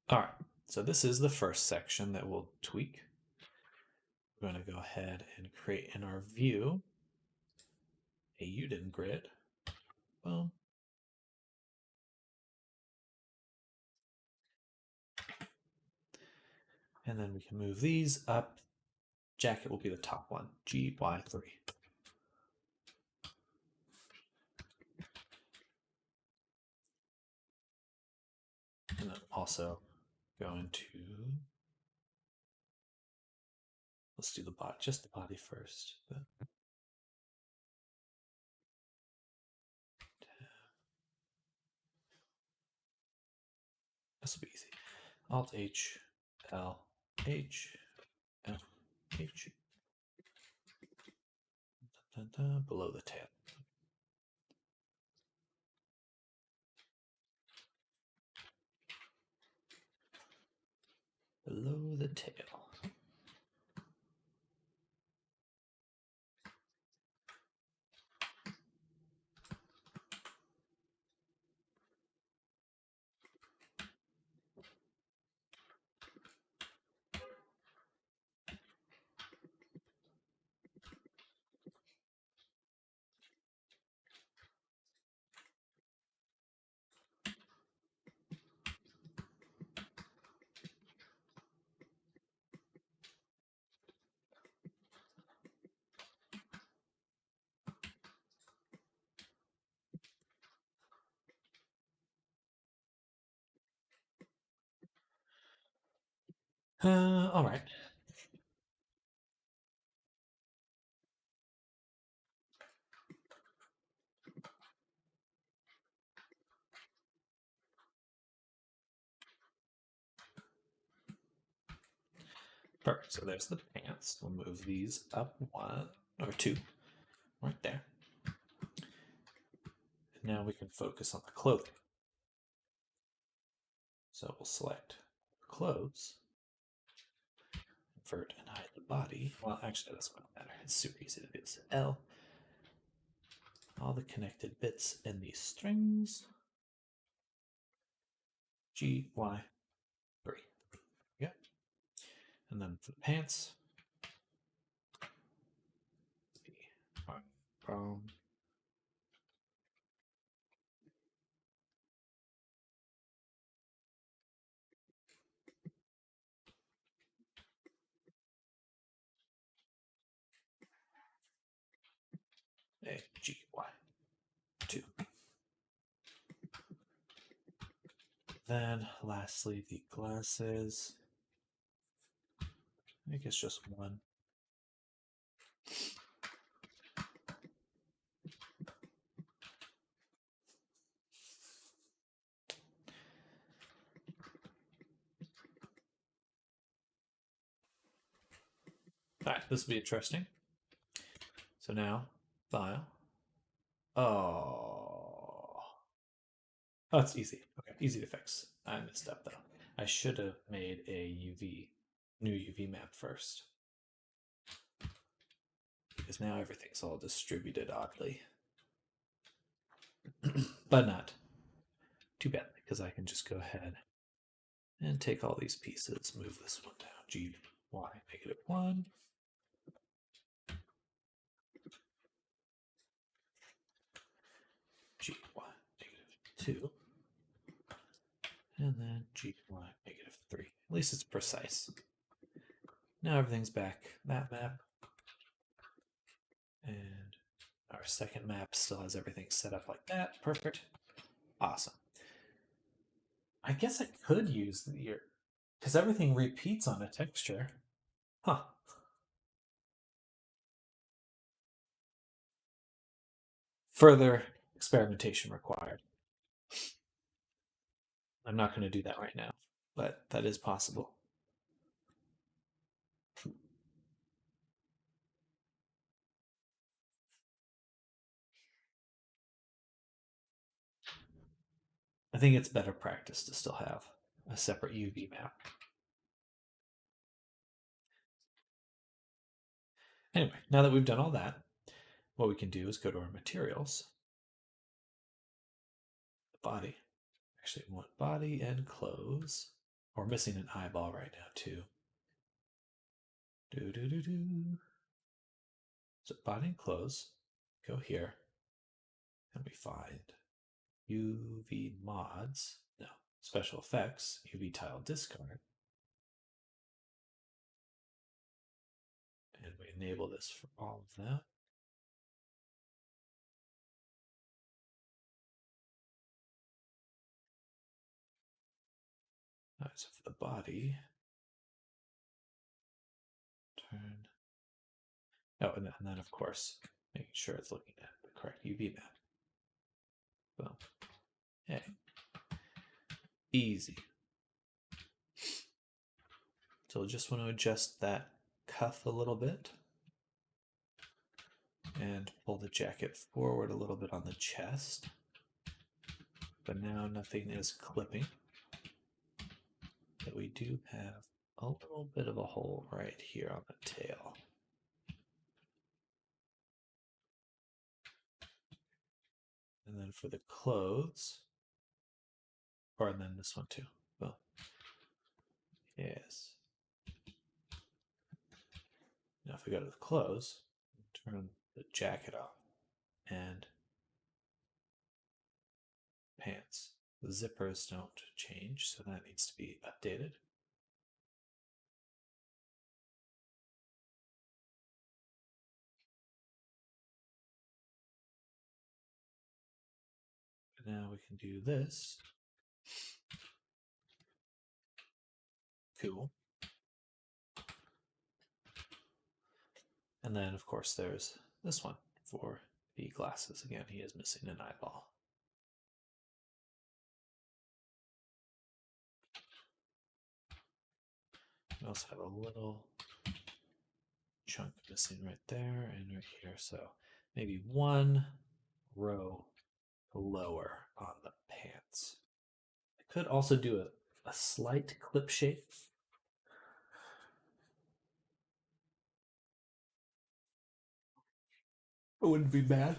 All right, so this is the first section that we'll tweak. We're going to go ahead and create in our view a Uden grid. Boom. And then we can move these up. Jacket will be the top one, GY3. And then also going to, let's do the body, just the body first. This will be easy. Alt H, L, H, L, H. Dun, dun, dun, below the tail. Below the tail. All right. Perfect. So there's the pants. We'll move these up one or two, right there. And now we can focus on the clothing. So we'll select clothes, invert and hide the body. Well, actually, that's not matter. It's super easy to do this. L. All the connected bits in these strings. G, Y, 3. Yeah. And then for the pants. Boom. A, G, Y, 2. Then, lastly, the glasses. I guess just one. All right, this will be interesting. So now, file. Oh, it's easy. Okay, easy to fix. I messed up though. I should have made a new UV map first. Because now everything's all distributed oddly. But not too badly, because I can just go ahead and take all these pieces, move this one down, G, Y, -1. gy negative 2, and then gy negative 3. At least it's precise. Now everything's back. That map. And our second map still has everything set up like that. Perfect. Awesome. I guess I could use the, because everything repeats on a texture. Huh. Further experimentation required. I'm not going to do that right now, but that is possible. I think it's better practice to still have a separate UV map. Anyway, now that we've done all that, what we can do is go to our materials, the body. Actually, we want body and clothes. We're missing an eyeball right now, too. So body and clothes, go here, and we find UV mods, no, special effects, UV tile discard. And we enable this for all of them. All right, so for the body, turn. Oh, and then of course, making sure it's looking at the correct UV map. Boom. Hey. Easy. So we'll just want to adjust that cuff a little bit and pull the jacket forward a little bit on the chest. But now nothing is clipping. But we do have a little bit of a hole right here on the tail. And then for the clothes, or then this one too. Well, yes. Now if we go to the clothes, turn the jacket off and pants. The zippers don't change, so that needs to be updated. And now we can do this. Cool. And then, of course, there's this one for the glasses. Again, he is missing an eyeball. We also have a little chunk missing right there and right here. So maybe one row lower on the pants. I could also do a slight clip shape. It wouldn't be bad.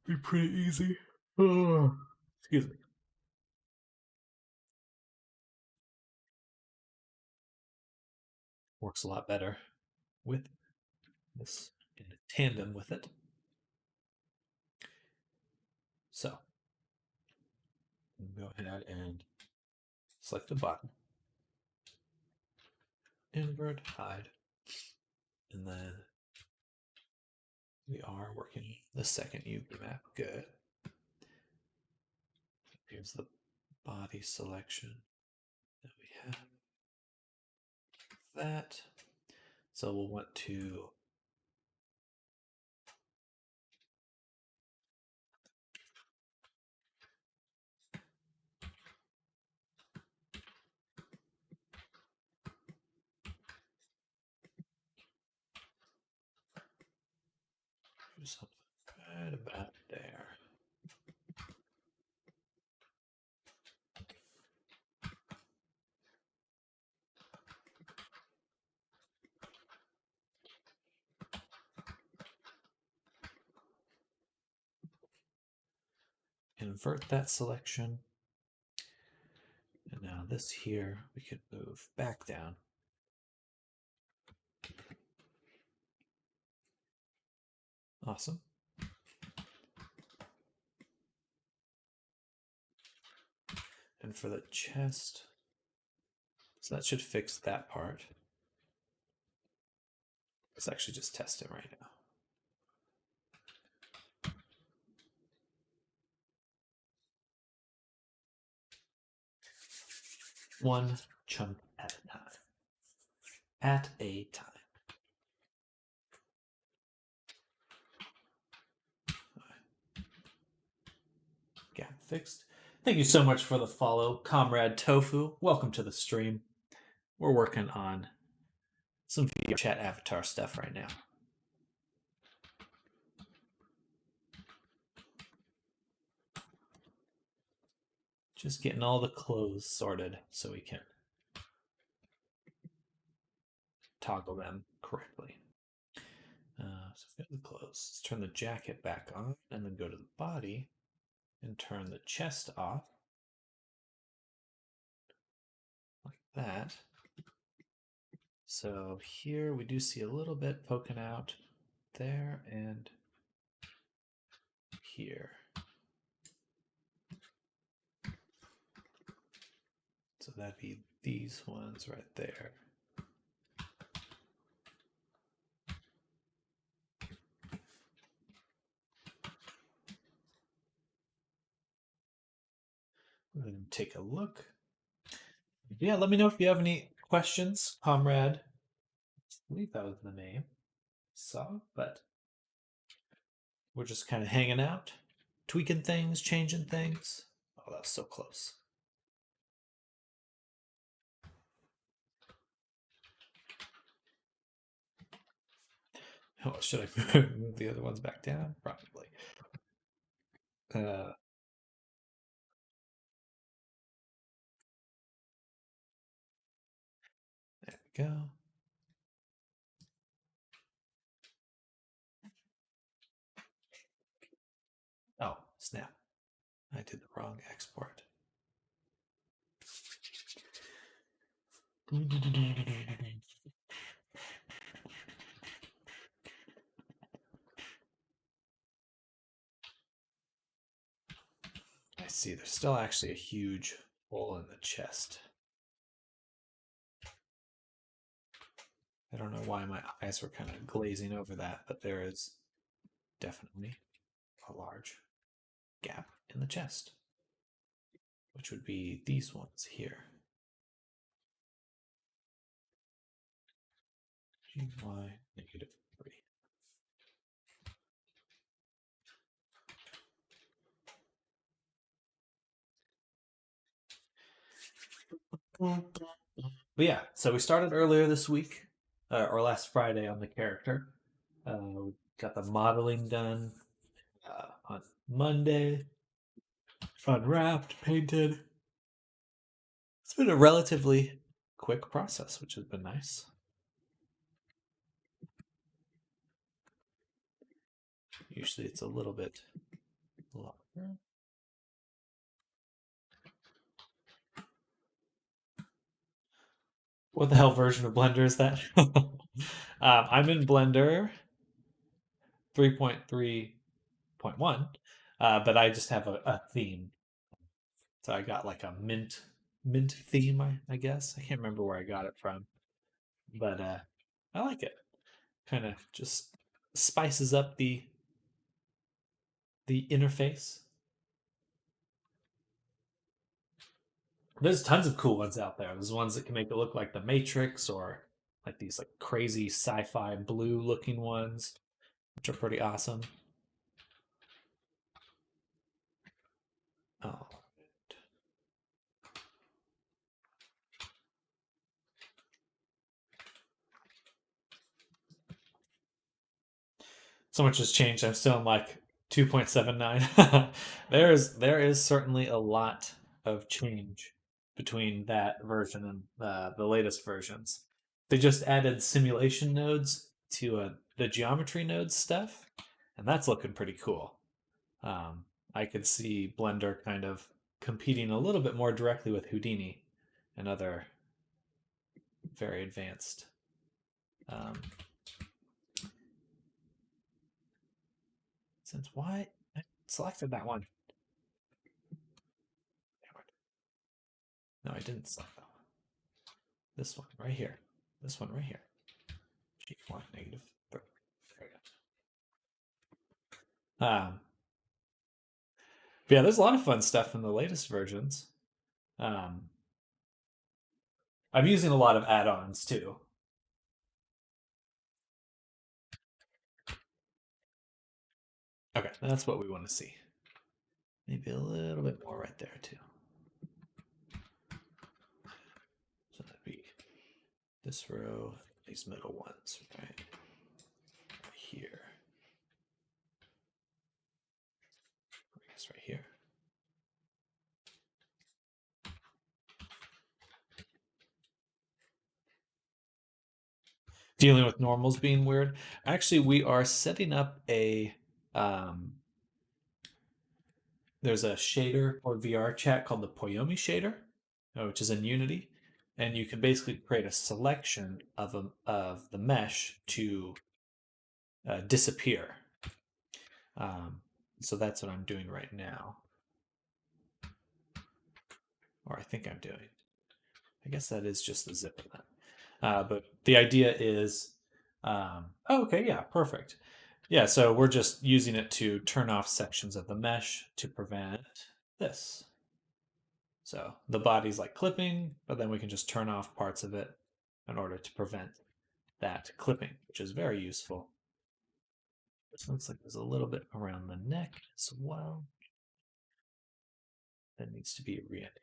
Be pretty easy. Excuse me. Works a lot better with this in tandem with it. So go ahead and select the button, invert, hide, and then we are working the second UV map. Good. Here's the body selection that we have. That. So we'll want to do something right about there. Invert that selection. And now this here, we could move back down. Awesome. And for the chest, so that should fix that part. Let's actually just test it right now. One chunk at a time. At a time. Gap fixed. Thank you so much for the follow, Comrade Tofu. Welcome to the stream. We're working on some video chat avatar stuff right now. Just getting all the clothes sorted so we can toggle them correctly. So we've got the clothes. Let's turn the jacket back on and then go to the body and turn the chest off. Like that. So here we do see a little bit poking out there and here. So that'd be these ones right there. Go ahead and take a look. Yeah, let me know if you have any questions, Comrade. I believe that was the name. Saw, but we're just kind of hanging out, tweaking things, changing things. Oh, that was so close. Oh, should I move the other ones back down? Probably. There we go. Oh, snap. I did the wrong export. I see, there's still actually a huge hole in the chest. I don't know why my eyes were kind of glazing over that, but there is definitely a large gap in the chest, which would be these ones here. GY -3. But yeah, so we started earlier this week, or last Friday on the character. We got the modeling done on Monday, unwrapped, painted. It's been a relatively quick process, which has been nice. Usually it's a little bit longer. What the hell version of Blender is that? I'm in Blender 3.3.1, but I just have a theme. So I got like a mint theme, I guess. I can't remember where I got it from, but I like it. Kind of just spices up the interface. There's tons of cool ones out there. There's ones that can make it look like the Matrix, or like these like crazy sci-fi blue looking ones, which are pretty awesome. Oh. So much has changed. I'm still in like 2.79. there is certainly a lot of change between that version and the latest versions. They just added simulation nodes to the geometry nodes stuff, and that's looking pretty cool. I could see Blender kind of competing a little bit more directly with Houdini and other very advanced since why I selected that one. No, I didn't select that one. This one right here. This one right here. G1 negative 3. There we go. But yeah, there's a lot of fun stuff in the latest versions. Um, I'm using a lot of add-ons too. Okay, that's what we want to see. Maybe a little bit more right there too. So that'd be this row, these middle ones, right here. I guess right here. Dealing with normals being weird. Actually, we are setting up a there's a shader or VR chat called the Poyomi shader, which is in Unity, and you can basically create a selection of the mesh to disappear. Um, so that's what I'm doing right now, or I think I'm doing. I guess that is just the zip of that. But the idea is, oh, okay, yeah, perfect. Yeah, so we're just using it to turn off sections of the mesh to prevent this. So the body's like clipping, but then we can just turn off parts of it in order to prevent that clipping, which is very useful. This looks like there's a little bit around the neck as well. That needs to be re-enabled.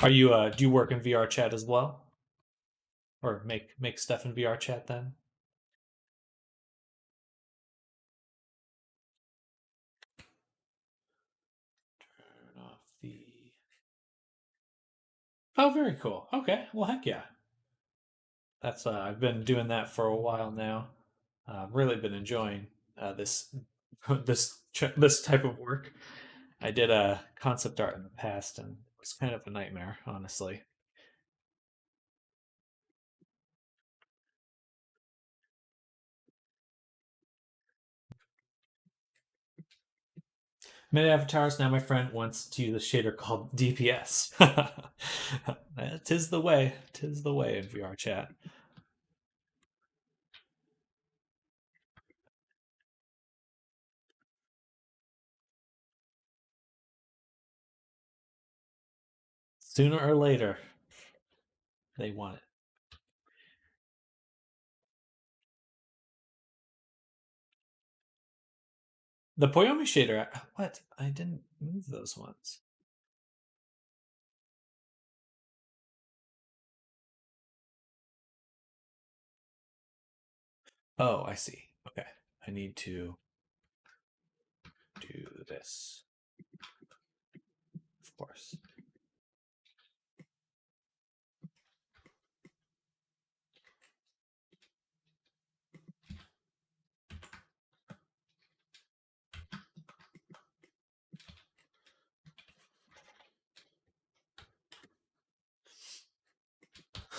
Are you do you work in VR chat as well? Or make stuff in VR chat then? Turn off the Oh, very cool. Okay. Well, heck yeah. That's I've been doing that for a while now. Really been enjoying this this type of work. I did a concept art in the past, and it was kind of a nightmare, honestly. Made avatars. Now my friend wants to use a shader called DPS. Tis the way. Tis the way in VR chat. Sooner or later, they want it. The Poyomi shader. What? I didn't move those ones. Oh, I see. Okay. I need to do this. Of course.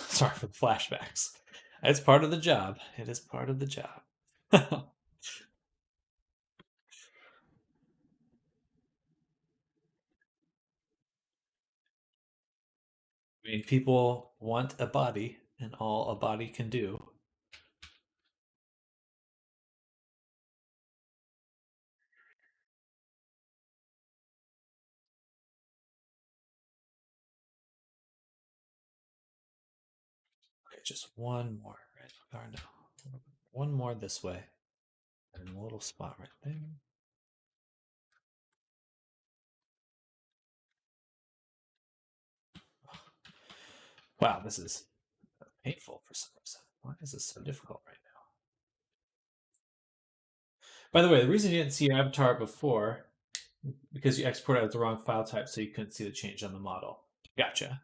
Sorry for the flashbacks. It's part of the job. It is part of the job. I mean, people want a body, and all a body can do. Okay, just one more. Right? Or no, one more this way, and a little spot right there. Wow, this is painful for some reason. Why is this so difficult right now? By the way, the reason you didn't see your avatar before because you exported out the wrong file type, so you couldn't see the change on the model. Gotcha.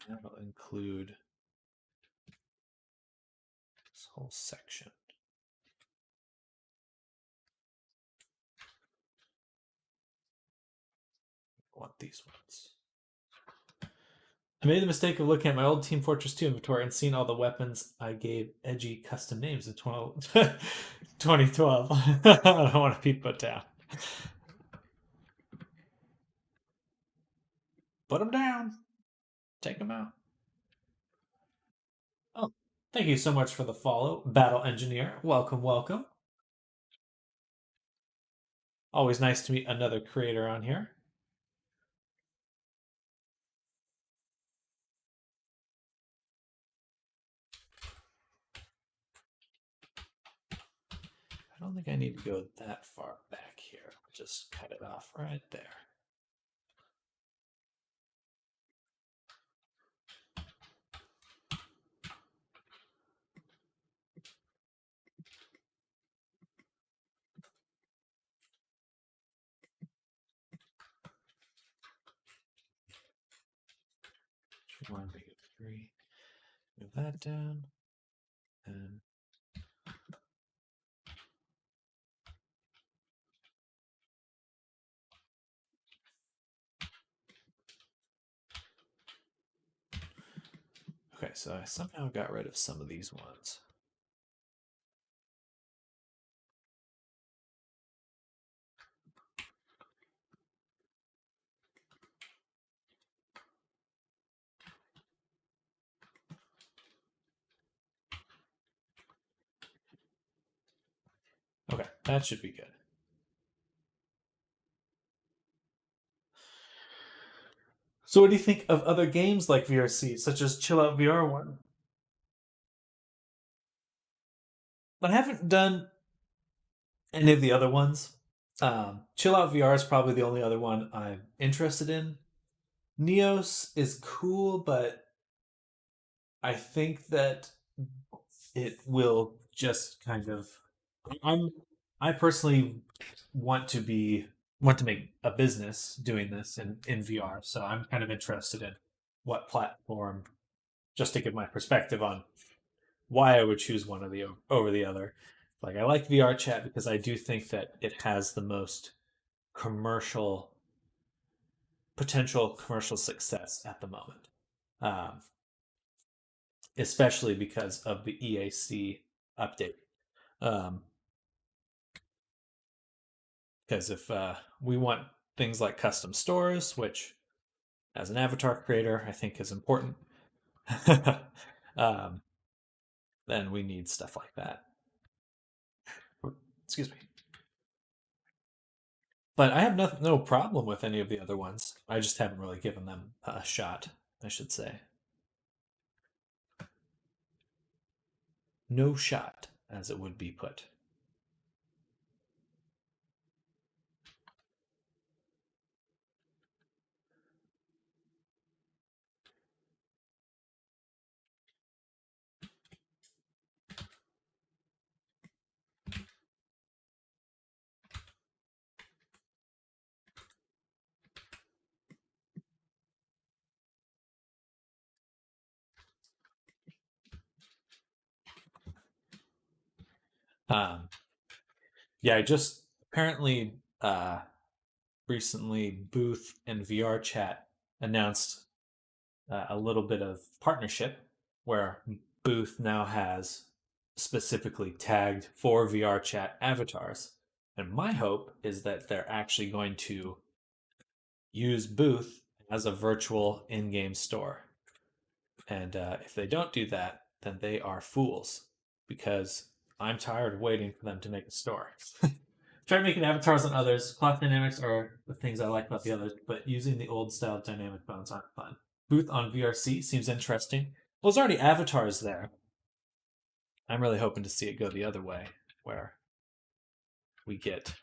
And that'll include this whole section. I want these ones. I made the mistake of looking at my old Team Fortress 2 inventory and seeing all the weapons I gave edgy custom names in 2012. I don't want to be put down. Put them down. Take them out. Oh, thank you so much for the follow, Battle Engineer. Welcome, welcome. Always nice to meet another creator on here. I don't think I need to go that far back here. Just cut it off right there. One, make it 3. Move that down. And okay, so I somehow got rid of some of these ones. Okay, that should be good. So, what do you think of other games like VRC, such as Chill Out VR 1? I haven't done any of the other ones. Chill Out VR is probably the only other one I'm interested in. Neos is cool, but I think that it will just kind of. I'm. I personally want to make a business doing this in VR, so I'm kind of interested in what platform, just to give my perspective on why I would choose one over the other. Like I like VR chat because I do think that it has the most commercial potential commercial success at the moment, um, especially because of the EAC update. Um, because if we want things like custom stores, which as an avatar creator I think is important, um, then we need stuff like that. Excuse me. But I have no problem with any of the other ones. I just haven't really given them a shot, I should say. No shot, as it would be put. Um, yeah, I just apparently recently Booth and VR Chat announced a little bit of partnership where Booth now has specifically tagged for VR Chat avatars. And my hope is that they're actually going to use Booth as a virtual in game store. And if they don't do that, then they are fools because I'm tired of waiting for them to make a store. Try making avatars on others. Cloth dynamics are the things I like about the others, but using the old style dynamic bones aren't fun. Booth on VRC seems interesting. Well, there's already avatars there. I'm really hoping to see it go the other way, where we get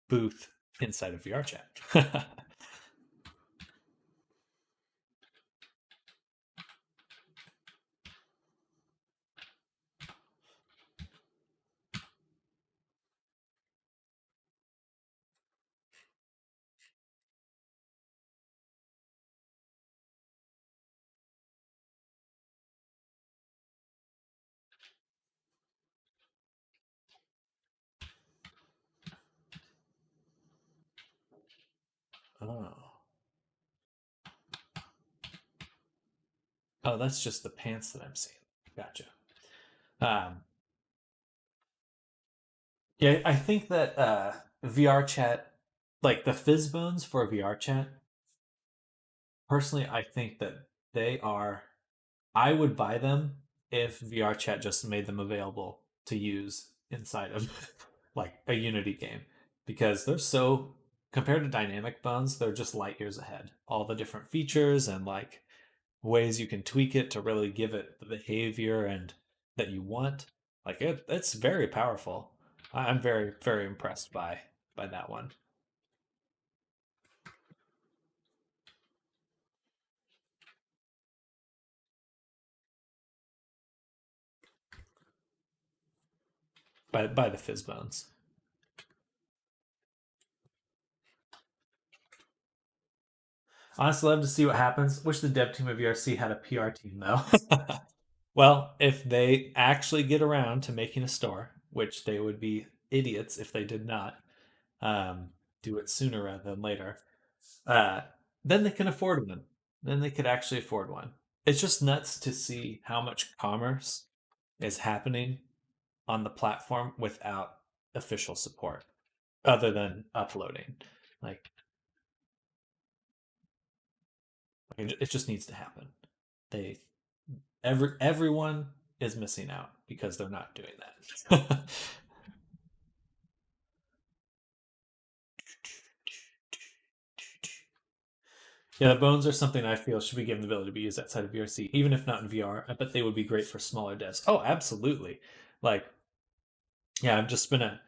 Booth inside of VR chat. Oh. Oh, that's just the pants that I'm seeing. Gotcha. Um, yeah, I think that VR chat, like the fizz bones for VR chat, personally, I think that they are. I would buy them if VR chat just made them available to use inside of like a Unity game because they're so compared to dynamic bones, they're just light years ahead. All the different features and like ways you can tweak it to really give it the behavior and that you want. Like it's very powerful. I'm very impressed by that one. By the fizz bones. Honestly, love to see what happens. Wish the dev team of ERC had a PR team though. Well, if they actually get around to making a store, which they would be idiots if they did not do it sooner rather than later, uh, then they can afford one. Then they could actually afford one. It's just nuts to see how much commerce is happening on the platform without official support, other than uploading. Like, it just needs to happen. They everyone is missing out because they're not doing that. Yeah, the bones are something I feel should be given the ability to be used outside of VRC, even if not in VR. I bet they would be great for smaller devs. Oh, absolutely. Like, yeah, I've just been a.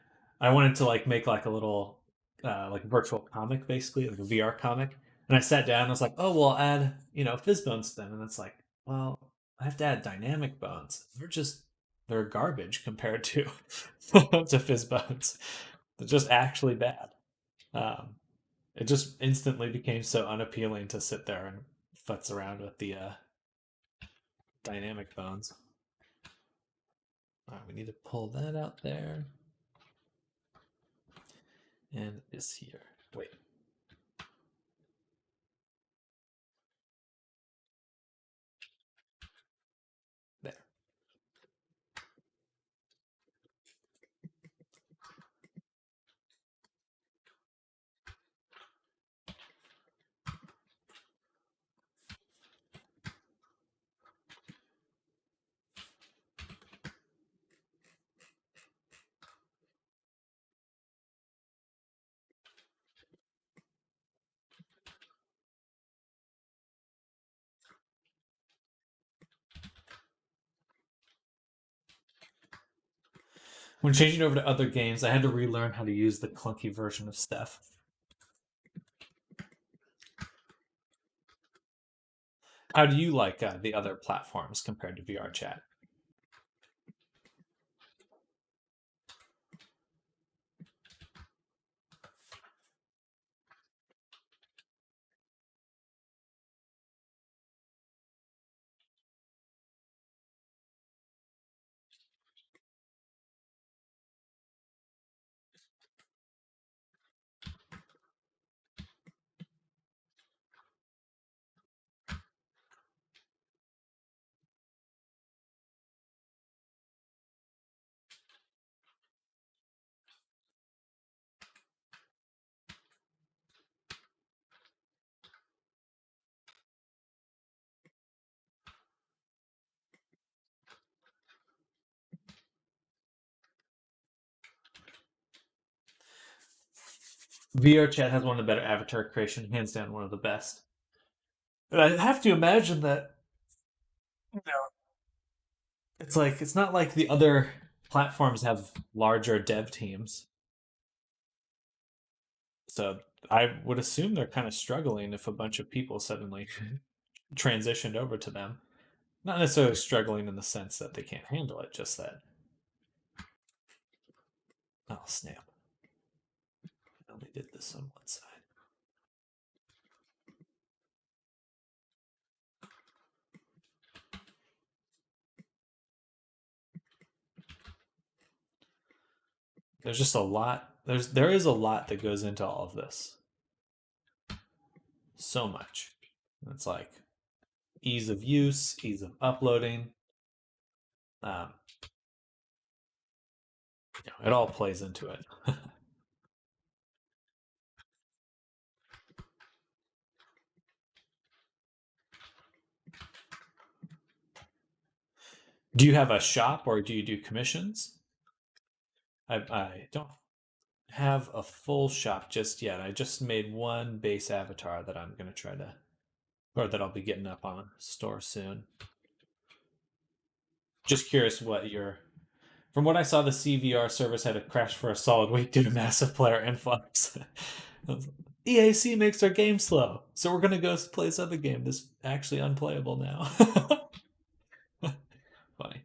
I wanted to like make like a little, like virtual comic, basically like a VR comic, and I sat down. And I was like, oh, well, I'll add fizz bones to them, and it's like, well, I have to add dynamic bones. They're garbage compared to to fizz bones. They're just actually bad. Um, it just instantly became so unappealing to sit there and futz around with the dynamic bones. All right, we need to pull that out there. And this here. Wait. There. When changing over to other games, I had to relearn how to use the clunky version of Steph. How do you like the other platforms compared to VR chat? VR chat has one of the better avatar creation, hands down, one of the best. And I have to imagine that it's like it's not like the other platforms have larger dev teams. So I would assume they're kind of struggling if a bunch of people suddenly transitioned over to them. Not necessarily struggling in the sense that they can't handle it, just that. Oh, snap. I only did this on one side. There's just a lot. There is a lot that goes into all of this. so much. It's like ease of use, ease of uploading. Um, it all plays into it. Do you have a shop or do you do commissions? I don't have a full shop just yet. I just made one base avatar that I'm going to try to, or that I'll be getting up on a store soon. Just curious what your, from what I saw, the CVR service had a crash for a solid week due to massive player influx. EAC makes their game slow, so we're going to go play this other game that's actually unplayable now. Funny.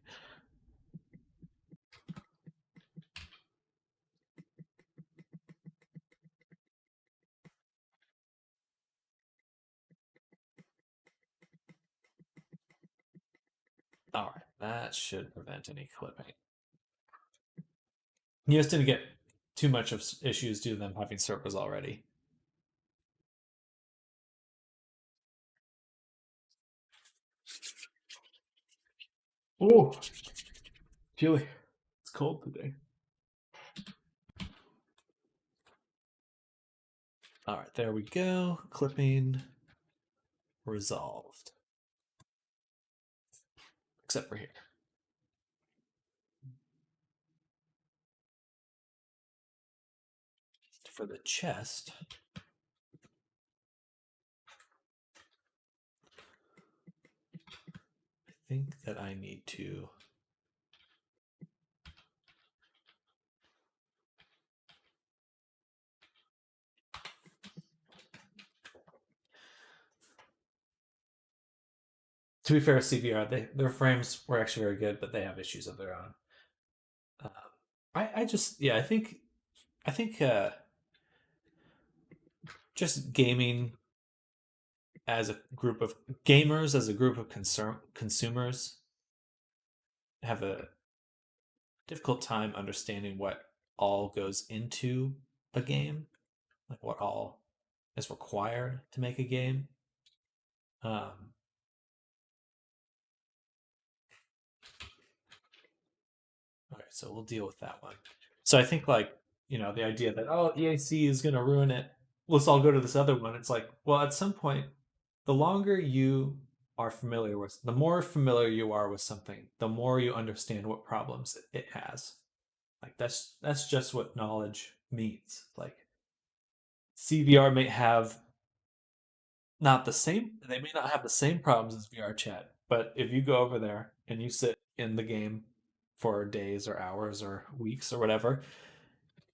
All right, that should prevent any clipping. You just didn't get too much of issues due to them having servers already. Oh, chilly. It's cold today. All right, there we go. Clipping resolved. Except for here. For the chest, I think that I need to be fair, CVR, their frames were actually very good, but they have issues of their own. I just I think just gaming as a group of gamers, as a group of consumers, have a difficult time understanding what all goes into a game, like what all is required to make a game. Okay, so we'll deal with that one. So I think the idea that EAC is going to ruin it. Let's all go to this other one. It's like, well, at some point, the longer you are familiar with, the more familiar you are with something, the more you understand what problems it has. Like that's just what knowledge means. Like CVR may have not the same, they may not have the same problems as VR chat, but if you go over there and you sit in the game for days or hours or weeks or whatever,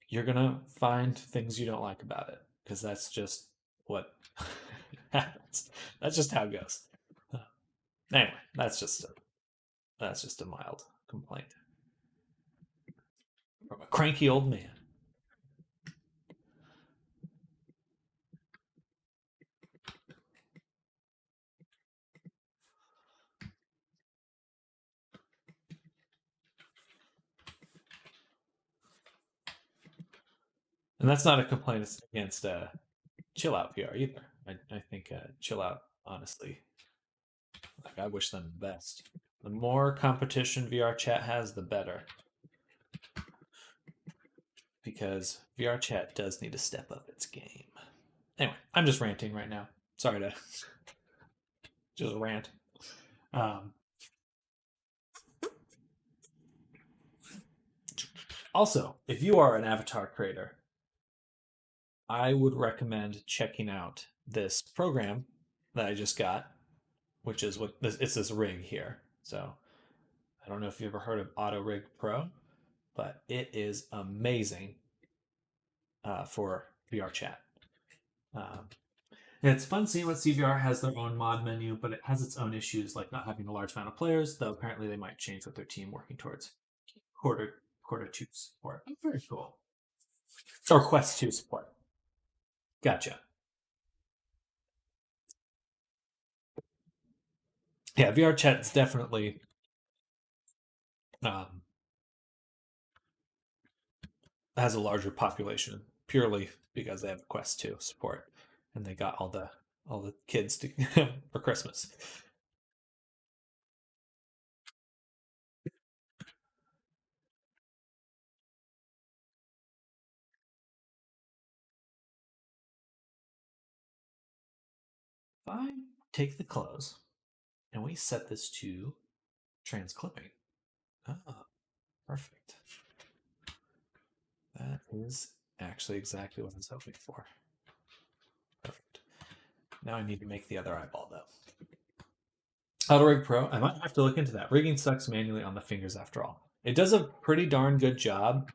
you're gonna find things you don't like about it because that's just what happens. That's just how it goes. Anyway, that's just a mild complaint from a cranky old man. And that's not a complaint against Chill Out VR either. I think Chill Out, honestly, like I wish them the best. The more competition VR chat has, the better. Because VR chat does need to step up its game. Anyway, I'm just ranting right now. Sorry to just rant. Also, if you are an avatar creator, I would recommend checking out this program that I just got, which is it's this rig here. So I don't know if you've ever heard of Auto Rig Pro, but it is amazing for VR chat. And it's fun seeing what CVR has their own mod menu, but it has its own issues, like not having a large amount of players, though apparently they might change with their team working towards quarter two support. Oh, very cool. Or Quest 2 support. Gotcha. Yeah, VR chat is definitely um, has a larger population purely because they have Quest 2 support and they got all the all the kids to, for Christmas. If I take the close and we set this to trans clipping. Ah, perfect. That is actually exactly what I was hoping for. Perfect. Now I need to make the other eyeball though. How to rig pro? I might have to look into that. Rigging sucks manually on the fingers after all. It does a pretty darn good job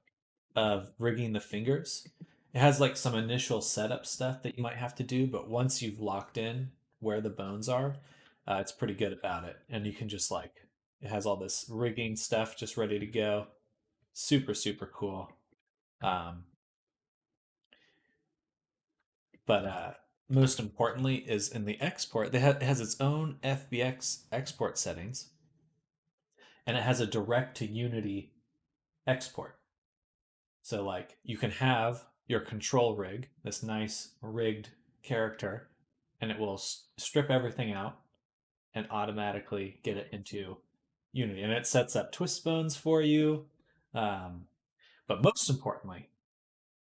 of rigging the fingers. It has like some initial setup stuff that you might have to do, but once you've locked in where the bones are, it's pretty good about it. And you can just like, it has all this rigging stuff just ready to go. Super, super cool. Um, but most importantly is in the export, it has its own FBX export settings, and it has a direct to Unity export. So like you can have your control rig, this nice rigged character, and it will strip everything out and automatically get it into Unity, and it sets up twist bones for you. Um, but most importantly,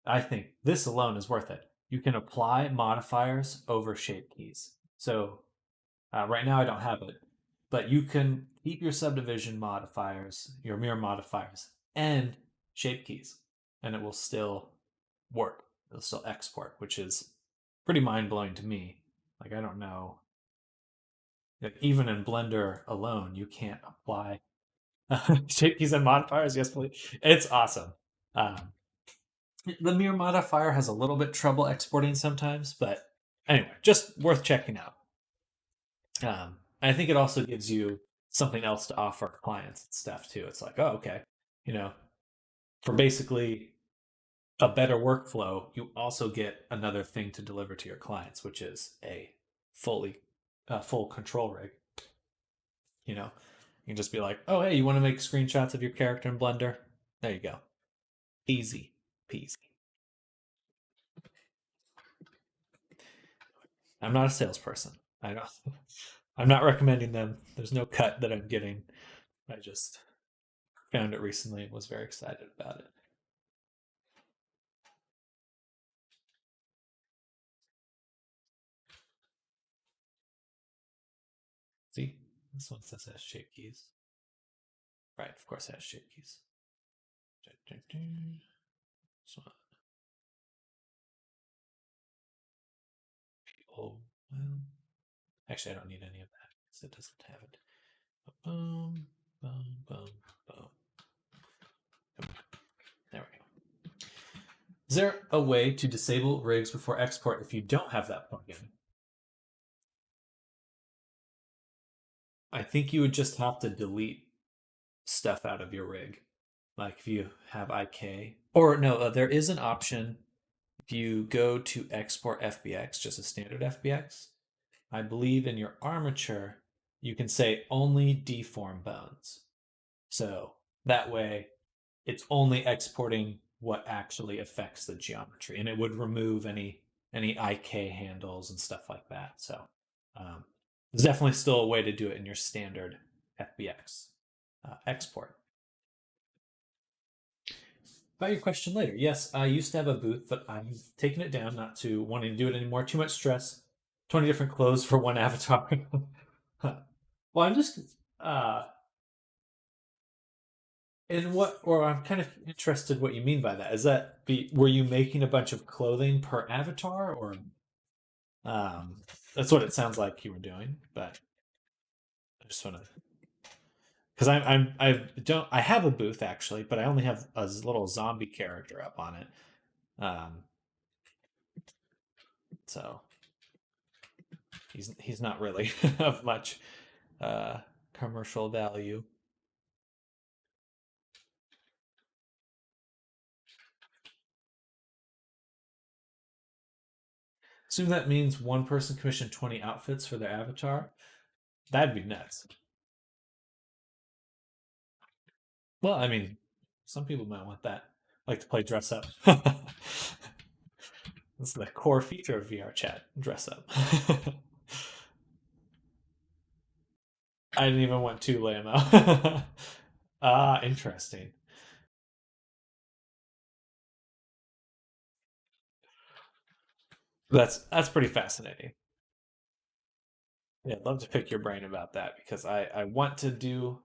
I think this alone is worth it. You can apply modifiers over shape keys. So right now I don't have it, but you can keep your subdivision modifiers, your mirror modifiers, and shape keys, and it will still work. It'll still export, which is pretty mind blowing to me. Like I don't know, like even in Blender alone, you can't apply shape keys and modifiers. Yes, please. It's awesome. Um, the mirror modifier has a little bit trouble exporting sometimes, but anyway, just worth checking out. I think it also gives you something else to offer clients and stuff too. It's like, oh, okay, you know, for basically a better workflow, you also get another thing to deliver to your clients, which is a fully full control rig. You know, you can just be like, oh, hey, you want to make screenshots of your character in Blender? There you go, easy peasy. I'm not a salesperson. I don't. I'm not recommending them. There's no cut that I'm getting. I just found it recently and was very excited about it. See, this one says it has shape keys. Right, of course it has shape keys. This one. Oh, well. Actually, I don't need any of that because it doesn't have it. Boom, boom, boom, boom. There we go. Is there a way to disable rigs before export if you don't have that plugin? I think you would just have to delete stuff out of your rig. Like if you have IK. Or no, there is an option if you go to export FBX, just a standard FBX. I believe in your armature, you can say only deform bones. So that way it's only exporting what actually affects the geometry, and it would remove any IK handles and stuff like that. So there's definitely still a way to do it in your standard FBX export. About your question later, yes, I used to have a booth, but I'm taking it down, not to wanting to do it anymore. Too much stress. 20 different clothes for one avatar. Well, I'm just and what, or I'm kind of interested what you mean by that. Is that were you making a bunch of clothing per avatar, or that's what it sounds like you were doing? But I just want to, because I have a booth actually, but I only have a little zombie character up on it. Um, so he's not really of much uh commercial value. Assume that means one person commissioned 20 outfits for their avatar. That'd be nuts. Well, I mean, some people might want that. Like to play dress up. This is the core feature of VR chat. Dress up. I didn't even want too lame. Ah, interesting. That's pretty fascinating. Yeah, I'd love to pick your brain about that because I want to do.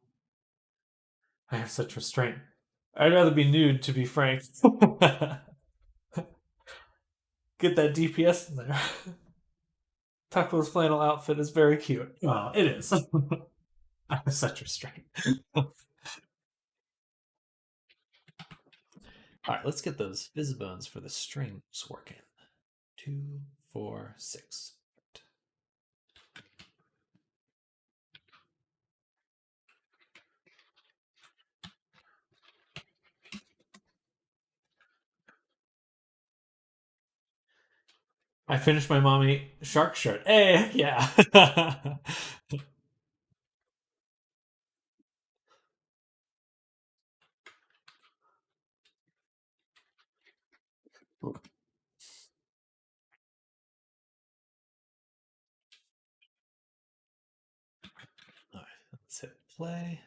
I have such restraint. I'd rather be nude, to be frank. Get that DPS in there. Toklo's flannel outfit is very cute. Well, it is. I have such restraint. All right, let's get those Fizbones for the strings working. 2, 4, 6. I finished my mommy shark shirt. Hey, yeah. All right, let's hit play.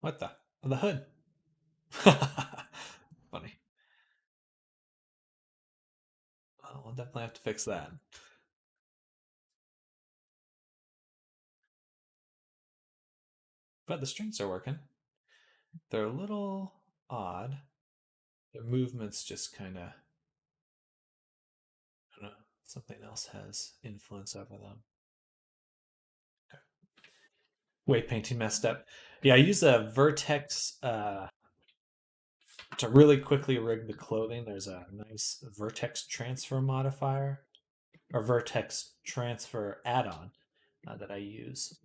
What the? Oh, the hood. Funny. Oh, we'll definitely have to fix that. But the strings are working. They're a little odd. Their movements just kind of, I don't know, something else has influence over them. Okay. Weight painting messed up. Yeah, I use a Vertex to really quickly rig the clothing. There's a nice Vertex transfer modifier or Vertex transfer add-on that I use,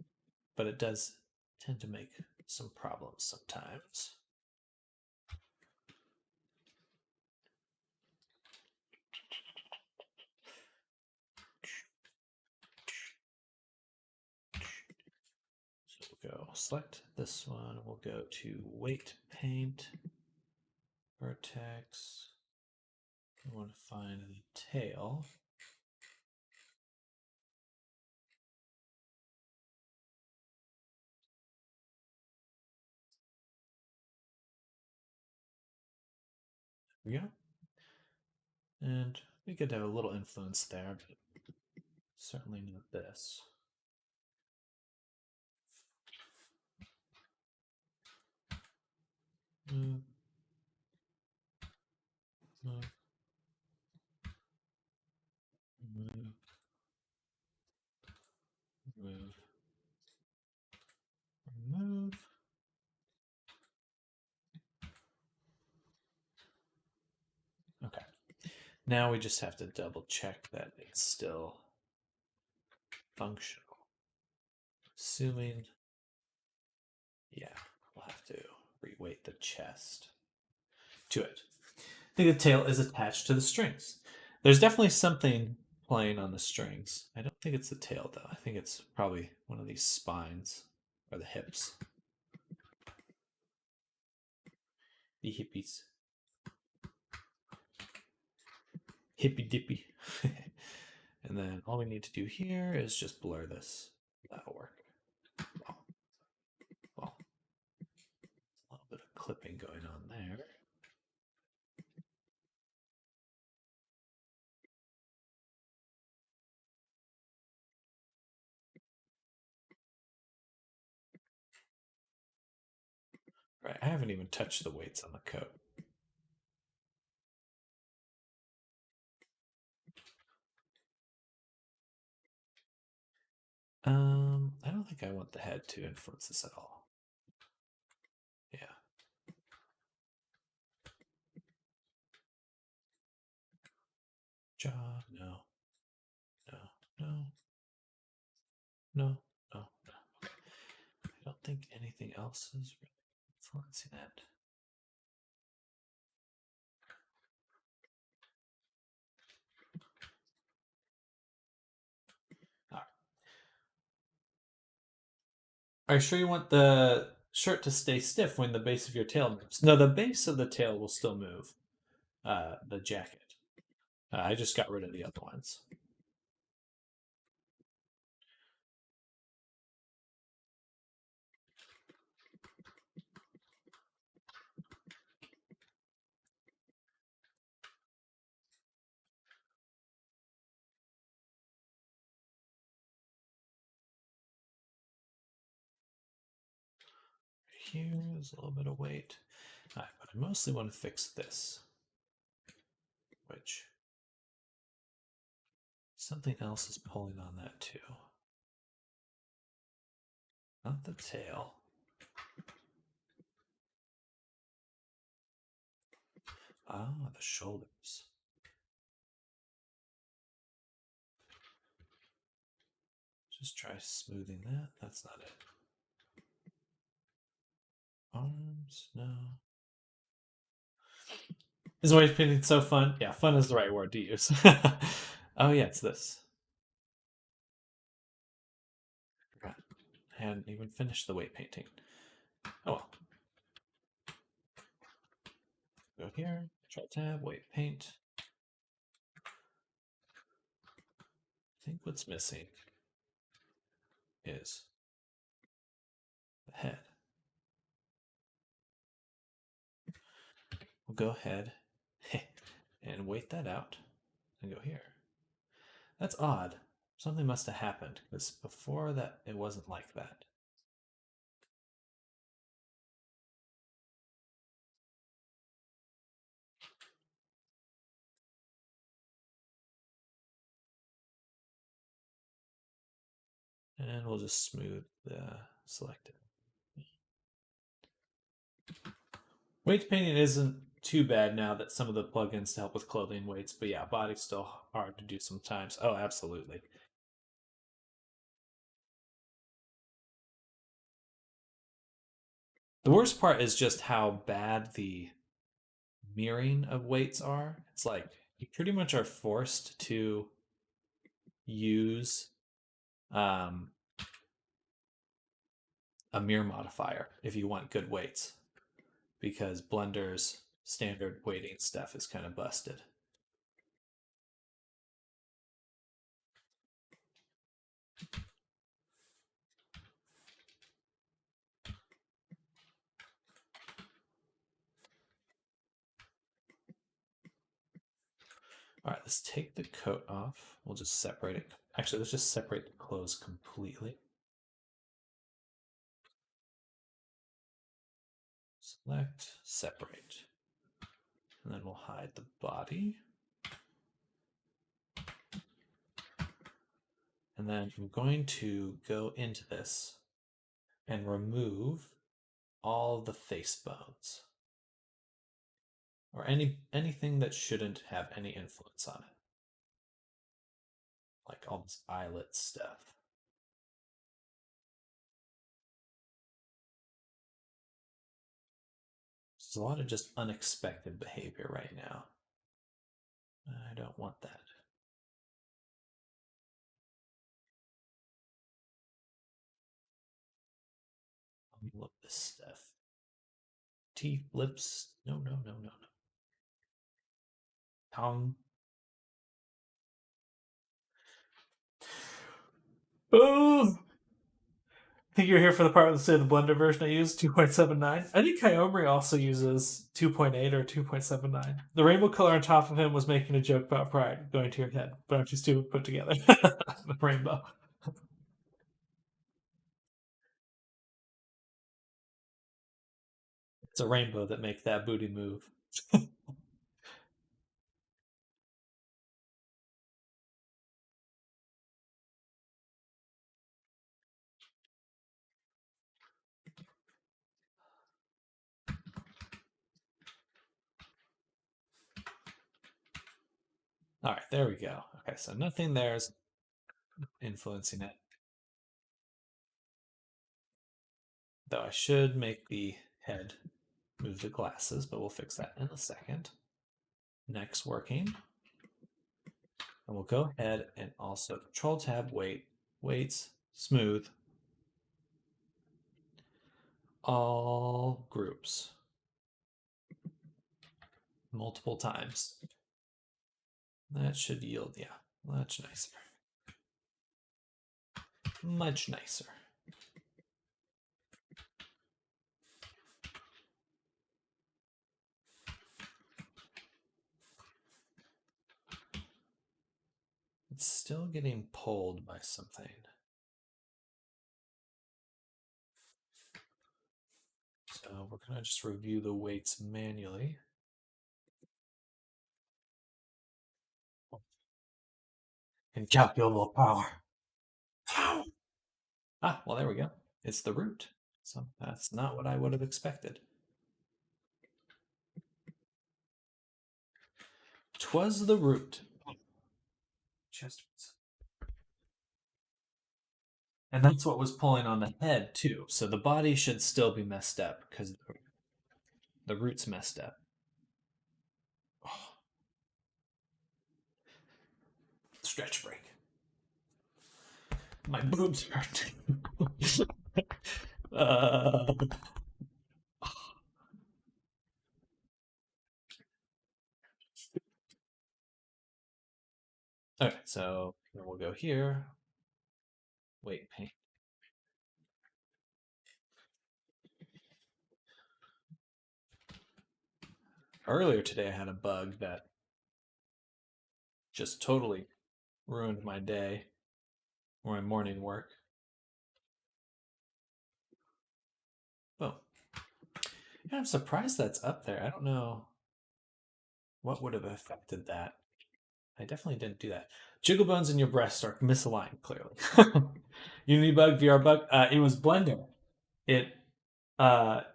but it does tend to make some problems sometimes. So we'll go select this one. We'll go to weight paint, Vertex. I want to find the tail. There we go. And we could have a little influence there, but certainly not this. Move, move, move, move, move. Okay. Now we just have to double check that it's still functional. Assuming, yeah, we'll have to reweight the chest to it. I think the tail is attached to the strings. There's definitely something playing on the strings. I don't think it's the tail, though. I think it's probably one of these spines or the hips. The hippies. Hippy dippy. And then all we need to do here is just blur this. That'll work. Well, a little bit of clipping going on there. Right, I haven't even touched the weights on the coat. I don't think I want the head to influence this at all. Yeah. Jaw, no. No, no. No, no, no. Okay. I don't think anything else is really influencing it. Are you sure you want the shirt to stay stiff when the base of your tail moves? No, the base of the tail will still move. The jacket. I just got rid of the other ones. Here's a little bit of weight. But I mostly want to fix this, which something else is pulling on that too. Not the tail. Ah, the shoulders. Just try smoothing that. That's not it. Arms, no. Is weight painting so fun? Yeah, fun is the right word to use. Oh yeah, it's this. Forgot. I hadn't even finished the weight painting. Oh well. Go here, Control Tab, weight paint. I think what's missing is the head. We'll go ahead and weight that out and go here. That's odd. Something must have happened because before that it wasn't like that. And we'll just smooth the selected. Weight painting isn't too bad now that some of the plugins to help with clothing weights, but yeah, body's still hard to do sometimes. Oh, absolutely. The worst part is just how bad the mirroring of weights are. It's like you pretty much are forced to use um, a mirror modifier if you want good weights, because Blender's standard weighting stuff is kind of busted. All right, let's take the coat off. We'll just separate it. Actually, let's just separate the clothes completely. Select, separate. And then we'll hide the body. And then I'm going to go into this and remove all the face bones. Or anything that shouldn't have any influence on it. Like all this eyelid stuff. There's a lot of just unexpected behavior right now. I don't want that. I love this stuff. Teeth, lips. No, no, no, no, no. Tongue. Oh! I think you're here for the part with say the Blender version I use, 2.79. I think Kyomri also uses 2.8 or 2.79. The rainbow color on top of him was making a joke about pride going to your head, but aren't you stupid put together? The rainbow. It's a rainbow that make that booty move. All right, there we go. Okay, so nothing there's influencing it. Though I should make the head move the glasses, but we'll fix that in a second. Next working. And we'll go ahead and also Control Tab weights, smooth. all groups multiple times. That should yield, yeah, much nicer. Much nicer. It's still getting pulled by something. So we're going to just review the weights manually. Incalculable power. Ah, well, there we go. It's the root. So that's not what I would have expected. 'Twas the root. And that's what was pulling on the head, too. So the body should still be messed up because the root's messed up. Oh. Stretch break. My boobs hurt. uh, okay, so then we'll go here. Wait, paint. Earlier today, I had a bug that just totally ruined my day or my morning work. Oh, yeah, I'm surprised that's up there. I don't know what would have affected that. I definitely didn't do that. Jiggle bones in your breast are misaligned, clearly. Unity bug, VR bug. It was Blender. It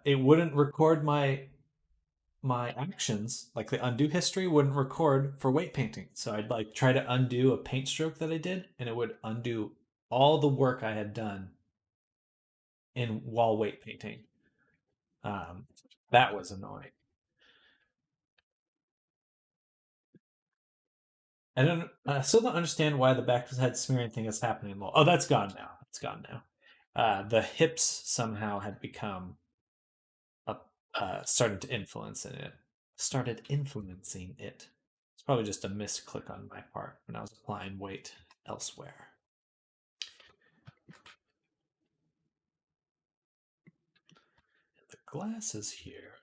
wouldn't record my actions, like the undo history wouldn't record for weight painting. So I'd like try to undo a paint stroke that I did, and it would undo all the work I had done in while weight painting. That was annoying. I still don't understand why the back of his head smearing thing is happening. Oh, that's gone now. It's gone now. The hips somehow had become started to influence it. Started influencing it. It's probably just a misclick on my part when I was applying weight elsewhere. The glasses here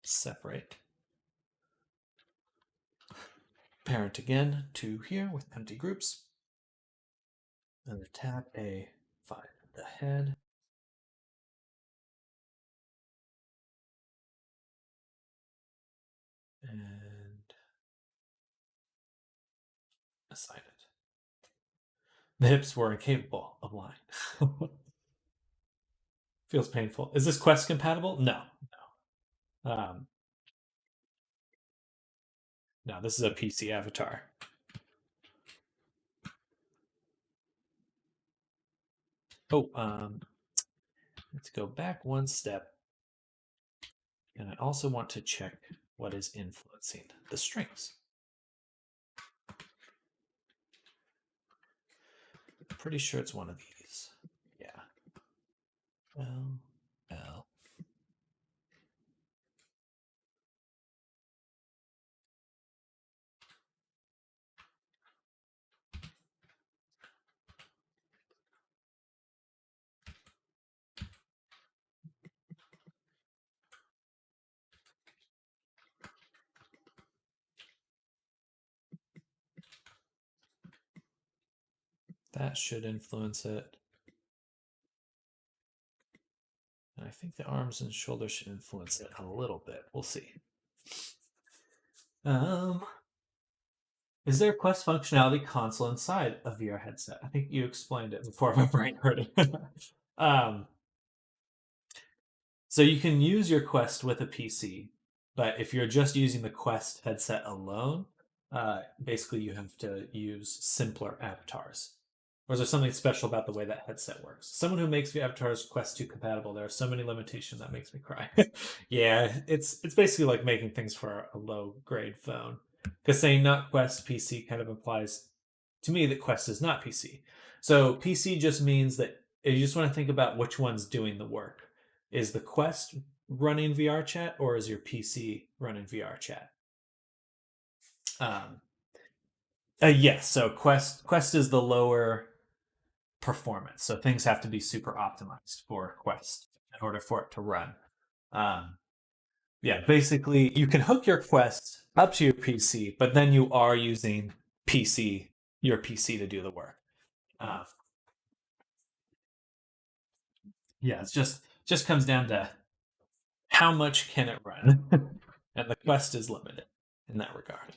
separate. Parent again to here with empty groups. And tap A5. The head. And assign it. The hips were incapable of lying. Feels painful. Is this quest compatible? No. No, this is a PC avatar. Oh, let's go back one step. And I also want to check what is influencing the strings. I'm pretty sure it's one of these. Yeah. L, L. That should influence it. And I think the arms and shoulders should influence it a little bit. We'll see. Is there quest functionality console inside a VR headset? I think you explained it before my brain hurt it. So you can use your Quest with a PC, but if you're just using the Quest headset alone, basically you have to use simpler avatars. Or is there something special about the way that headset works? Someone who makes the avatars Quest 2 compatible, there are so many limitations that makes me cry. Yeah, it's basically like making things for a low grade phone. Because saying not Quest PC kind of implies to me that Quest is not PC. So PC just means that you just want to think about which one's doing the work. Is the Quest running VR chat or is your PC running VR chat? Um, yes. So Quest is the lower performance. So things have to be super optimized for Quest in order for it to run. Um, yeah, basically, you can hook your Quest up to your PC, but then you are using your PC to do the work. Uh, yeah, it's just comes down to how much can it run, and the Quest is limited in that regard.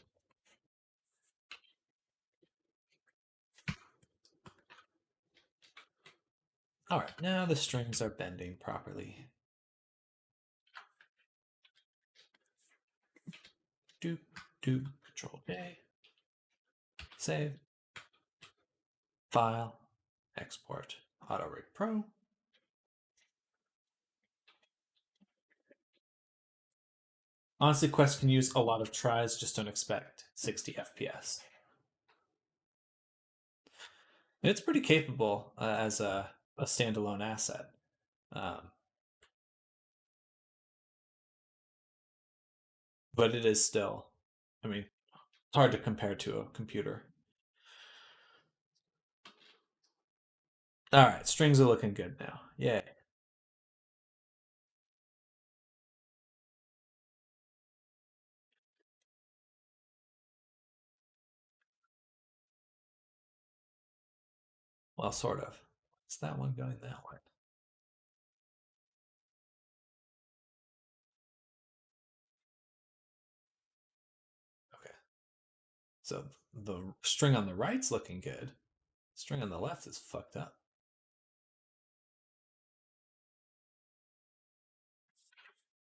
All right, now the strings are bending properly. Doop doop. Control J. Save. File. Export. AutoRig Pro. Honestly, Quest can use a lot of tries, just don't expect 60 FPS. It's pretty capable as a standalone asset. Um, but it is still, I mean, it's hard to compare to a computer. All right, strings are looking good now. Yay. Well, sort of. Is that one going that way? Okay. So the string on the right's looking good. String on the left is fucked up.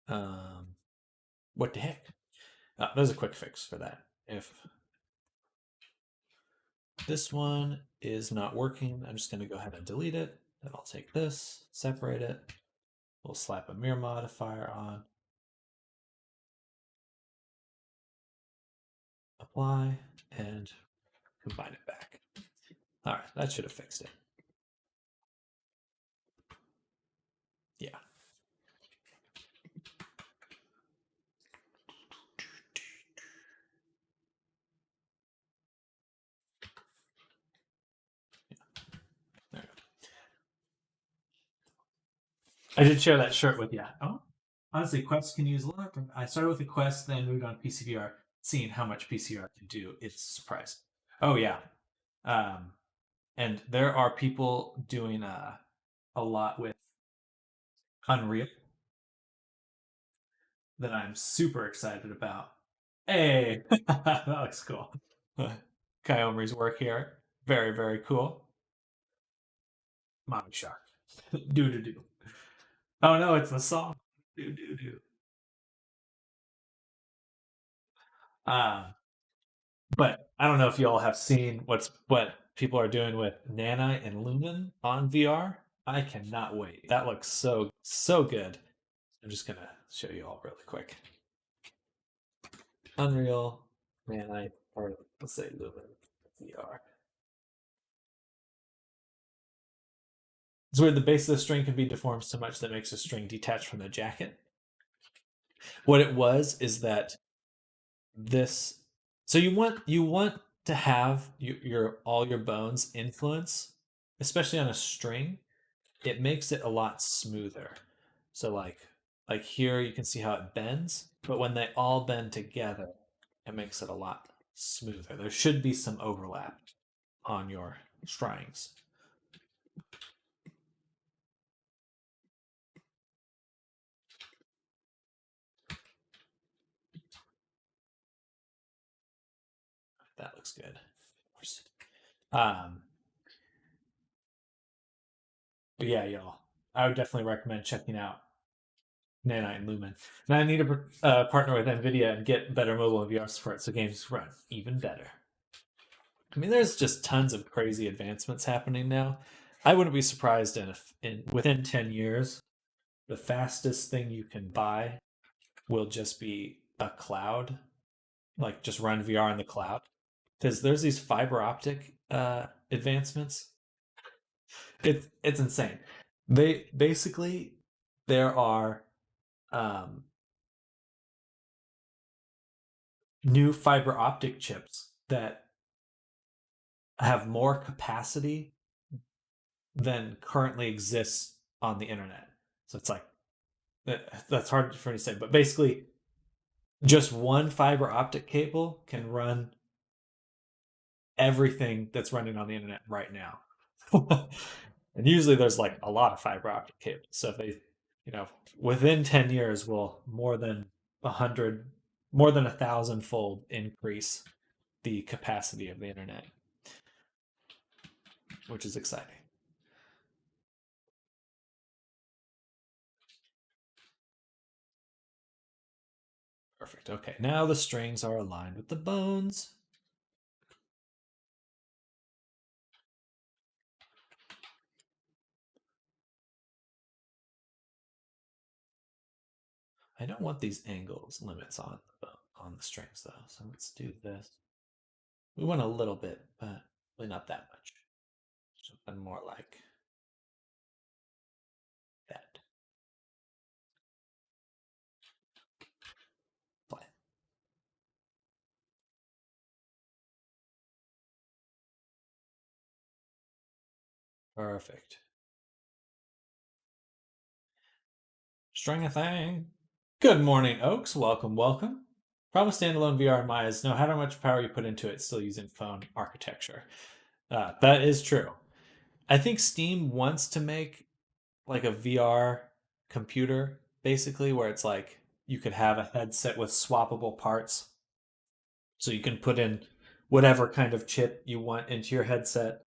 Um, what the heck? There's a quick fix for that. If this one is not working, I'm just going to go ahead and delete it. Then I'll take this, separate it. We'll slap a mirror modifier on. Apply and combine it back. All right, that should have fixed it. Yeah. There we go. I did share that shirt with you. Oh, honestly, Quest can use a lot. I started with a Quest, then moved on to PCVR. Seeing how much PCVR can do, it's a surprise. Oh yeah, and there are people doing a lot with Unreal that I'm super excited about. Hey, that looks cool. Kyomi's work here, very very cool. Mommy Shark, do do do. Oh no, it's the song. Do do do. Um, but I don't know if you all have seen what people are doing with Nanite and Lumen on VR. I cannot wait. That looks so good. I'm just gonna show you all really quick. Unreal, Nanite, or let's say Lumen VR. It's where the base of the string can be deformed so much that makes the string detach from the jacket. What it was is that this. So you want to have your all your bones influence, especially on a string. It makes it a lot smoother. So like here you can see how it bends, but when they all bend together, it makes it a lot smoother. There should be some overlap on your strings. That looks good. Um, but yeah, y'all, I would definitely recommend checking out Nanite and Lumen. And I need to partner with NVIDIA and get better mobile and VR support so games run even better. I mean, there's just tons of crazy advancements happening now. I wouldn't be surprised in within 10 years, the fastest thing you can buy will just be a cloud, like just run VR in the cloud. Because there's these fiber optic advancements It's insane. They basically there are um, new fiber optic chips that have more capacity than currently exists on the internet. So it's like that's hard for me to say, but basically, just one fiber optic cable can run everything that's running on the internet right now. And usually there's like a lot of fiber optic cables. So if they, you know, within 10 years will more than 1,000-fold increase the capacity of the internet, which is exciting. Perfect. Okay, now the strings are aligned with the bones. I don't want these angles limits on the strings though, so let's do this. We want a little bit, but really not that much. Something more like that. Play. Perfect. String a thing. Good morning, Oaks. Welcome, welcome. Problem standalone VR in my eyes. Know how much power you put into it still using phone architecture. That is true. I think Steam wants to make like a VR computer, basically, where it's like you could have a headset with swappable parts. So you can put in whatever kind of chip you want into your headset,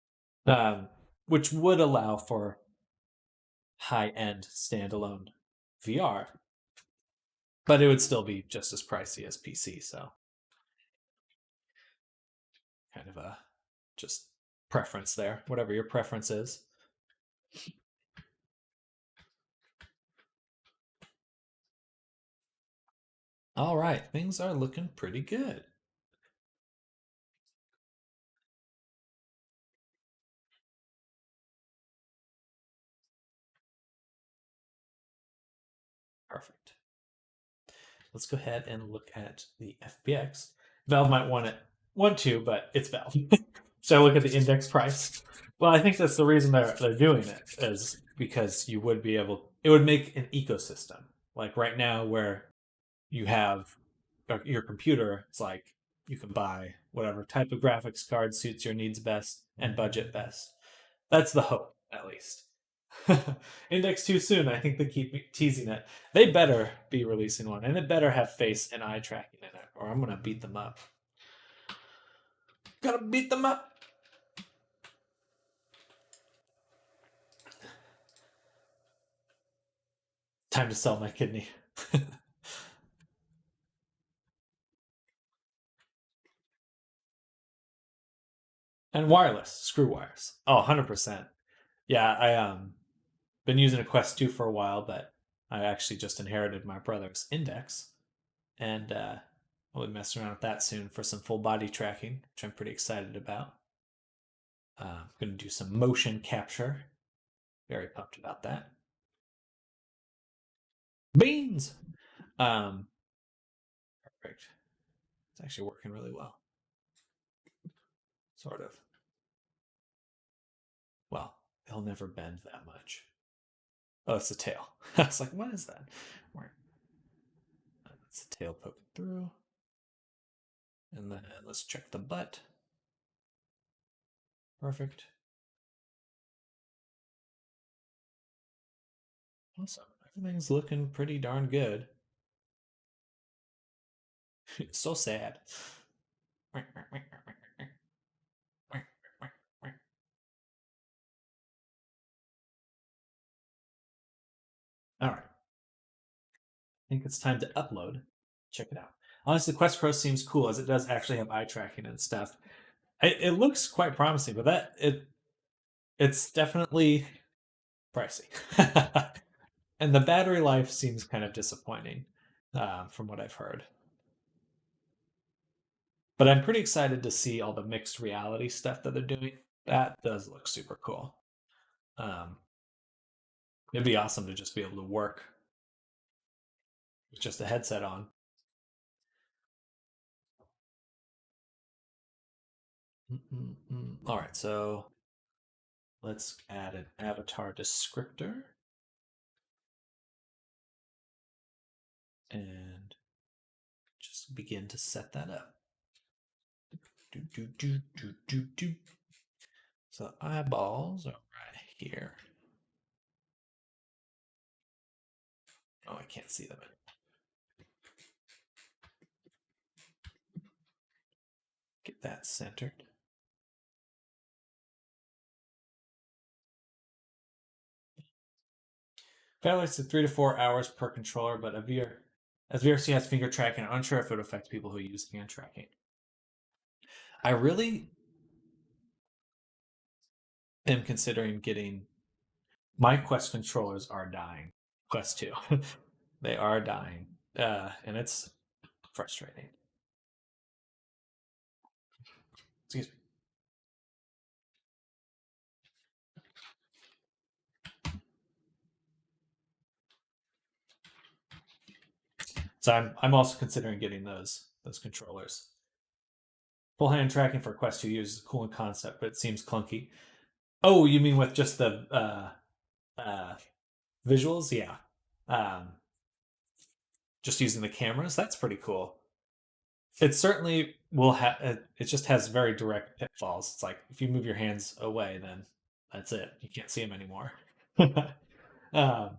um, which would allow for high end standalone VR, but it would still be just as pricey as PC. So kind of a just preference there, whatever your preference is. All right, things are looking pretty good. Perfect. Let's go ahead and look at the FPX. Valve might want to, but it's Valve. So I look at the index price. Well, I think that's the reason they're doing it is because you would be able. It would make an ecosystem like right now where you have your computer. It's like you can buy whatever type of graphics card suits your needs best and budget best. That's the hope, at least. Index too soon. I think they keep teasing it. They better be releasing one, and it better have face and eye tracking in it, or I'm gonna beat them up. Gotta beat them up. Time to sell my kidney. And wireless, screw wires. Oh, 100%. Yeah, I been using a Quest 2 for a while, but I actually just inherited my brother's Index, and we'll be messing around with that soon for some full body tracking, which I'm pretty excited about. I'm going to do some motion capture. Very pumped about that. Beans! Perfect. It's actually working really well. Sort of. Well, it'll never bend that much. Oh, it's the tail. I was like, what is that? That's the tail poking through. And then let's check the butt. Perfect. Awesome. Everything's looking pretty darn good. It's so sad. All right. I think it's time to upload. Check it out. Honestly, Quest Pro seems cool as it does actually have eye tracking and stuff. It looks quite promising, but it's definitely pricey. And the battery life seems kind of disappointing from what I've heard. But I'm pretty excited to see all the mixed reality stuff that they're doing. That does look super cool. It'd be awesome to just be able to work with just a headset on. All right, so let's add an avatar descriptor and just begin to set that up. So eyeballs are right here. Oh, I can't see them. Get that centered. Valid to 3 to 4 hours per controller, but as VRC has finger tracking, I'm unsure if it would affect people who use hand tracking. I really am considering getting. My Quest controllers are dying. Quest 2. They are dying. And it's frustrating. Excuse me. So I'm also considering getting those controllers. Full hand tracking for Quest 2 is a cool concept, but it seems clunky. Oh, you mean with just the visuals? Yeah. Just using the cameras, that's pretty cool. It certainly will have. It just has very direct pitfalls. It's like if you move your hands away, then that's it. You can't see them anymore. um,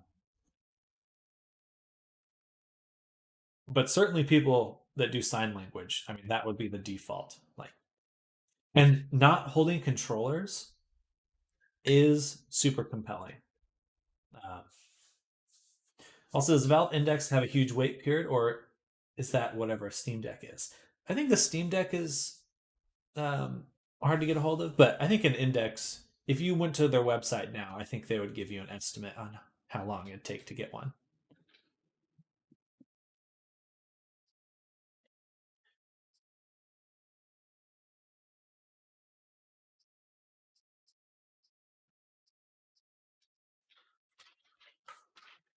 but certainly people that do sign language, I mean, that would be the default. Like, and not holding controllers is super compelling. Um, Also, does Valve Index have a huge wait period, or is that whatever a Steam Deck is? I think the Steam Deck is hard to get a hold of, but I think an Index, if you went to their website now, I think they would give you an estimate on how long it'd take to get one.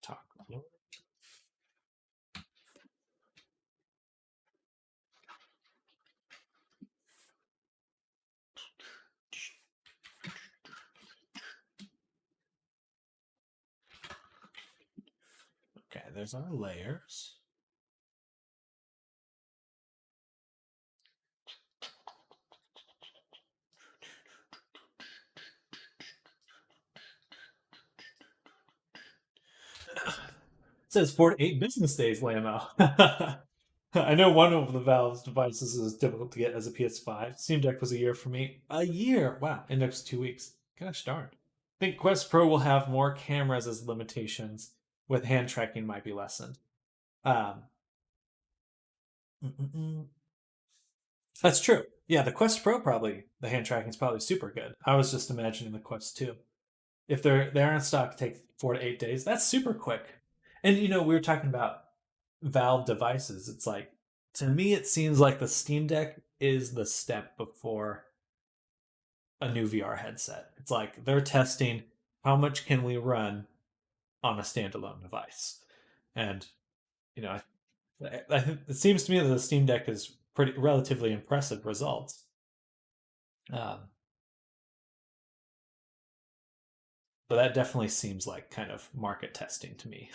Toklo. Okay, there's our layers. It says 4 to 8 business days, Lamo. I know one of the Valve's devices is difficult to get as a PS5. Steam Deck was a year for me. A year? Wow. Index 2 weeks. Gosh darn. I think Quest Pro will have more cameras as limitations, with hand tracking might be lessened. Um, that's true. Yeah, the Quest Pro probably the hand tracking is probably super good. I was just imagining the Quest 2. If they're in stock, take 4 to 8 days. That's super quick. And we were talking about Valve devices. It's like, to me, it seems like the Steam Deck is the step before a new VR headset. It's like they're testing how much can we run on a standalone device, and you know, I think it seems to me that the Steam Deck is pretty relatively impressive results. Um, but that definitely seems like kind of market testing to me.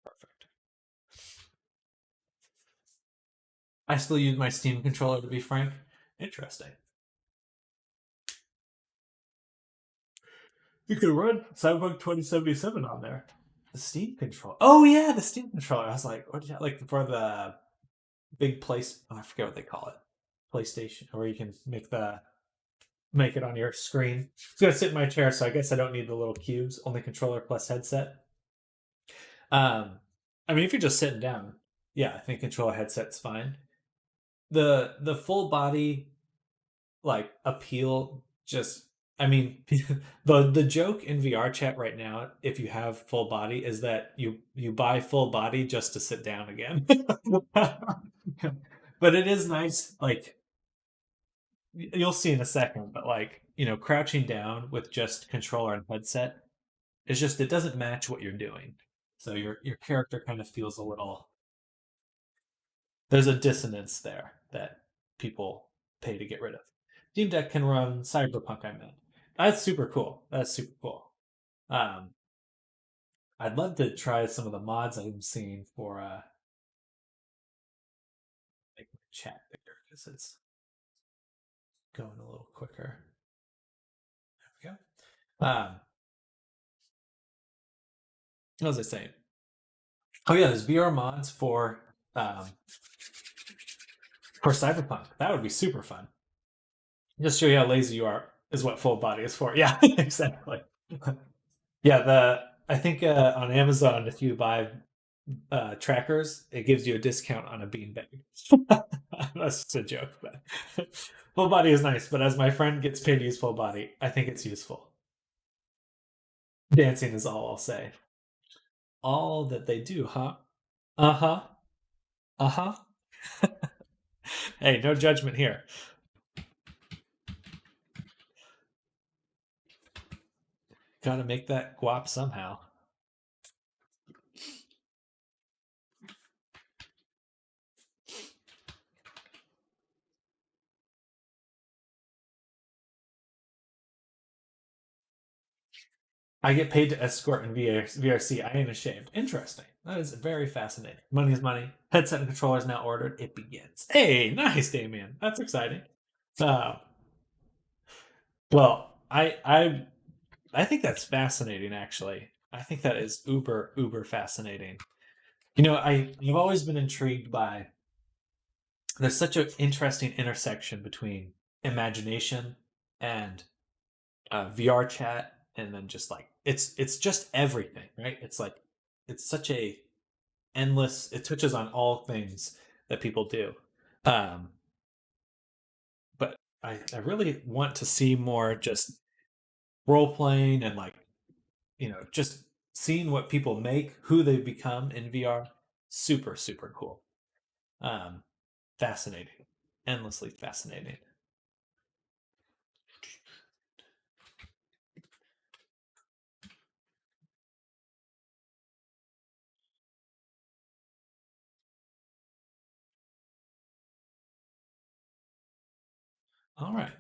Perfect. I still use my Steam controller, to be frank. Interesting. You can run Cyberpunk 2077 on there. The Steam controller. Oh yeah, the Steam controller. I was like, what? Like for the big place. Oh, I forget what they call it. PlayStation, or you can make it on your screen. It's gonna sit in my chair, so I guess I don't need the little cubes. Only controller plus headset. Um, I mean, if you're just sitting down, yeah, I think controller headset's fine. The full body like appeal just I mean the joke in VR chat right now, if you have full body, is that you buy full body just to sit down again. But it is nice, like you'll see in a second, but like, crouching down with just controller and headset is just it doesn't match what you're doing. So your character kind of feels a little there's a dissonance there that people pay to get rid of. Steam Deck can run Cyberpunk, I meant. That's super cool. That's super cool. Um, I'd love to try some of the mods I'm seeing for make my chat bigger because it's going a little quicker. There we go. What was I saying? Oh yeah, there's VR mods for Cyberpunk. That would be super fun. Just show you how lazy you are is what full body is for. Yeah, exactly. Yeah, the I think on Amazon, if you buy trackers, it gives you a discount on a beanbag. That's just a joke, but full body is nice. But as my friend gets paid to use full body, I think it's useful. Dancing is all I'll say. All that they do, huh? Uh huh. Uh huh. Hey, no judgment here. Gotta make that guap somehow. I get paid to escort in VRC. I ain't ashamed. Interesting. That is very fascinating. Money is money. Headset and controllers now ordered. It begins. Hey, nice, Damien. That's exciting. Uh, well, I think that's fascinating. Actually, I think that is uber fascinating. I've always been intrigued by. There's such an interesting intersection between imagination and VR chat, and then just like it's just everything, right? It's like it's such a endless. It touches on all things that people do. Um, but I really want to see more just role playing and like just seeing what people make, who they become in VR. Super cool. Um, Fascinating, endlessly fascinating. All right,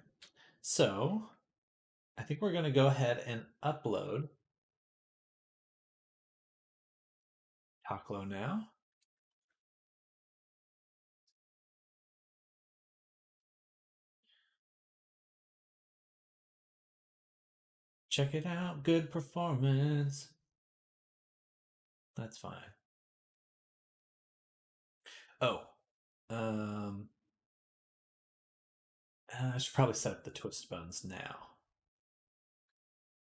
so I think we're going to go ahead and upload Toklo now. Check it out. Good performance. That's fine. Oh, um, I should probably set up the twist bones now.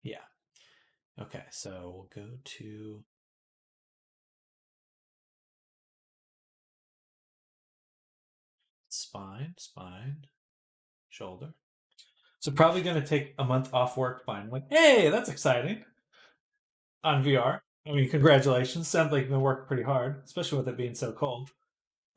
Yeah. Okay, so we'll go to spine, shoulder. So probably going to take a month off work finally. Hey, that's exciting. On VR. I mean, congratulations. Sounds like you've been working pretty hard, especially with it being so cold.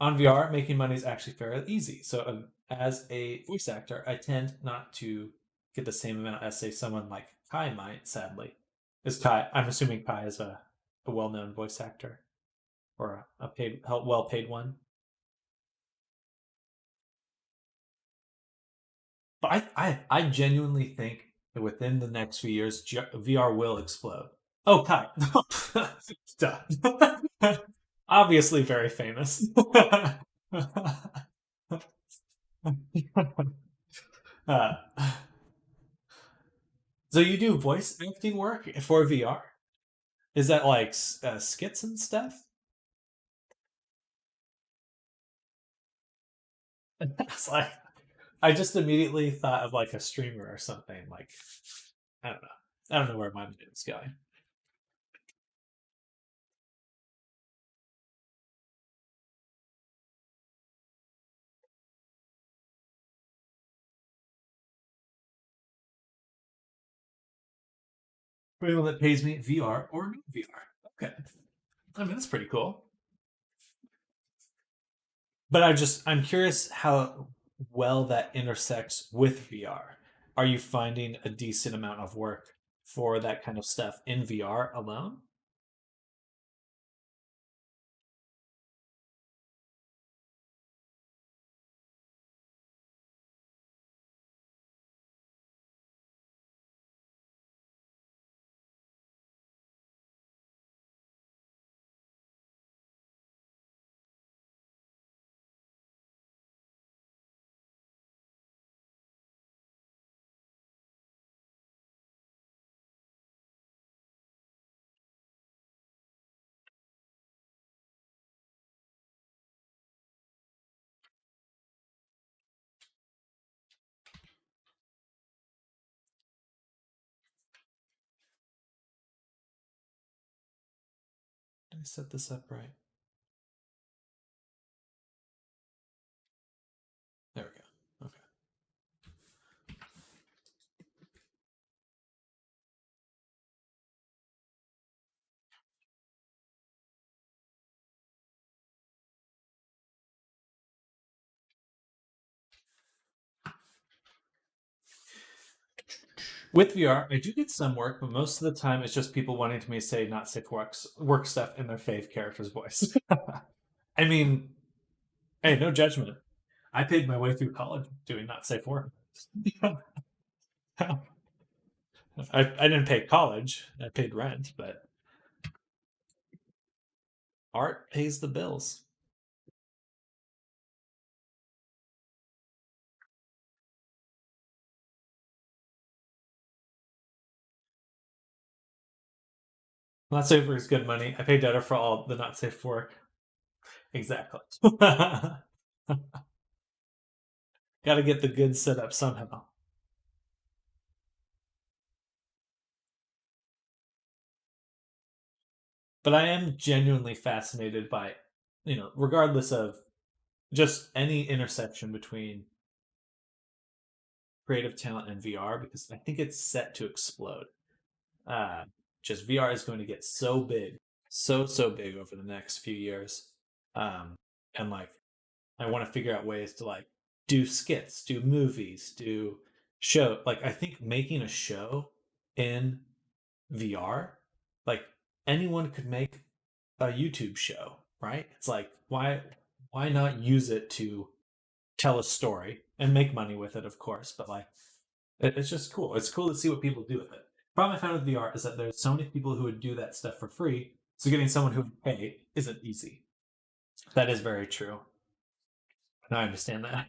On VR, making money is actually fairly easy. So, as a voice actor, I tend not to get the same amount as, say, someone like Kai might, sadly. Is Kai, I'm assuming Kai is a well known voice actor or a paid, well paid one. But I genuinely think that within the next few years, VR will explode. Oh, Kai. Duh. Obviously very famous. uh, so you do voice acting work for VR? Is that like skits and stuff? It's like I just immediately thought of like a streamer or something. Like, I don't know. I don't know where my mind is going. For anyone that pays me VR or no VR. Okay. I mean, that's pretty cool. But I'm curious how well that intersects with VR. Are you finding a decent amount of work for that kind of stuff in VR alone? Did I set this up right? There we go. Okay. With VR, I do get some work, but most of the time it's just people wanting to me say not safe work stuff in their fave character's voice. I mean, hey, no judgment. I paid my way through college doing not safe work. I didn't pay college. I paid rent, but art pays the bills. Not safe work is good money. I paid better for all the not safe work. Exactly. Got to get the good set up somehow. But I am genuinely fascinated by, regardless of just any intersection between creative talent and VR, because I think it's set to explode. Uh, just VR is going to get so big, so big over the next few years. And like, I want to figure out ways to like do skits, do movies, do show. Like, I think making a show in VR, like anyone could make a YouTube show, right? It's like why not use it to tell a story and make money with it, of course, but like it's just cool. It's cool to see what people do with it. Problem I found with VR is that there's so many people who would do that stuff for free, so getting someone who would pay isn't easy. That is very true. I understand that.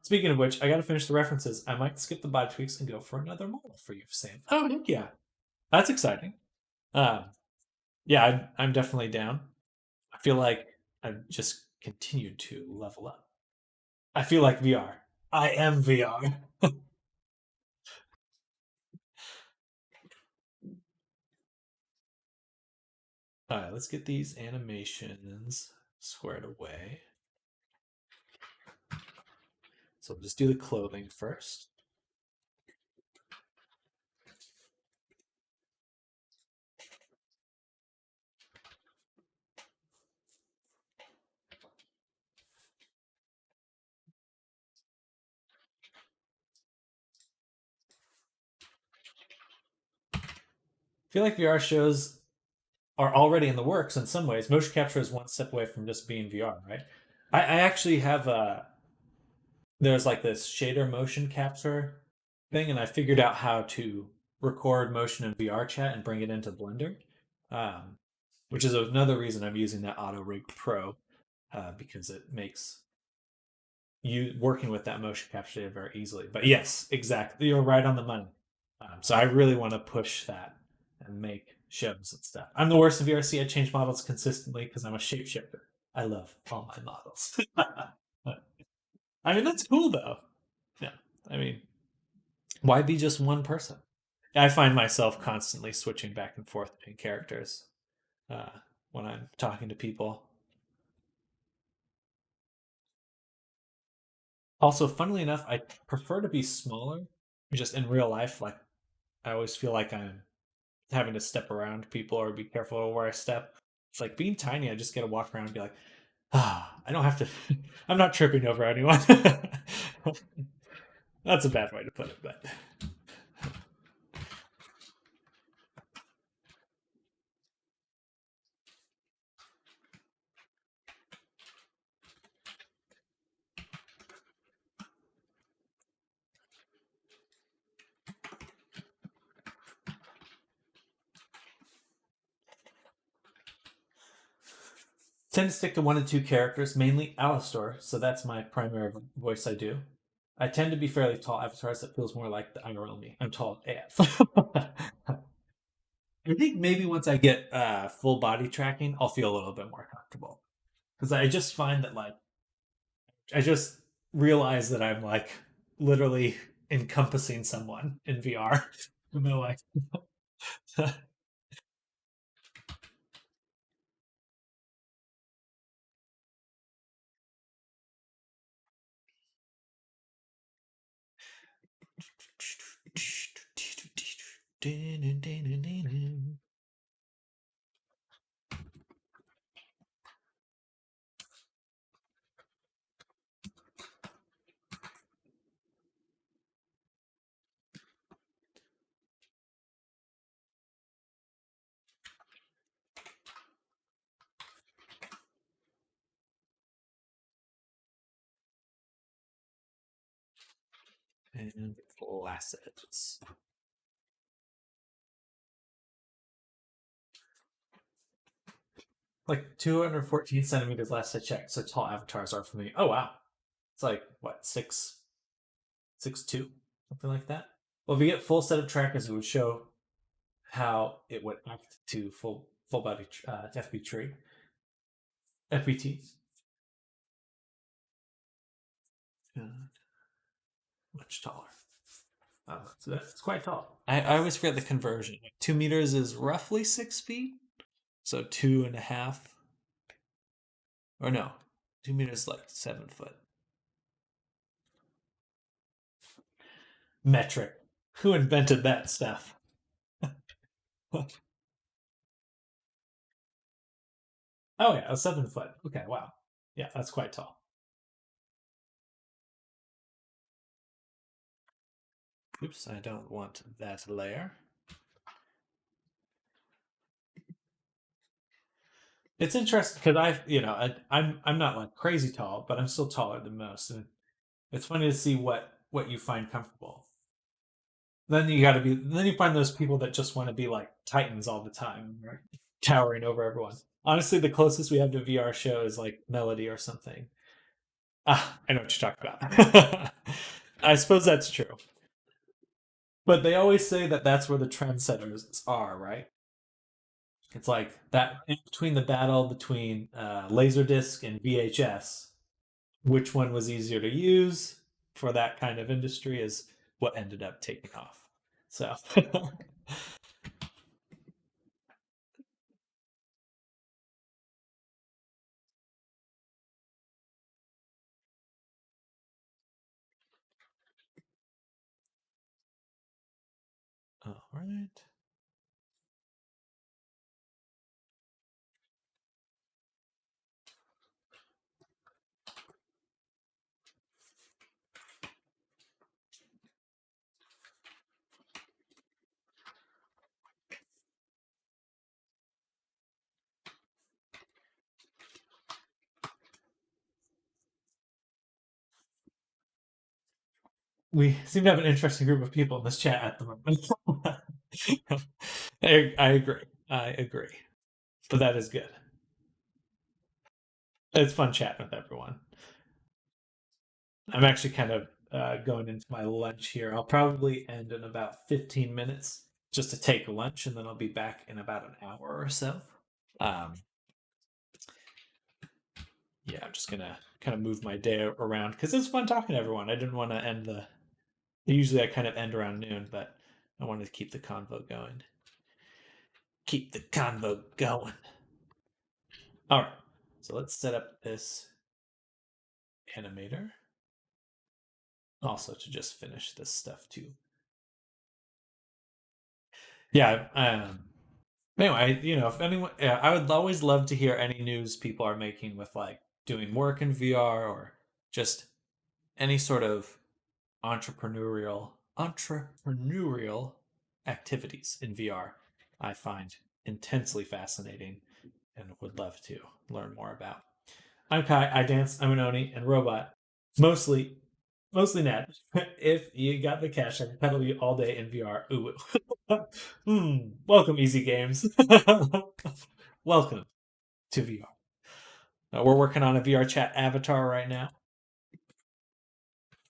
Speaking of which, I got to finish the references. I might skip the body tweaks and go for another model for you, Sam. Oh, heck yeah. That's exciting. Um, yeah, I'm definitely down. I feel like I've just continued to level up. I feel like VR. I am VR. All right, let's get these animations squared away. So we'll just do the clothing first. I feel like VR shows are already in the works in some ways. Motion capture is one step away from just being VR, right? I actually have there's like this shader motion capture thing, and I figured out how to record motion in VR chat and bring it into Blender, um, which is another reason I'm using that Auto Rig Pro because it makes you working with that motion capture very easily. But yes, exactly, you're right on the money. So I really want to push that and make shows and stuff. I'm the worst in VRC. I change models consistently because I'm a shapeshifter. I love all my models. I mean, that's cool though. Yeah. I mean, why be just one person? I find myself constantly switching back and forth between characters uh, when I'm talking to people. Also, funnily enough, I prefer to be smaller. Just in real life, like I always feel like I'm having to step around people or be careful where I step. It's like being tiny. I just get to walk around and be like, ah, I don't have to. I'm not tripping over anyone. That's a bad way to put it, but tend to stick to 1 to 2 characters, mainly Alistor. So that's my primary voice I do. I tend to be fairly tall avatars that feels more like the IRL me. I'm tall AF. I think maybe once I get full body tracking, I'll feel a little bit more comfortable because I just find that like I just realize that I'm like literally encompassing someone in VR. And they're like, and flaccid. Like 214 centimeters last I checked. So tall avatars are for me. Oh wow, it's like what 6'2", something like that. Well, if you get full set of trackers, it would show how it would act to full body FB tree FBT. Much taller. So that's quite tall. I always forget the conversion. 2 meters is roughly 6 feet. So 2.5, or no, 2 meters like 7 foot. Metric. Who invented that stuff? Oh yeah, a 7 foot. Okay, wow. Yeah, that's quite tall. Oops, I don't want that layer. It's interesting because I'm not like crazy tall, but I'm still taller than most, and it's funny to see what you find comfortable. Then you find those people that just want to be like titans all the time, right? Towering over everyone. Honestly, the closest we have to VR show is like Melody or something. Ah, I know what you're talking about. I suppose that's true. But they always say that that's where the trendsetters are, right? It's like that in between the battle between Laserdisc and VHS, which one was easier to use for that kind of industry is what ended up taking off. So, all right. We seem to have an interesting group of people in this chat at the moment. I agree. I agree. But that is good. It's fun chatting with everyone. I'm actually kind of going into my lunch here. I'll probably end in about 15 minutes just to take lunch, and then I'll be back in about an hour or so. Um, yeah, I'm just gonna kind of move my day around because it's fun talking to everyone. I didn't want to end Usually I kind of end around noon, but I wanted to keep the convo going. Keep the convo going. All right. So let's set up this animator. Also to just finish this stuff too. Yeah. Anyway, if anyone, yeah, I would always love to hear any news people are making with like doing work in VR or just any sort of entrepreneurial activities in VR. I find intensely fascinating and would love to learn more about. I'm Kai. I dance. I'm an Oni and robot. Mostly, mostly Nat. If you got the cash, I can pedal you all day in VR. Ooh. Welcome, Easy Games. Welcome to VR. We're working on a VR chat avatar right now,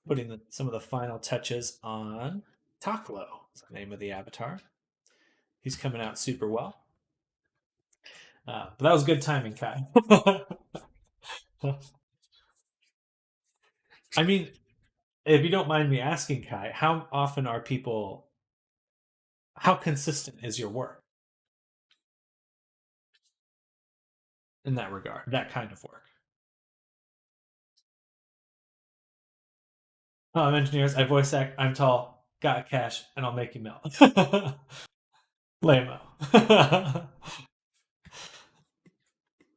putting some of the final touches on Toklo. Is the name of the avatar. He's coming out super well. But that was good timing, Kai. I mean, if you don't mind me asking, Kai, how often are people? How consistent is your work in that regard? That kind of work. Oh, I'm engineers. I voice act. I'm tall. Got cash, and I'll make you melt. Lamo.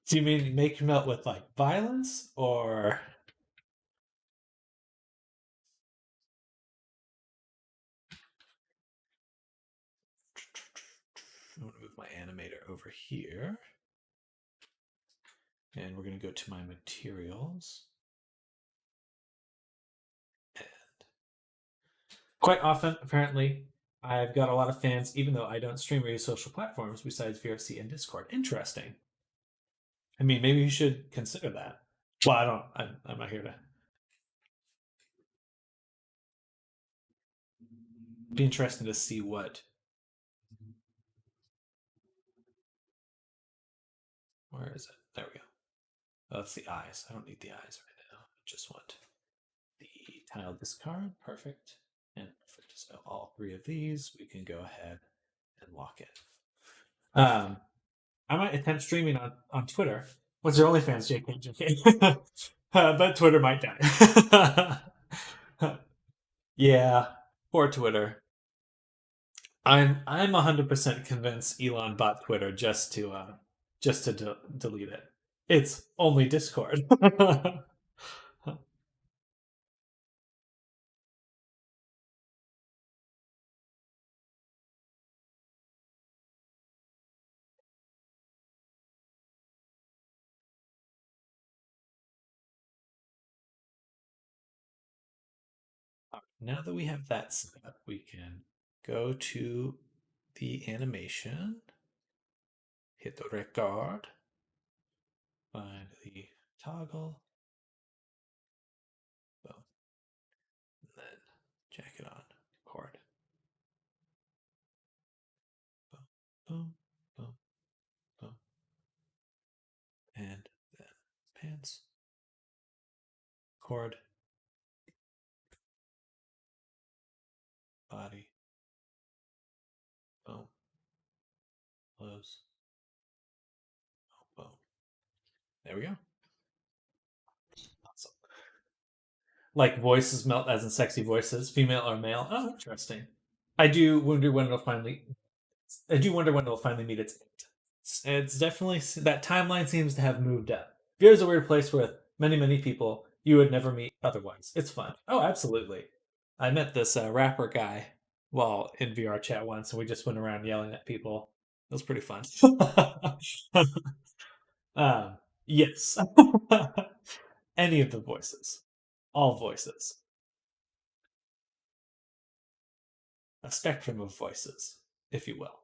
Do you mean make you melt with like violence or? I'm going to move my animator over here. And we're going to go to my materials. And quite often, apparently, I've got a lot of fans, even though I don't stream or use social platforms besides VRC and Discord. Interesting. I mean, maybe you should consider that. Well, I don't. I'm not here to. Be interesting to see what. Where is it? There we go. Oh, that's the eyes. I don't need the eyes right now. I just want the tile discard. Perfect. And perfect. So all three of these we can go ahead and lock in. I might attempt streaming on Twitter. What's your OnlyFans, JK? But Twitter might die. Yeah, poor Twitter. I'm 100% convinced Elon bought Twitter just to delete it. It's only Discord. Now that we have that set up, we can go to the animation, hit the record, find the toggle, boom, and then jack it on, record, boom, boom, boom, boom, and then pants, cord, body, boom, close, boom, boom. There we go. Awesome. Like voices melt as in sexy voices, female or male. Oh, interesting. I do wonder when it'll finally. I do wonder when it'll finally meet its end. It's definitely that timeline seems to have moved up. Here's a weird place with many people you would never meet otherwise. It's fun. Oh, absolutely. I met this rapper guy while in VR chat once, and we just went around yelling at people. It was pretty fun. um, yes. Any of the voices, all voices, a spectrum of voices, if you will.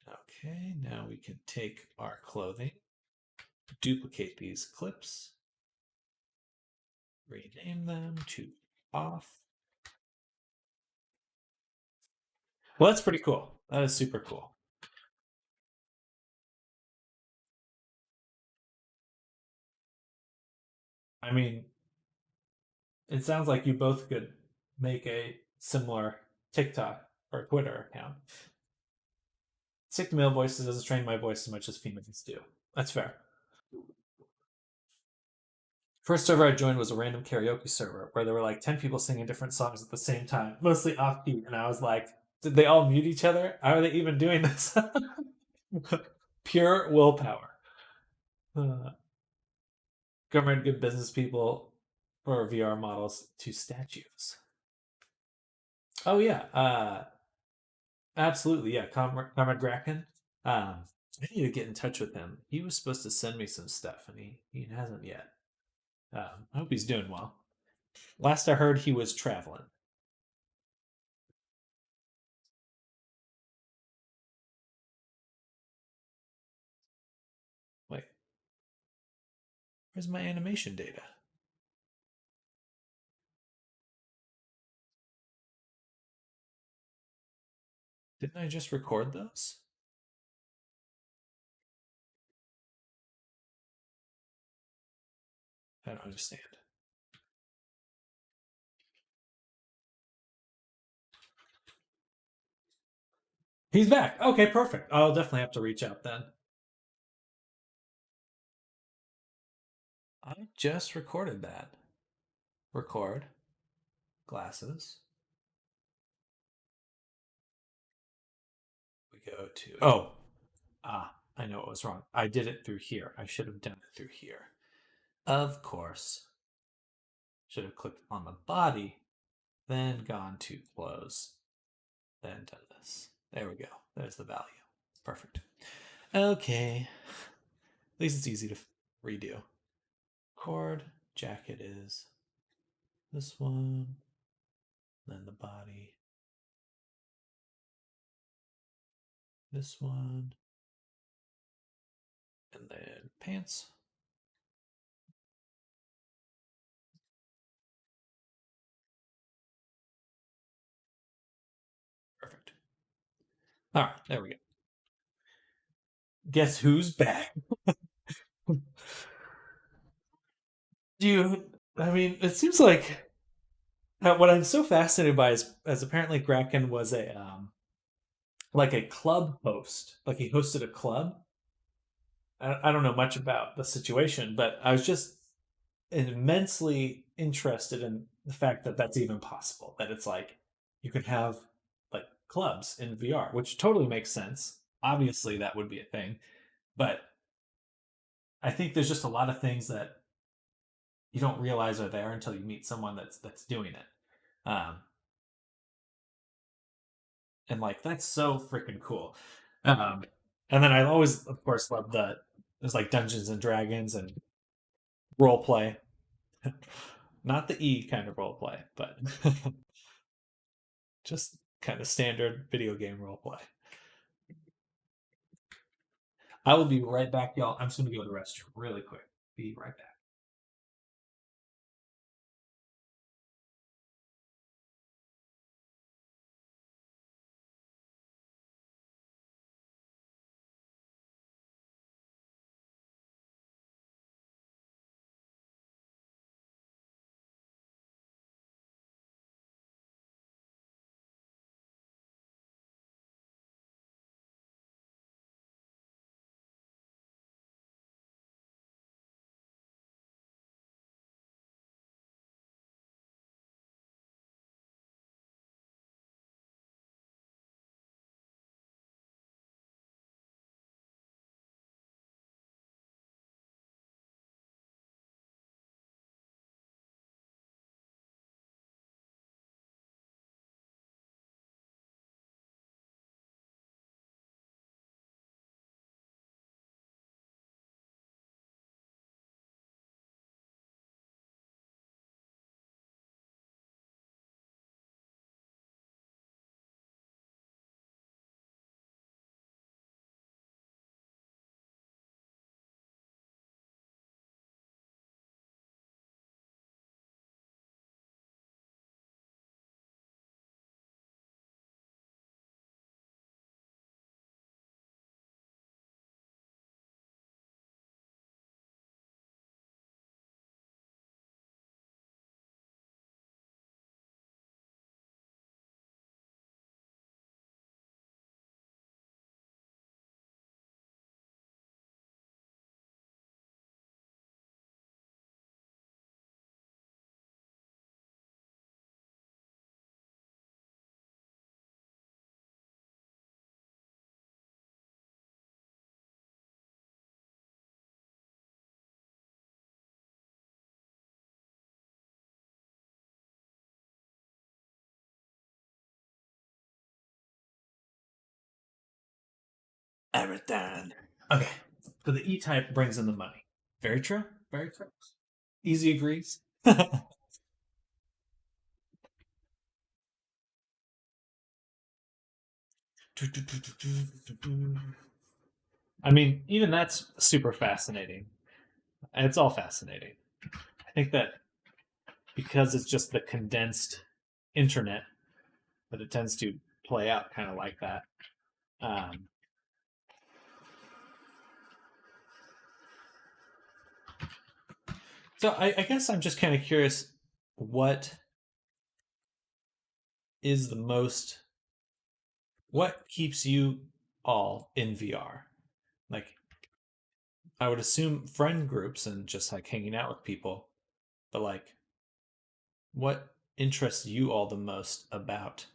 Okay, now we can take our clothing, duplicate these clips, rename them to off. Well, that's pretty cool. That is super cool. I mean, it sounds like you both could make a similar TikTok or Twitter account. Stick to male voices doesn't train my voice as much as females do. That's fair. First server I joined was a random karaoke server where there were like 10 people singing different songs at the same time, mostly off key. And I was like, did they all mute each other? How are they even doing this? Pure willpower. Government good business people or VR models to statues. Oh, yeah. Absolutely. Yeah. Comrade Gracken. I need to get in touch with him. He was supposed to send me some stuff and he hasn't yet. I hope he's doing well. Last I heard, he was traveling. Wait, where's my animation data? Didn't I just record those? I don't understand. He's back. Okay, perfect. I'll definitely have to reach out then. I just recorded that. Record. Glasses. We go to. Oh, I know what was wrong. I did it through here. I should have done it through here. Of course. Should have clicked on the body, then gone to close, then done this. There we go. There's the value. Perfect. Okay. At least it's easy to redo. Cord, jacket is this one, then the body, this one, and then pants. Perfect. All right, there we go. Guess who's back? I mean, it seems like what I'm so fascinated by is as apparently Kraken was a like a club host, like he hosted a club. I don't know much about the situation, but I was just immensely interested in the fact that that's even possible. That it's like you can have like clubs in VR, which totally makes sense. Obviously, that would be a thing, but I think there's just a lot of things that you don't realize are there until you meet someone that's doing it. And like that's so freaking cool. Um, and then I always, of course, love the there's like Dungeons and Dragons and role play, not the E kind of role play, but just kind of standard video game role play. I will be right back, y'all. I'm just gonna go to the restroom really quick. Be right back. Everything. Okay. So the E-type brings in the money. Very true. Very true. Easy agrees. I mean, even that's super fascinating. And it's all fascinating. I think that because it's just the condensed internet, that it tends to play out kind of like that. Um, so I guess I'm just kind of curious what is the most, what keeps you all in VR? Like, I would assume friend groups and just like hanging out with people, but like, what interests you all the most about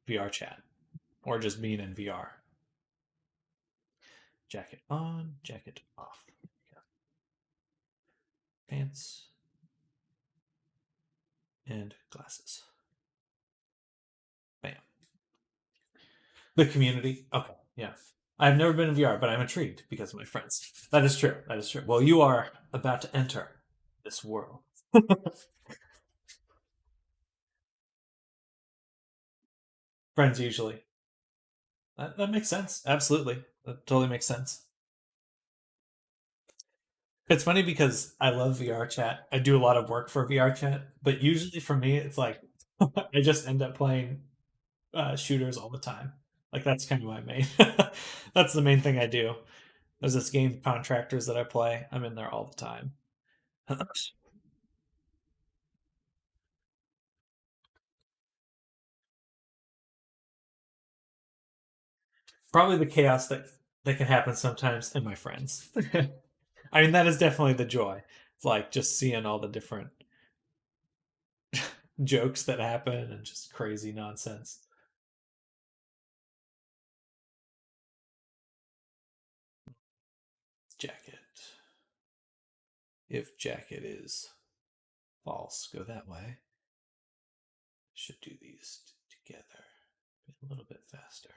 VR chat or just being in VR? Jacket on, jacket off. Yeah. Pants and glasses. Bam. The community. Okay. Yeah. I've never been in VR, but I'm intrigued because of my friends. That is true. That is true. Well, you are about to enter this world. Friends usually. That makes sense. Absolutely. That totally makes sense. It's funny because I love VR chat. I do a lot of work for VR chat, but usually for me, it's like I just end up playing shooters all the time. Like that's kind of my main. That's the main thing I do. There's this game Contractors that I play. I'm in there all the time. Probably the chaos that can happen sometimes in my friends. I mean, that is definitely the joy. It's like just seeing all the different jokes that happen and just crazy nonsense. Jacket. If jacket is false, go that way. Should do these together a little bit faster.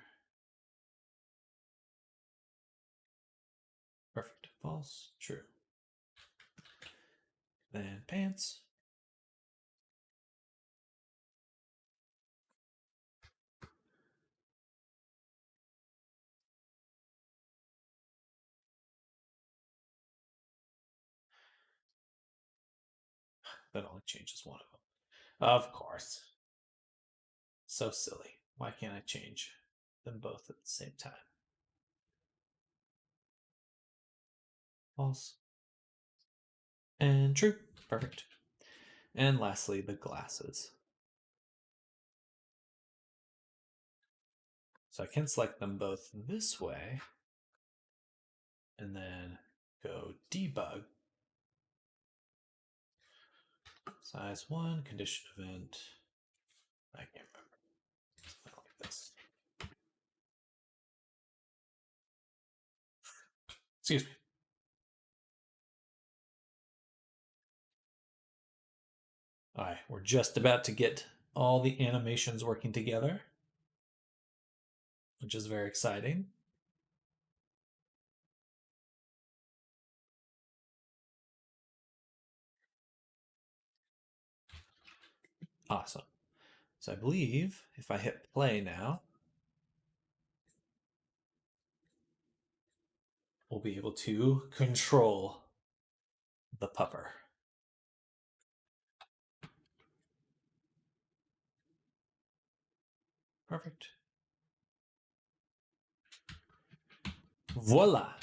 Perfect. False. True. Then pants. That only changes one of them. Of course. So silly. Why can't I change them both at the same time? False. And true. Perfect. And lastly, the glasses. So I can select them both this way and then go debug. Size 1, condition event. I can't remember. Something like this. Excuse me. All right, we're just about to get all the animations working together, which is very exciting. Awesome. So I believe if I hit play now, we'll be able to control the pupper. Perfect. Voila.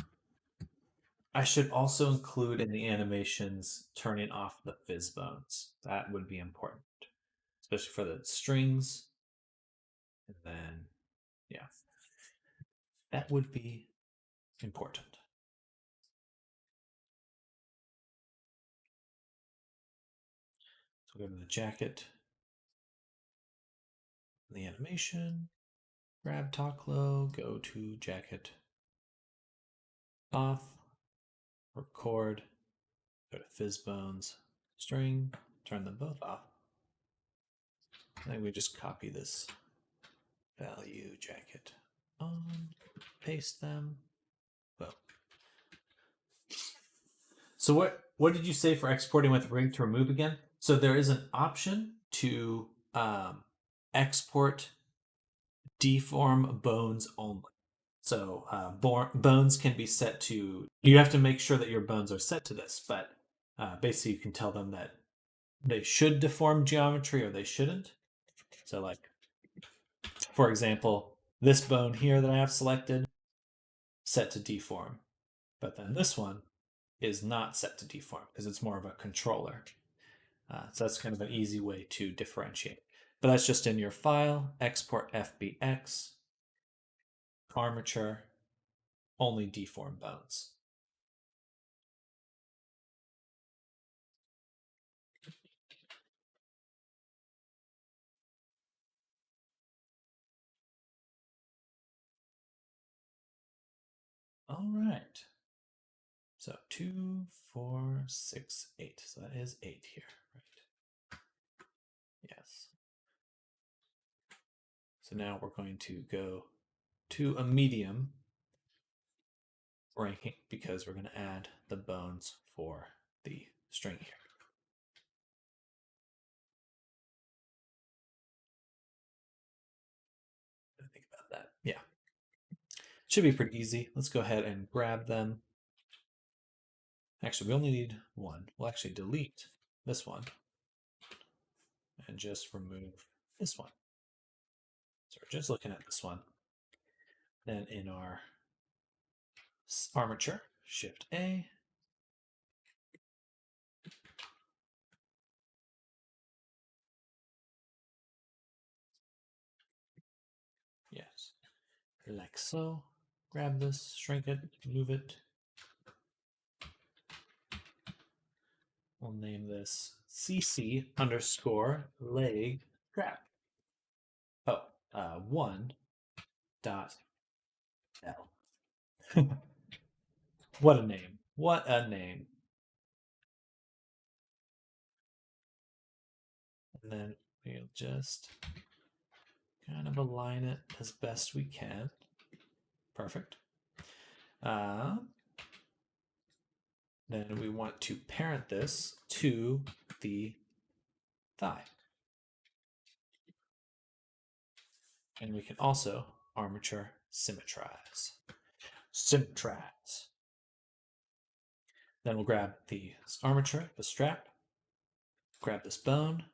I should also include in the animations turning off the fizz bones. That would be important, especially for the strings. And then, yeah, that would be important. So go to the jacket, the animation, grab Toklo, go to jacket off, record, go to fizz bones, string, turn them both off. I think we just copy this value jacket on, paste them. Boom. So what did you say for exporting with rig to remove again? So there is an option to export deform bones only. So bones can be set to. You have to make sure that your bones are set to this, but basically you can tell them that they should deform geometry or they shouldn't. So like, for example, this bone here that I have selected, set to deform. But then this one is not set to deform because it's more of a controller. So that's kind of an easy way to differentiate. But that's just in your file, export FBX, armature, only deform bones. All right. So 2, 4, 6, 8. So that is 8 here, right? Yes. So now we're going to go to a medium ranking because we're going to add the bones for the string here. Think about that. Yeah. Should be pretty easy. Let's go ahead and grab them. Actually, we only need one. We'll actually delete this one and just remove this one. So we're just looking at this one. Then in our armature, Shift A. Yes. Like so. Grab this, shrink it, move it. We'll name this CC underscore leg strap. Oh, 1 dot L. What a name. What a name. And then we'll just kind of align it as best we can. Perfect. Then we want to parent this to the thigh. And we can also armature symmetrize. Symmetrize. Then we'll grab the armature, the strap, grab this bone,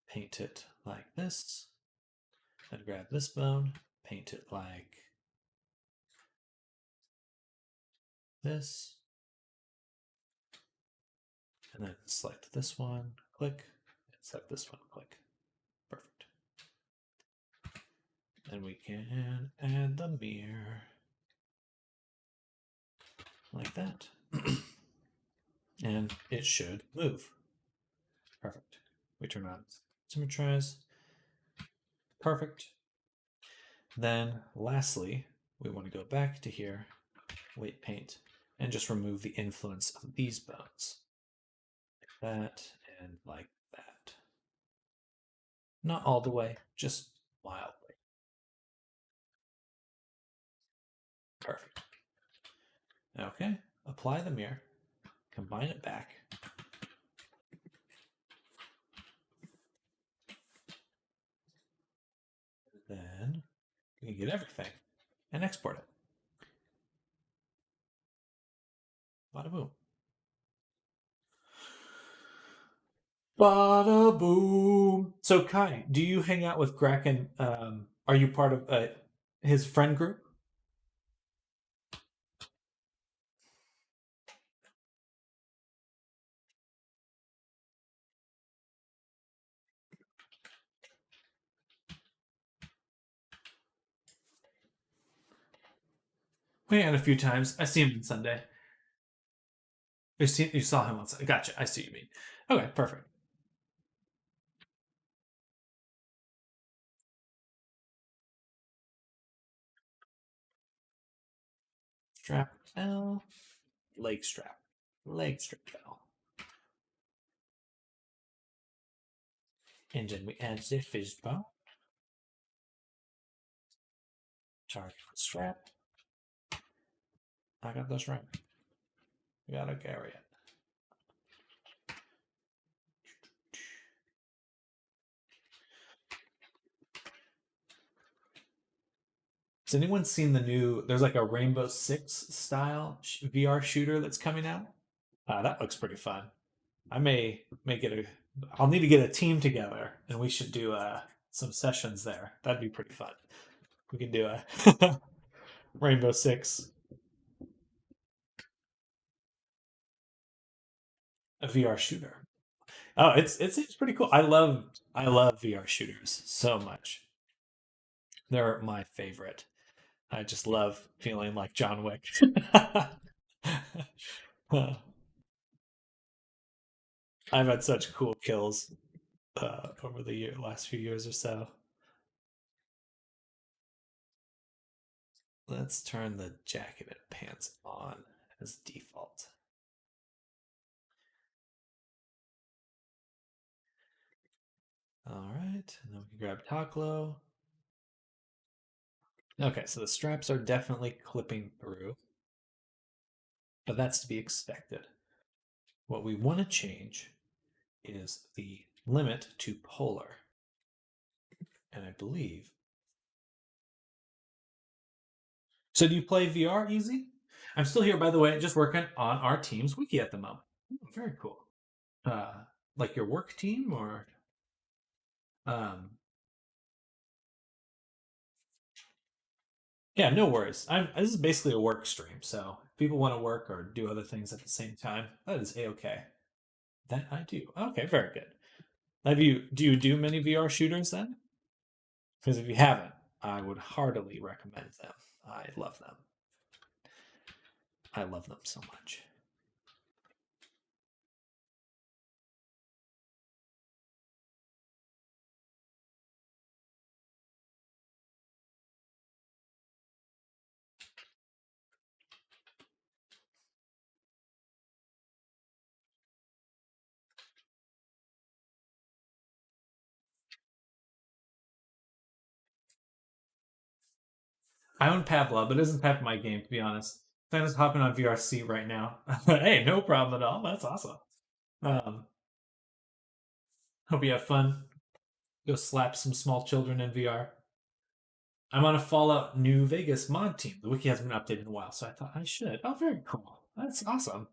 paint it like this, then grab this bone, paint it like this, and then select this one, click, and select this one, click. Perfect. Then we can add the mirror like that. And it should move. Perfect. We turn on symmetrize. Perfect. Then lastly, we want to go back to here, weight paint, and just remove the influence of these bones. Like that and like that. Not all the way, just mildly. Perfect. Okay, apply the mirror, combine it back. Then we can get everything and export it. Bada boom. Bada boom. So Kai, do you hang out with Kraken? Are you part of his friend group? We hang out a few times. I see him on Sunday. You saw him on Sunday. Gotcha. I see what you mean. Okay, perfect. Strap L, leg strap L. And then we add the fishbone. Target strap. I got this right. Gotta carry it. Has anyone seen the new? There's like a Rainbow Six style VR shooter that's coming out. That looks pretty fun. I may get a. I'll need to get a team together, and we should do some sessions there. That'd be pretty fun. We can do a Rainbow Six, a VR shooter. Oh, it's pretty cool. I love VR shooters so much. They're my favorite. I just love feeling like John Wick. I've had such cool kills over the last few years or so. Let's turn the jacket and pants on as default. All right, and then we can grab Toklo. Okay, so the straps are definitely clipping through, but that's to be expected. What we want to change is the limit to polar. And I believe. So do you play VR easy? I'm still here, by the way, just working on our team's wiki at the moment. Very cool. Uh, like your work team or um, yeah, no worries. This is basically a work stream, so if people want to work or do other things at the same time, that is a-okay. That I do. Okay, very good. Do you do many VR shooters then? Because if you haven't, I would heartily recommend them. I love them. I love them so much. I own Pavlov, but it isn't half my game, to be honest. I'm just hopping on VRC right now. Hey, no problem at all. That's awesome. Um, hope you have fun. Go slap some small children in VR. I'm on a Fallout New Vegas mod team. The wiki hasn't been updated in a while, so I thought I should. Oh, very cool. That's awesome.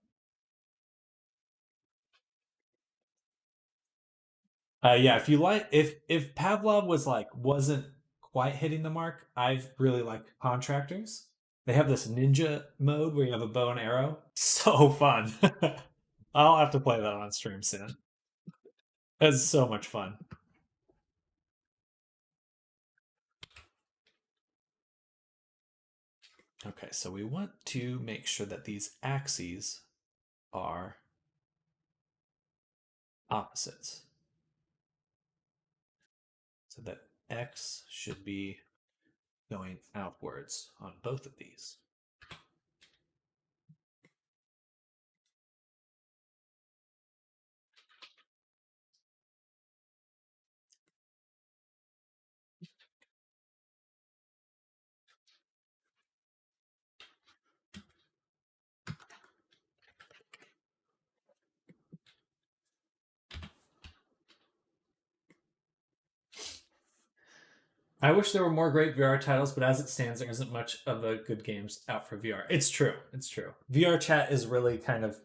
Yeah, if you like, if Pavlov was like wasn't quite hitting the mark, I've really liked Contractors. They have this ninja mode where you have a bow and arrow. So fun. I'll have to play that on stream soon. It's so much fun. Okay, so we want to make sure that these axes are opposites. So that X should be going outwards on both of these. I wish there were more great VR titles, but as it stands, there isn't much of a good games out for VR. It's true. It's true. VR chat is really kind of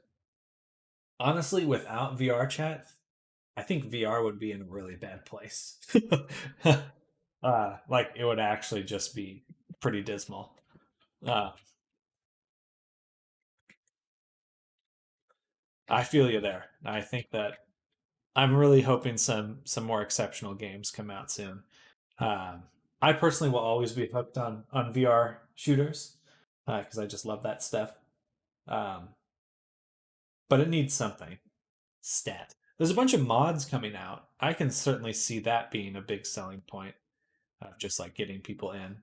honestly without VR chat, I think VR would be in a really bad place. Like it would actually just be pretty dismal. Uh, I feel you there. I think that I'm really hoping some more exceptional games come out soon. Um, I personally will always be hooked on VR shooters because I just love that stuff. Um, but it needs something. Stat. There's a bunch of mods coming out. I can certainly see that being a big selling point of just like getting people in.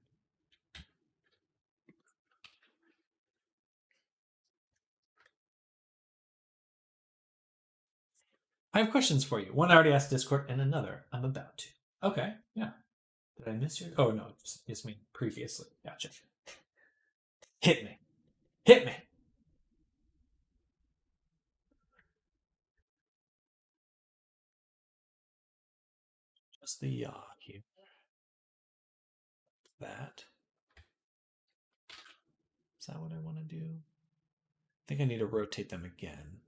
I have questions for you. One I already asked Discord, and another I'm about to. Okay, yeah. Did I miss your? Oh no, just me previously. Gotcha. Hit me. Hit me. Just the yaw here. That. Is that what I want to do? I think I need to rotate them again.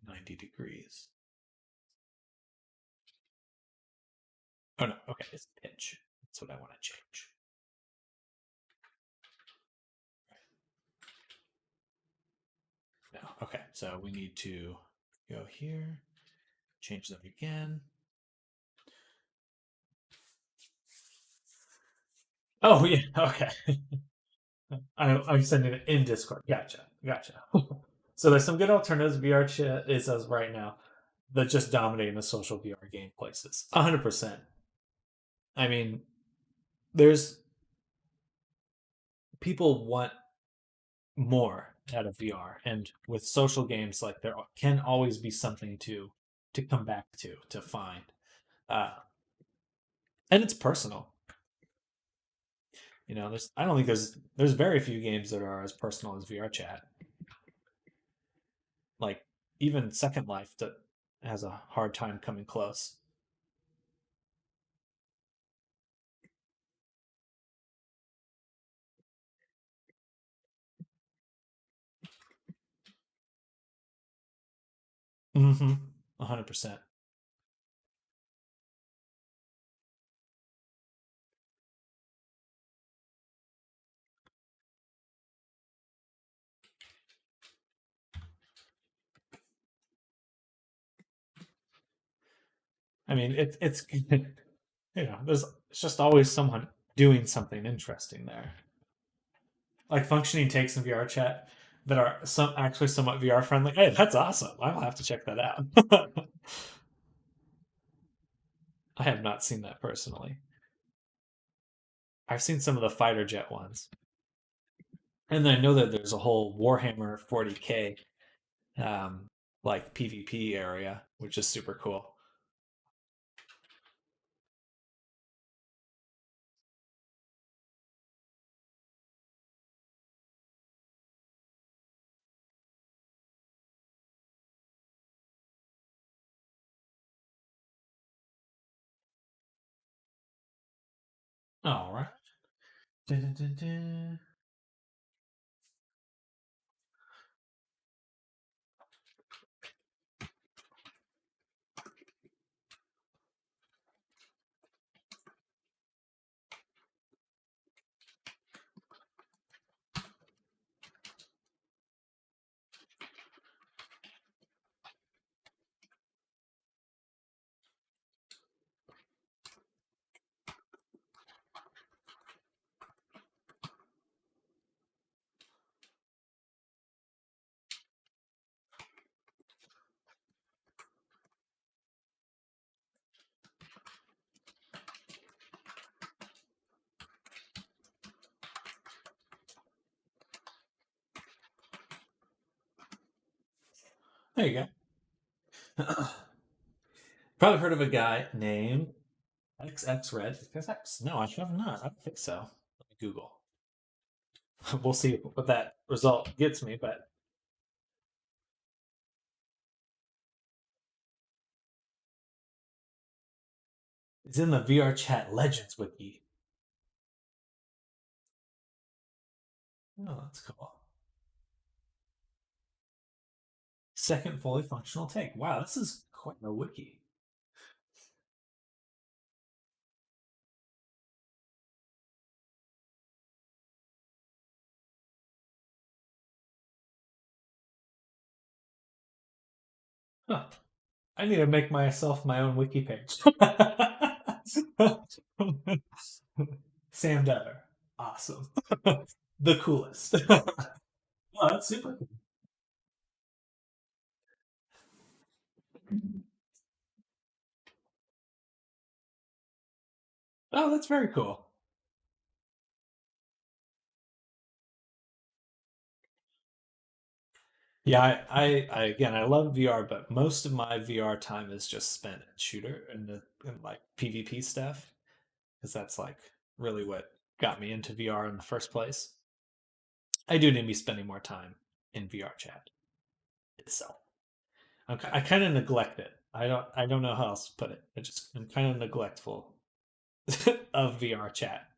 90 degrees. Oh no, okay, it's pitch. That's what I want to change. No, okay, so we need to go here, change them again. Oh yeah, okay. I'm sending it in Discord. Gotcha. So there's some good alternatives. VR chat is as right now that just dominating the social VR game places. 100%. I mean, there's people want more out of VR, and with social games, like there can always be something to come back to find, uh, and it's personal. You know, there's I don't think there's very few games that are as personal as VR chat. Like even Second Life that has a hard time coming close. Mm-hmm. 100%. I mean, it's there's it's just always someone doing something interesting there. Like functioning takes in VR chat that are some actually somewhat VR friendly. Hey, that's awesome. I'll have to check that out. I have not seen that personally. I've seen some of the fighter jet ones, and then I know that there's a whole Warhammer 40K like PvP area, which is super cool. All right. Dun, dun, dun, dun. There you go. Probably heard of a guy named XX Red. XX? No, I have not. I don't think so. Let me Google. We'll see what that result gets me, but it's in the VR Chat Legends wiki. Oh, that's cool. Second fully functional take. Wow, this is quite a wiki. Huh. I need to make myself my own wiki page. Sam Dever. Awesome. The coolest. Oh, that's super cool. Oh, that's very cool. Yeah, I again I love VR, but most of my VR time is just spent in shooter and the and like PvP stuff. because that's like really what got me into VR in the first place. I do need to be spending more time in VR chat itself. I kind of neglect it. I don't know how else to put it. I'm kind of neglectful of VR chat.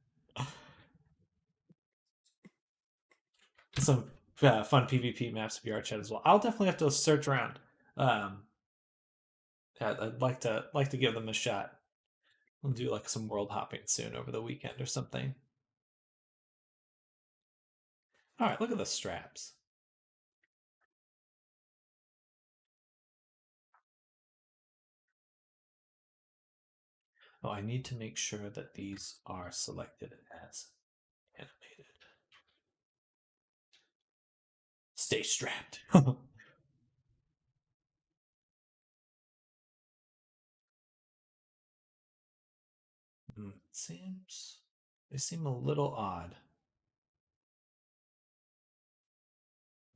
Some fun PvP maps of VR chat as well. I'll definitely have to search around. Um, yeah, I'd like to give them a shot. We'll do like some world hopping soon over the weekend or something. All right, look at the straps. Oh, I need to make sure that these are selected as animated. Stay strapped. Seems they seem a little odd.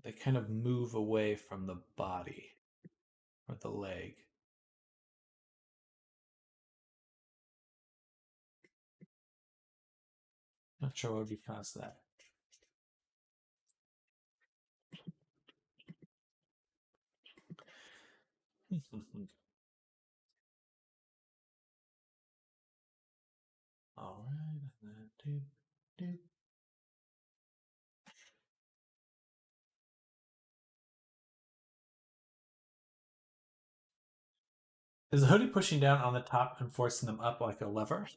They kind of move away from the body or the leg. Not sure what would be caused that. All right, and then doop, doop. Is the hoodie pushing down on the top and forcing them up like a lever?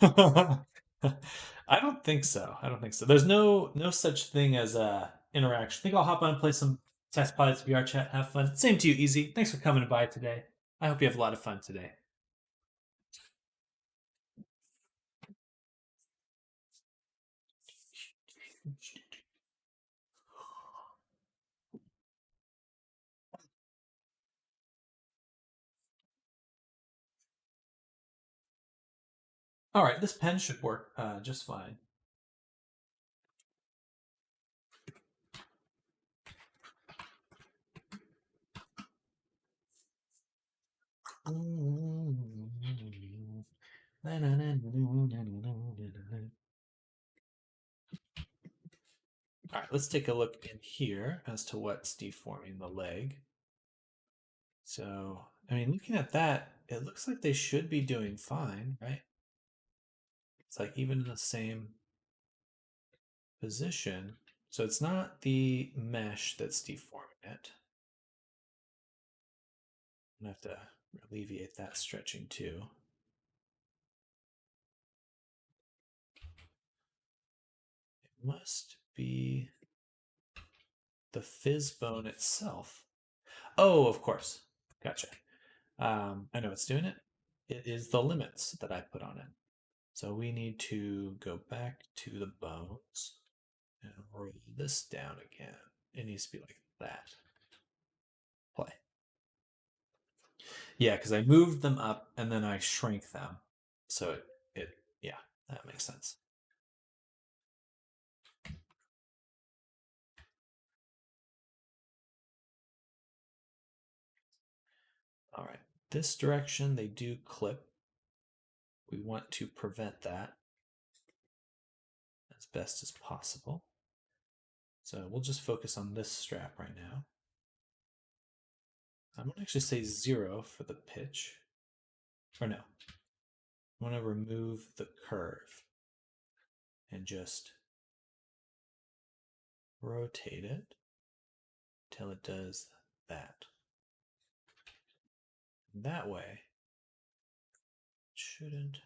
I don't think so. I don't think so. There's no such thing as a interaction. I think I'll hop on and play some Test Pilots VR chat. Have fun. Same to you, Easy. Thanks for coming by today. I hope you have a lot of fun today. All right, this pen should work just fine. All right, let's take a look in here as to what's deforming the leg. So, I mean, looking at that, it looks like they should be doing fine, right? It's like even in the same position. So it's not the mesh that's deforming it. I'm gonna have to alleviate that stretching too. It must be the fizz bone itself. Oh, of course. Gotcha. I know it's doing it. It is the limits that I put on it. So we need to go back to the bones and roll this down again. It needs to be like that. Play. Yeah, because I moved them up and then I shrank them. So yeah, that makes sense. All right, this direction they do clip. We want to prevent that as best as possible. So we'll just focus on this strap right now. I'm going to actually say 0 for the pitch. Or no. I want to remove the curve and just rotate it till it does that. That way, it shouldn't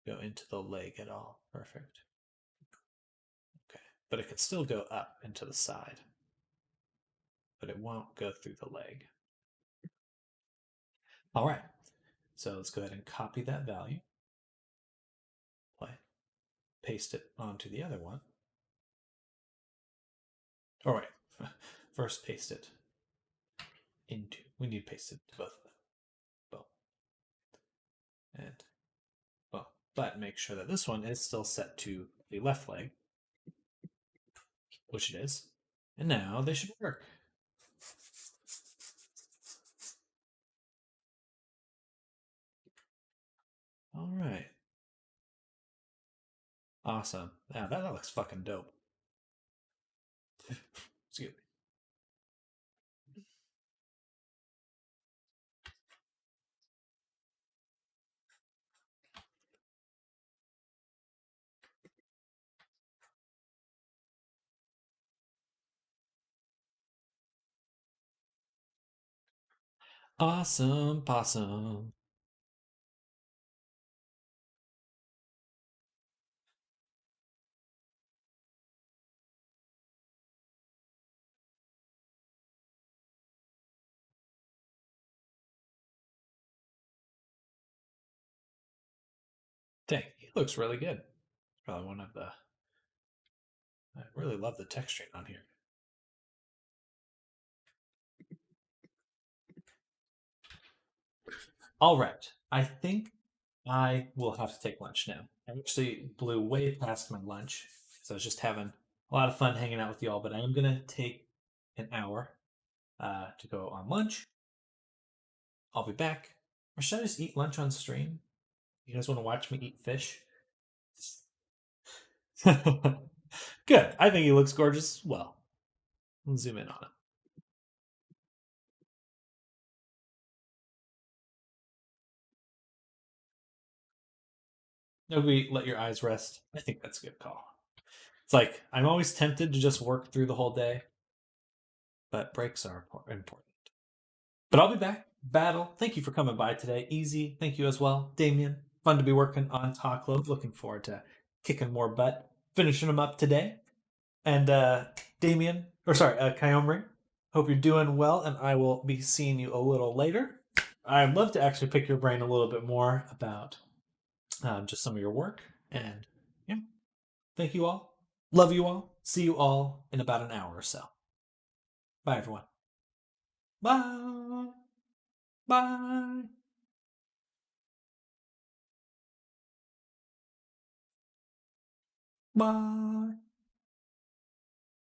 go into the leg at all. Perfect. Okay, but it could still go up into the side, but it won't go through the leg. All right, so let's go ahead and copy that value. Play. Paste it onto the other one. All right, first paste it into. We need to paste it to both of them. Boom. And boom. But make sure that this one is still set to the left leg, which it is. And now they should work. All right. Awesome. Yeah, that looks fucking dope. Excuse me. Awesome possum. Dang, he looks really good. Probably one of the. I really love the texturing on here. All right. I think I will have to take lunch now. I actually blew way past my lunch because I was just having a lot of fun hanging out with y'all, but I am going to take an hour to go on lunch. I'll be back. Or should I just eat lunch on stream? You guys want to watch me eat fish? Good. I think he looks gorgeous as well. Let's zoom in on him. Nobody let your eyes rest. I think that's a good call. It's like I'm always tempted to just work through the whole day, but breaks are important. But I'll be back. Battle, thank you for coming by today. Easy, thank you as well. Damien, fun to be working on Toklo. Looking forward to kicking more butt, finishing them up today. And Damien, or sorry, Kyomri, hope you're doing well, and I will be seeing you a little later. I'd love to actually pick your brain a little bit more about just some of your work. And yeah, thank you all. Love you all. See you all in about an hour or so. Bye, everyone. Bye. Bye. Bye.